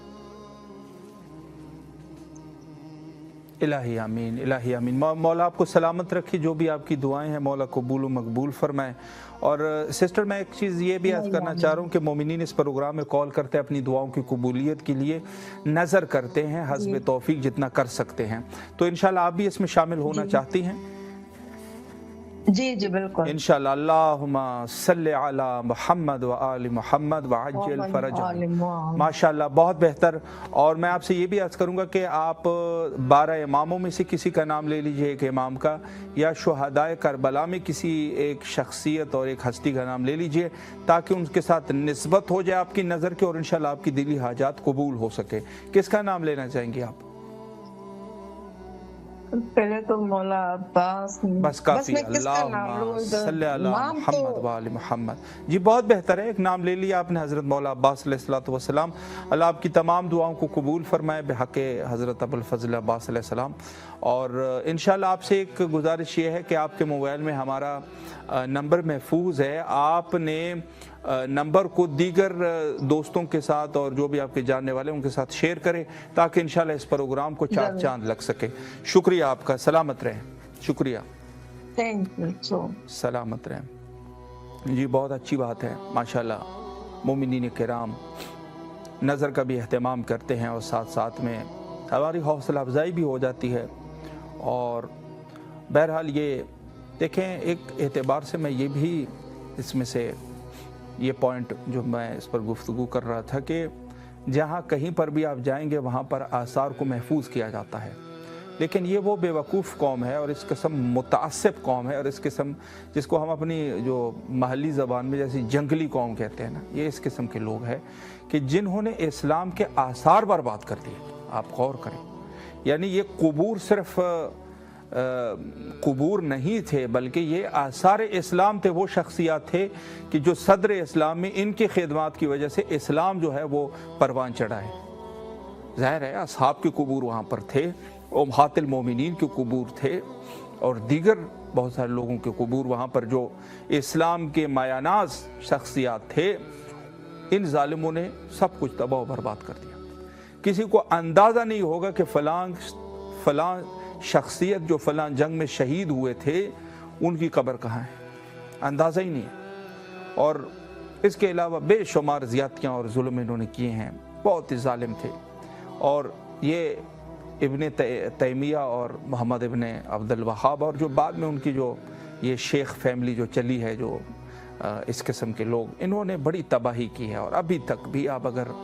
इलाही आमीन, इलाही आमीन। मौला आपको सलामत रखे, जो भी आपकी दुआएं हैं मौला कबूल व मकबूल फरमाए। और सिस्टर मैं एक चीज़ ये भी अर्ज़ करना चाह रहा हूँ कि मोमिनीन इस प्रोग्राम में कॉल करते हैं, अपनी दुआओं की कबूलियत के लिए नज़र करते हैं, हस्ब तौफीक जितना कर सकते हैं। तो इंशाल्लाह आप भी इसमें शामिल होना चाहती हैं? जी जी बिल्कुल इंशाल्लाह। अल्लाहुम्मा सल्ले अला मुहम्मद व आलि मुहम्मद व अज्जिल फरजहु। माशाल्लाह, बहुत बेहतर। और मैं आपसे ये भी अर्ज़ करूँगा कि आप 12 इमामों में से किसी का नाम ले लीजिए, एक इमाम का, या शुहदाए करबला में किसी एक शख्सियत और एक हस्ती का नाम ले लीजिए, ताकि उनके साथ निस्बत हो जाए आपकी नज़र की और इंशाल्लाह आपकी दिली हाजात कबूल हो सके। किसका नाम लेना चाहेंगी आप? पहले तो मौला अब्बास। बस काफी। अल्लाहुम्मा सल्ली अला मुहम्मद व आलि मुहम्मद। जी बहुत बेहतर है, एक नाम ले लिया आपने, हज़रत मौला अब्बास अलैहिस्सलातु वस्सलाम। अल्लाह आपकी तमाम दुआओं को कबूल फरमाए बेहक़ हज़रत अबुल फ़ज़ल अब्बास अलैहिस्सलाम। और इंशाल्लाह आपसे एक गुजारिश ये है कि आपके मोबाइल में हमारा नंबर महफूज है, आपने नंबर को दीगर दोस्तों के साथ और जो भी आपके जानने वाले उनके साथ शेयर करें, ताकि इंशाल्लाह इस प्रोग्राम को चार चांद लग सके। शुक्रिया आपका, सलामत रहें। शुक्रिया, थैंक यू। सलामत रहें। जी बहुत अच्छी बात है माशाल्लाह। मोमिनीन किराम नज़र का भी अहतमाम करते हैं और साथ साथ में हमारी हौसला अफजाई भी हो जाती है। और बहरहाल ये देखें, एक एतबार से मैं ये भी इसमें से ये पॉइंट जो मैं इस पर गुफ्तगू कर रहा था कि जहाँ कहीं पर भी आप जाएंगे वहाँ पर आसार को महफूज किया जाता है, लेकिन ये वो बेवकूफ़ कौम है और इस किस्म मुतासिब कौम है और इस किस्म जिसको हम अपनी जो महली ज़बान में जैसे जंगली कौम कहते हैं ना, ये इस किस्म के लोग हैं कि जिन्होंने इस्लाम के आसार बर्बाद कर दिए। आप गौर करें, यानी ये कबूर सिर्फ कबूर नहीं थे, बल्कि ये आसार इस्लाम थे। वो शख्सियात थे कि जो सदर इस्लाम में इनकी खिदमत की वजह से इस्लाम जो है वो परवान चढ़ा है। ज़ाहिर है असहाब के कबूर वहाँ पर थे, उम्महातुल मोमिनीन के कबूर थे और दीगर बहुत सारे लोगों के कबूर वहाँ पर जो इस्लाम के मायानाज शख्सियात थे। इन जालिमों ने सब कुछ तबाह बर्बाद कर दिया। किसी को अंदाज़ा नहीं होगा कि फ़लाँ शख्सियत जो फ़लाँ जंग में शहीद हुए थे उनकी कब्र कहाँ है, अंदाज़ा ही नहीं है। और इसके अलावा बेशुमार ज़ियादतियाँ और जुल्म इन्होंने किए हैं, बहुत ही जालिम थे। और ये इब्ने तैमिया और मोहम्मद इब्ने अब्दुल वहाब और जो बाद में उनकी जो ये शेख फैमिली जो चली है, जो इस किस्म के लोग, इन्होंने बड़ी तबाही की है। और अभी तक भी आप अगर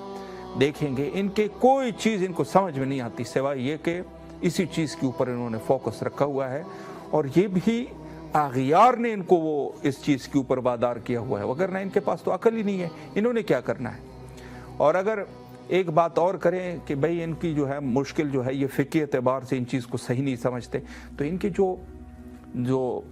देखेंगे इनके कोई चीज़ इनको समझ में नहीं आती सिवाय ये कि इसी चीज़ के ऊपर इन्होंने फोकस रखा हुआ है। और ये भी आगियार ने इनको वो इस चीज़ के ऊपर वादार किया हुआ है, वगरना इनके पास तो अकल ही नहीं है, इन्होंने क्या करना है। और अगर एक बात और करें कि भाई इनकी जो है मुश्किल जो है ये फ़िक़ी एतबार से इन चीज़ को सही नहीं समझते, तो इनके जो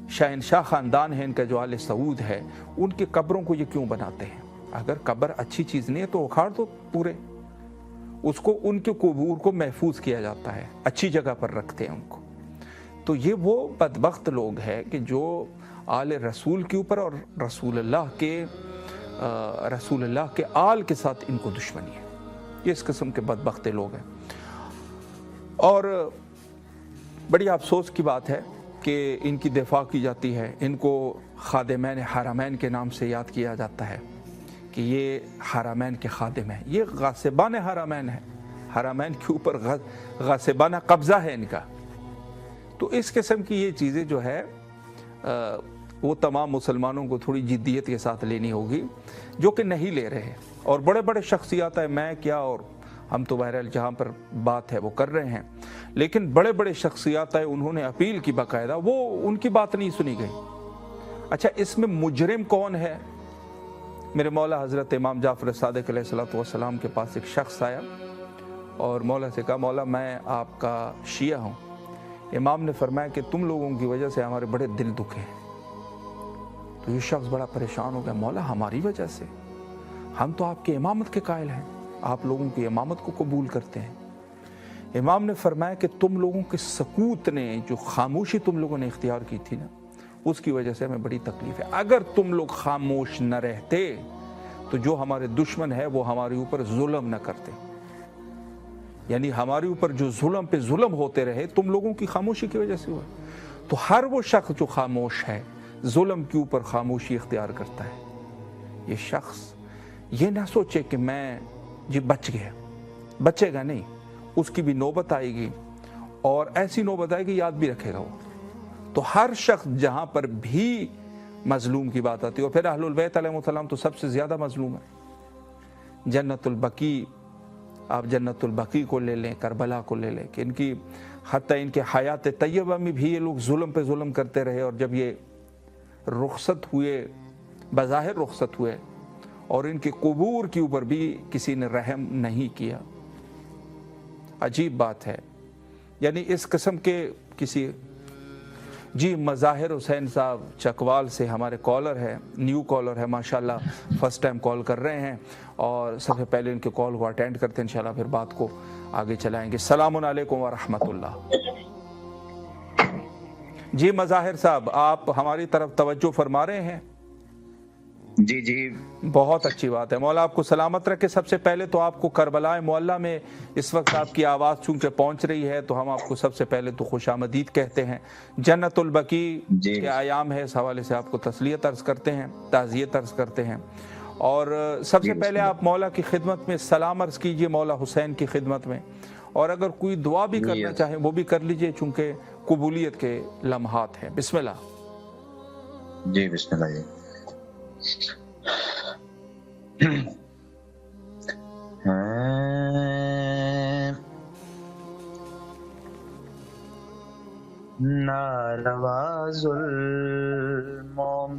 शहनशाह ख़ानदान है, इनका जो आले सऊद है, उनकी कब्रों को ये क्यों बनाते हैं? अगर कब्र अच्छी चीज़ नहीं है तो उखाड़ दो पूरे, उसको उनके कबूर को महफूज किया जाता है, अच्छी जगह पर रखते हैं उनको। तो ये वो बदबख्त लोग हैं कि जो आले रसूल के ऊपर और रसूलुल्लाह के आल के साथ इनको दुश्मनी है। ये इस किस्म के बदबख्त लोग हैं। और बड़ी अफसोस की बात है कि इनकी दिफा की जाती है, इनको खादिमैन हरमैन के नाम से याद किया जाता है कि ये हरमैन के खादिम हैं। ये गासिबान हरमैन है, हरमैन के ऊपर गासिबाना कब्ज़ा है इनका। तो इस किस्म की ये चीज़ें जो है वो तमाम मुसलमानों को थोड़ी जिद्दियत के साथ लेनी होगी, जो कि नहीं ले रहे। और बड़े बड़े शख्सियात हैं, मैं क्या और हम तो बहरहाल जहाँ पर बात है वो कर रहे हैं, लेकिन बड़े बड़े शख्सियात हैं, उन्होंने अपील की बाकायदा, वो उनकी बात नहीं सुनी गई। अच्छा, इसमें मुजरिम कौन है? मेरे मौला हज़रत इमाम जाफ़र सादिक़ अलैहिस्सलातु वस्सलाम के पास एक शख्स आया और मौला से कहा, मौला मैं आपका शिया हूँ। इमाम ने फरमाया कि तुम लोगों की वजह से हमारे बड़े दिल दुखे हैं। तो ये शख्स बड़ा परेशान हो गया, मौला हमारी वजह से? हम तो आपके इमामत के कायल हैं, आप लोगों की इमामत को कबूल करते हैं। इमाम ने फरमाया कि तुम लोगों के सकूत ने, जो खामोशी तुम लोगों ने इख्तियार की थी ना, उसकी वजह से हमें बड़ी तकलीफ है। अगर तुम लोग खामोश न रहते तो जो हमारे दुश्मन है वो हमारे ऊपर जुल्म न करते, यानी हमारे ऊपर जो जुल्म पे जुल्म होते रहे तुम लोगों की खामोशी की वजह से हुआ। तो हर वो शख्स जो खामोश है, जुल्म के ऊपर खामोशी इख्तियार करता है, ये शख्स ये ना सोचे कि मैं जी बच गया, बचेगा नहीं, उसकी भी नौबत आएगी और ऐसी नौबत आएगी याद भी रखेगा वो। तो हर शख्स जहाँ पर भी मजलूम की बात आती है, और फिर अहलुल बैत अलैहिमुस्सलाम तो सबसे ज़्यादा मजलूम है। जन्नतुल बकी, आप जन्नतुल बकी को ले लें, करबला को ले लें, कि इनकी हत्ता इनके हयात तैयबा में भी ये लोग जुल्म पे जुल्म करते रहे, और जब ये रुखसत हुए, बज़ाहिर रुखसत हुए, और इनके कुबूर के ऊपर भी किसी ने रहम नहीं किया। अजीब बात है। यानी इस किस्म के किसी जी मज़ाहिर हुसैन साहब चकवाल से हमारे कॉलर है, न्यू कॉलर है माशाल्लाह, फर्स्ट टाइम कॉल कर रहे हैं, और सबसे पहले इनके कॉल को अटेंड करते हैं, इंशाल्लाह फिर बात को आगे चलाएंगे। सलामुन अलैकुम व रहमतुल्लाह। जी मज़ाहिर साहब, आप हमारी तरफ तवज्जो फरमा रहे हैं? जी जी, बहुत अच्छी बात है। मौला आपको सलामत रखे। सबसे पहले तो आपको करबला मुअल्ला में इस वक्त आपकी आवाज़ चूँकि पहुँच रही है, तो हम आपको सबसे पहले तो खुशामदीद कहते हैं। जन्नतुल बकी के आयाम है, इस हवाले से आपको तस्लियत अर्ज़ करते हैं, ताज़ियत अर्ज़ करते हैं। और सबसे पहले आप मौला की खिदमत में सलाम अर्ज़ कीजिए, मौला हुसैन की खिदमत में, और अगर कोई दुआ भी करना चाहे वो भी कर लीजिए, चूँकि कबूलियत के लम्हात हैं। बिस्मिल्लाह। जी बिस्मिल्लाह। जी नारवाज़ुल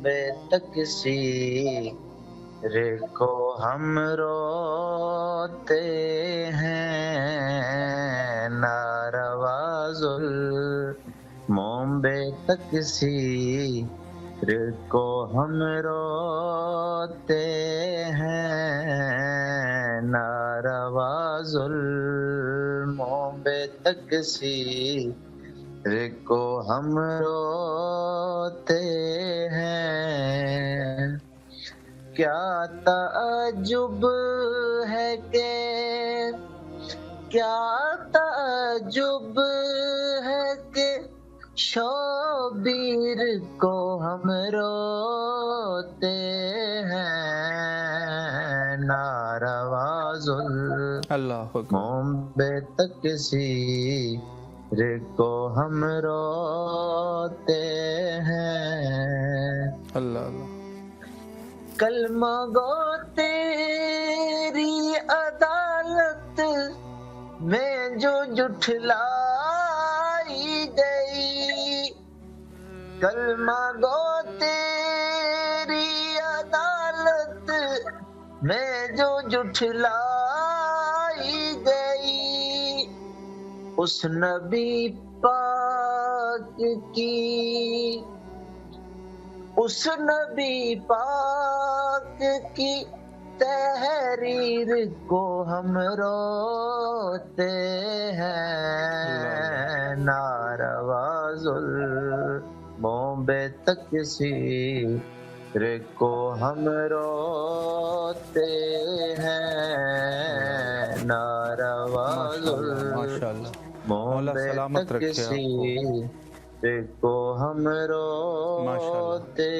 बे तकसीर को हम रोते हैं, नारवाज़ुल बे तकसीर को हम रोते हैं, नारवाज़ुल बे तकसीर को हम रोते हैं। क्या ताज्जुब है कि, क्या ताज्जुब है कि शोबीर को हम रोते हैं, नारवाज़ुल बे तकसीर को हम रोते हैं। अल्लाह कलमा गो तेरी अदालत में जो जुठलाई गई, कलमा गो तेरी अदालत में जो जुठलाई गई, उस नबी पाक की, उस नबी पाक की तहरीर को हम रोते हैं, नारवाज़ुल बे तकसीर को हम रोते हैं, नारवाज़ुल बे तकसीर को हम रोते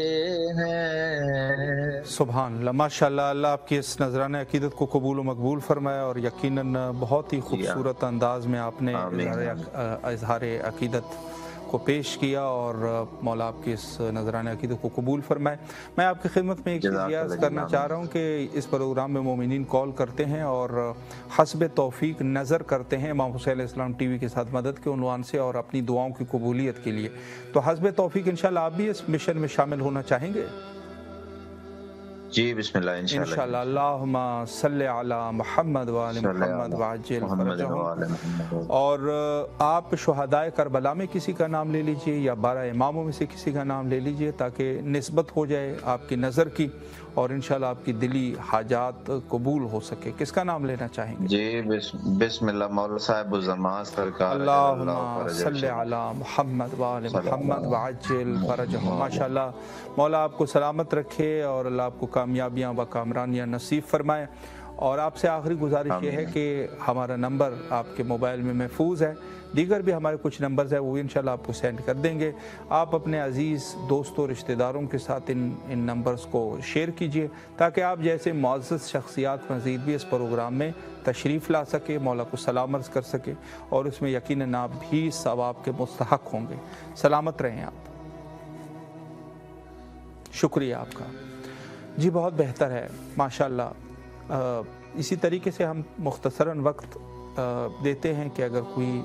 हैं। सुभान अल्लाह, माशाअल्लाह। अल्लाह आपकी इस नजराने अकीदत को कबूल व मकबूल फरमाए, और यकीनन बहुत ही खूबसूरत अंदाज में आपने इज़हार अकीदत को पेश किया, और मौला आपकी इस नजराने अकीदत को कबूल फरमाए। मैं आपकी खिदमत में एक चीज़ अर्ज़ करना चाह रहा हूँ कि इस प्रोग्राम में मोमिनीन कॉल करते हैं और हस्ब तौफीक नज़र करते हैं इमाम हुसैन अलैहिस्सलाम टीवी के साथ मदद के उन्वान से, और अपनी दुआओं की कबूलियत के लिए। तो हस्ब तौफीक इंशाल्लाह आप भी इस मिशन में शामिल होना चाहेंगे? जी बिस्मिल्लाह इंशाल्लाह। अल्लाहुम्मा सल्लि अला मुहम्मद व आले मुहम्मद वअज्जिल फरजहुम। और आप शुहदाए करबला में किसी का नाम ले लीजिए, या 12 इमामों में से किसी का नाम ले लीजिए, ताकि निस्बत हो जाए आपकी नज़र की, اور इंशाल्लाह आपकी दिली हाजात कबूल हो सके। किसका नाम लेना चाहेंगे? जी बिस्मिल्लाह मौला साहिब ज़मान सरकार अल्लाहुम्मा सल्ली अला मुहम्मद व आले मुहम्मद व अज्जिल फरजहम। माशाअल्लाह, मौला आपको सलामत रखे और अल्लाह आपको कामयाबियाँ व कामरानियाँ नसीब फरमाए। और आपसे आखिरी गुजारिश ये है कि हमारा नंबर आपके मोबाइल में महफूज है, दीगर भी हमारे कुछ नंबर्स हैं वो भी इंशाल्लाह आपको सेंड कर देंगे। आप अपने अजीज़ दोस्तों रिश्तेदारों के साथ इन नंबर्स को शेयर कीजिए ताकि आप जैसे मुअज़्ज़ज़ शख्सियात मज़ीद भी इस प्रोग्राम में तशरीफ़ ला सके, मौला को सलाम अर्ज़ कर सके और उसमें यकीनन आप भी सवाब के मुस्तहक़ होंगे। सलामत रहें आप। शुक्रिया आपका जी, बहुत बेहतर है माशाअल्लाह। इसी तरीके से हम मुख्तसरन वक्त देते हैं कि अगर कोई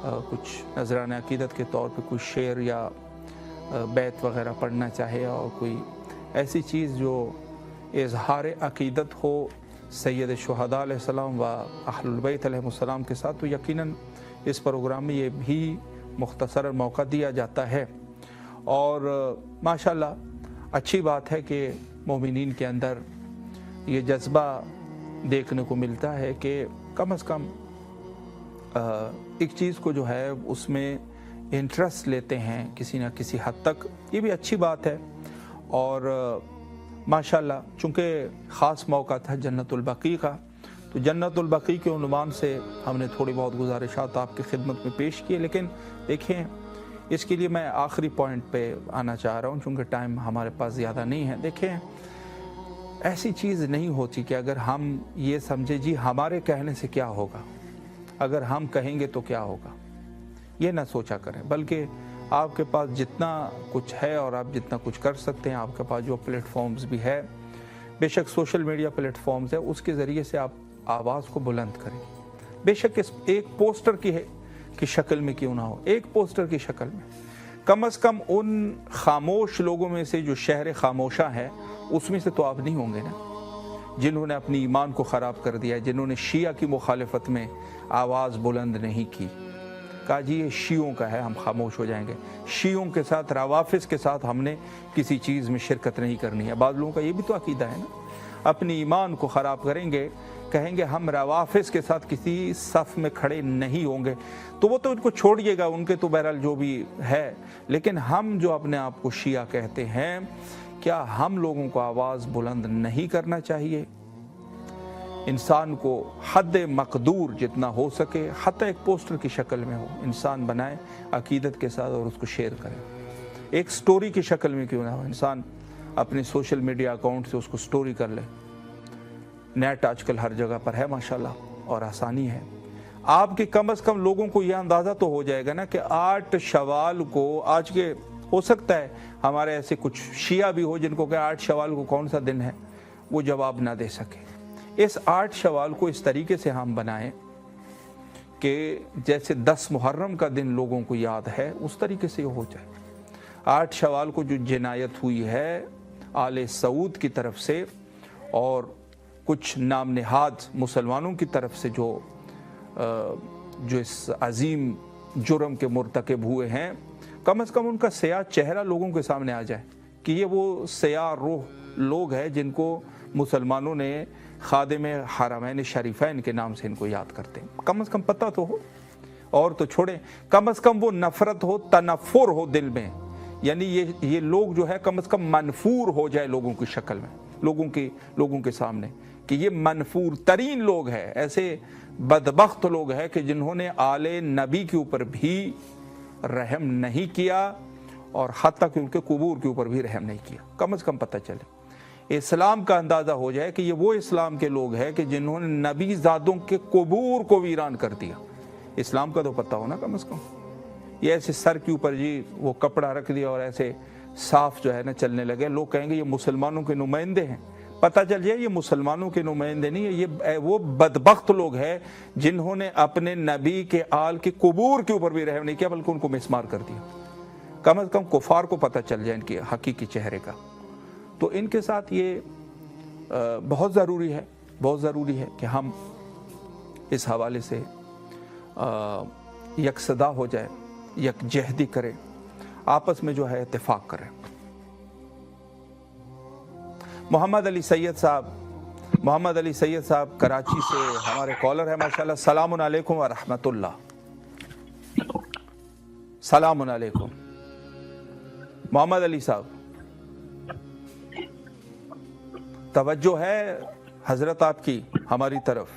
कुछ नजरान अकीदत के तौर पे कोई शेर या बैत वग़ैरह पढ़ना चाहे और कोई ऐसी चीज़ जो इजहार अकीदत हो सैयद शुहदा अलैहिस्सलाम व अहलुल बैत अलैहिमुस्सलाम के साथ, तो यकीनन इस प्रोग्राम में ये भी मुख्तसरन मौका दिया जाता है। और माशाअल्लाह अच्छी बात है कि मोमिनीन के अंदर ये जज्बा देखने को मिलता है कि कम से कम एक चीज़ को जो है उसमें इंटरेस्ट लेते हैं किसी न किसी हद तक, ये भी अच्छी बात है। और माशाअल्लाह चूँकि ख़ास मौका था जन्नतुल बकी का, तो जन्नतुल बकी के उन्वान से हमने थोड़ी बहुत गुजारिशात आपकी खिदमत में पेश किए। लेकिन देखें, इसके लिए मैं आखिरी पॉइंट पे आना चाह रहा हूँ चूँकि टाइम हमारे पास ज़्यादा नहीं है। देखें, ऐसी चीज़ नहीं होती कि अगर हम ये समझे जी हमारे कहने से क्या होगा, अगर हम कहेंगे तो क्या होगा, ये ना सोचा करें, बल्कि आपके पास जितना कुछ है और आप जितना कुछ कर सकते हैं, आपके पास जो प्लेटफॉर्म्स भी है, बेशक सोशल मीडिया प्लेटफॉर्म्स है, उसके ज़रिए से आप आवाज़ को बुलंद करें। बेशक इस एक पोस्टर की शक्ल में क्यों ना हो, एक पोस्टर की शक्ल में, कम से कम उन खामोश लोगों में से जो शहर खामोशा है उसमें से तो आप नहीं होंगे ना, जिन्होंने अपनी ईमान को ख़राब कर दिया, जिन्होंने शिया की मुखालफत में आवाज़ बुलंद नहीं की, कहा जी ये शियों का है, हम खामोश हो जाएंगे, शियों के साथ रवाफिस के साथ हमने किसी चीज़ में शिरकत नहीं करनी है। बाद लोगों का ये भी तो अकीदा है ना, अपनी ईमान को ख़राब करेंगे, कहेंगे हम रवाफिस के साथ किसी सफ़ में खड़े नहीं होंगे, तो वो तो उनको छोड़िएगा, उनके तो बहरहाल जो भी है। लेकिन हम जो अपने आप को शिया कहते हैं, क्या हम लोगों को आवाज़ बुलंद नहीं करना चाहिए? इंसान को हद मकदूर जितना हो सके, हत्ता एक पोस्टर की शक्ल में हो, इंसान बनाए अकीदत के साथ और उसको शेयर करे। एक स्टोरी की शक्ल में क्यों ना हो, इंसान अपने सोशल मीडिया अकाउंट से उसको स्टोरी कर ले। नेट आजकल हर जगह पर है माशाल्लाह और आसानी है। आपके कम से कम लोगों को यह अंदाज़ा तो हो जाएगा ना कि 8 शवाल को, आज के हो सकता है हमारे ऐसे कुछ शिया भी हो जिनको कि 8 शवाल को कौन सा दिन है वो जवाब ना दे सके। इस 8 शवाल को इस तरीके से हम बनाएं कि जैसे 10 मुहर्रम का दिन लोगों को याद है, उस तरीके से हो जाए। 8 शवाल को जो जिनायत हुई है आले सऊद की तरफ से और कुछ नाम नहाद मुसलमानों की तरफ से जो इस अजीम जुर्म के मुर्तकब हुए हैं, कम से कम उनका सयाह चेहरा लोगों के सामने आ जाए कि ये वो सयाह रूह लोग हैं जिनको मुसलमानों ने खादिम हरमैन शरीफैन के नाम से इनको याद करते हैं। कम से कम पता तो हो, और तो छोड़ें, कम से कम वो नफ़रत हो, तनफ़ुर हो दिल में, यानी ये लोग जो है कम से कम मनफूर हो जाए लोगों की शक्ल में, लोगों के सामने कि ये मनफूर तरीन लोग हैं, ऐसे बदबख्त लोग हैं कि जिन्होंने आले नबी के ऊपर भी रहम नहीं किया और हत्ता कि उनके कुबूर के ऊपर भी रहम नहीं किया। कम से कम पता चले, इस्लाम का अंदाज़ा हो जाए कि ये वो इस्लाम के लोग हैं कि जिन्होंने नबी ज़ादों के कुबूर को वीरान कर दिया। इस्लाम का तो पता हो ना कम से कम। ये ऐसे सर के ऊपर जी वो कपड़ा रख दिया और ऐसे साफ जो है ना चलने लगे, लोग कहेंगे ये मुसलमानों के नुमाइंदे हैं। पता चल जाए ये मुसलमानों के नुमाइंदे नहीं है, ये वो बदबख्त लोग हैं जिन्होंने अपने नबी के आल के कुबूर के ऊपर भी रहम नहीं किया बल्कि उनको मिसमार कर दिया। कम से कम कुफार को पता चल जाए इनके हकीकी चेहरे का। तो इनके साथ ये बहुत ज़रूरी है कि हम इस हवाले से यकसदा हो जाए, यकजहदी करें, आपस में जो है इत्तेफाक करें। मोहम्मद अली सैयद साहब कराची से हमारे कॉलर है माशाल्लाह। सलामुन अलैकुम व रहमतुल्लाह। सलामुन अलैकुम मोहम्मद अली साहब, तवज्जो है हजरत आपकी हमारी तरफ।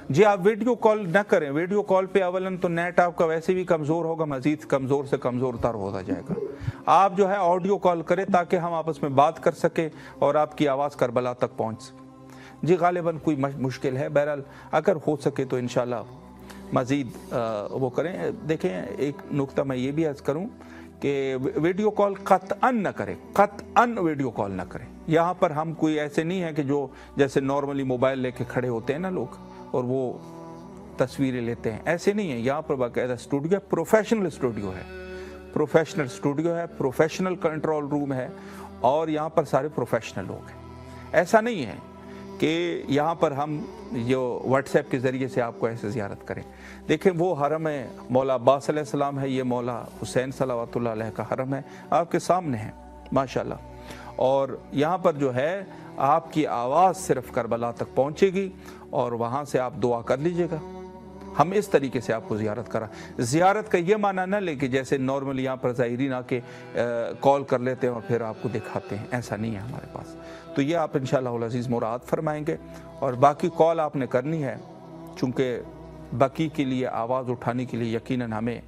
जी आप वीडियो कॉल न करें, वीडियो कॉल पे अवलन तो नेट आपका वैसे भी कमज़ोर होगा, मज़ीद कमज़ोर से कमज़ोर तर होता जाएगा। आप जो है ऑडियो कॉल करें ताकि हम आपस में बात कर सकें और आपकी आवाज़ करबला तक पहुंच सके। जी गालिबन कोई मुश्किल है, बहरहाल अगर हो सके तो इंशाल्लाह मज़ीद वो करें। देखें एक नुक्ता मैं ये भी अर्ज़ करूँ कि वीडियो कॉल क़त्अन न करें, क़त्अन वीडियो कॉल न करें। यहाँ पर हम कोई ऐसे नहीं है कि जो जैसे नॉर्मली मोबाइल लेके खड़े होते हैं ना लोग और वो तस्वीरें लेते हैं, ऐसे नहीं है। यहाँ पर बाकायदा स्टूडियो है, प्रोफेशनल स्टूडियो है, प्रोफेशनल स्टूडियो है, प्रोफेशनल कंट्रोल रूम है और यहाँ पर सारे प्रोफेशनल लोग हैं। ऐसा नहीं है कि यहाँ पर हम जो व्हाट्सएप के ज़रिए से आपको ऐसे ज़ियारत करें। देखें वो हरम है, मौला अब्बास अलैहिस्सलाम है, ये मौला हुसैन सलावतुल्लाह अलैह का हरम है, आपके सामने है माशाल्लाह। और यहाँ पर जो है आपकी आवाज़ सिर्फ करबला तक पहुँचेगी और वहाँ से आप दुआ कर लीजिएगा। हम इस तरीके से आपको ज़ियारत करा। ज़ियारत का ये माना ना ले कि जैसे नॉर्मल यहाँ पर ज़ायरीन आके कॉल कर लेते हैं और फिर आपको दिखाते हैं, ऐसा नहीं है हमारे पास। तो ये आप इंशाअल्लाह अज़ीज़ मुराद फरमाएंगे। और बाकी कॉल आपने करनी है, चूँकि बाकी के लिए आवाज़ उठाने के लिए यकीनन हमें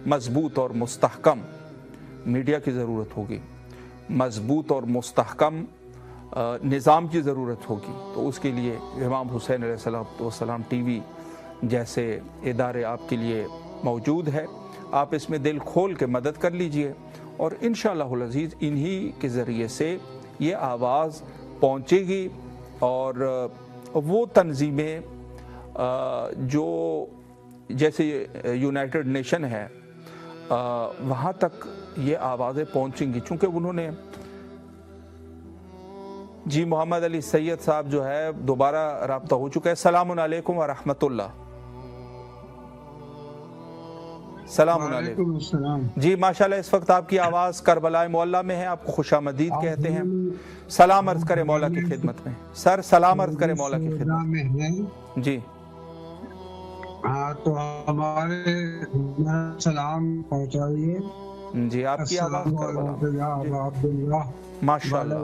मज़बूत और मुस्तहकम मीडिया की ज़रूरत होगी, मज़बूत और मुस्तहकम निज़ाम की ज़रूरत होगी। तो उसके लिए इमाम हुसैन अलैहिस्सलाम टीवी जैसे इदारे आपके लिए मौजूद है। आप इसमें दिल खोल के मदद कर लीजिए और इंशाअल्लाह अज़ीज़ इन्हीं के ज़रिए से ये आवाज़ पहुँचेगी और वो तंजीमें जो जैसे यूनाइटेड नेशन है वहाँ तक ये आवाज़ें पहुँचेंगी। चूँकि उन्होंने जी मोहम्मद अली सैयद साहब जो है दोबारा राब्ता हो चुका है। सलामुन अलैकुम व रहमतुल्लाह। सलामुन अलैकुम जी माशाल्लाह। इस वक्त आपकी आवाज़ करबला मौला में है, आपको खुशामदीद कहते हैं। सलाम अर्ज़ करें मौला की खिदमत में। सर सलाम अर्ज़ करें मौला की खिदमत में जी। हाँ तो हमारे सलाम पहुँचाइए जी। आपकी आवाज़ करबला माशाअल्लाह। माशाअल्लाह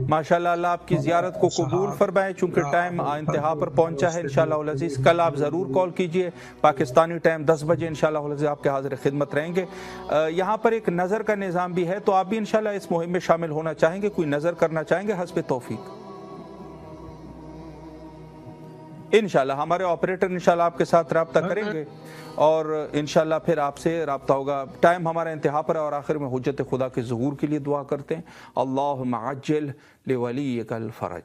माशाअल्लाह। अल्लाह आपकी ज़ियारत को कबूल फरमाए। चूँकि टाइम इंतहा पर पहुँचा है इंशाअल्लाह अज़ीज़, कल आप ज़रूर कॉल कीजिए पाकिस्तानी टाइम 10 बजे इंशाअल्लाह अज़ीज़ आपके हाज़िर खिदमत रहेंगे। यहाँ पर एक नज़र का निज़ाम भी है, तो आप भी इंशाअल्लाह इस मुहिम में शामिल होना चाहेंगे, कोई नज़र करना चाहेंगे हस्ब तौफीक इंशाअल्लाह हमारे ऑपरेटर इंशाअल्लाह आपके साथ रब्ता करेंगे और इंशाअल्लाह फिर आपसे रब्ता होगा। टाइम हमारा इंतहा पर है और आखिर में हुज्जत खुदा के ज़ुहूर के लिए दुआ करते हैं। अल्लाहुम्मा अज्जिल लिवलिय्यिकल फ़रज।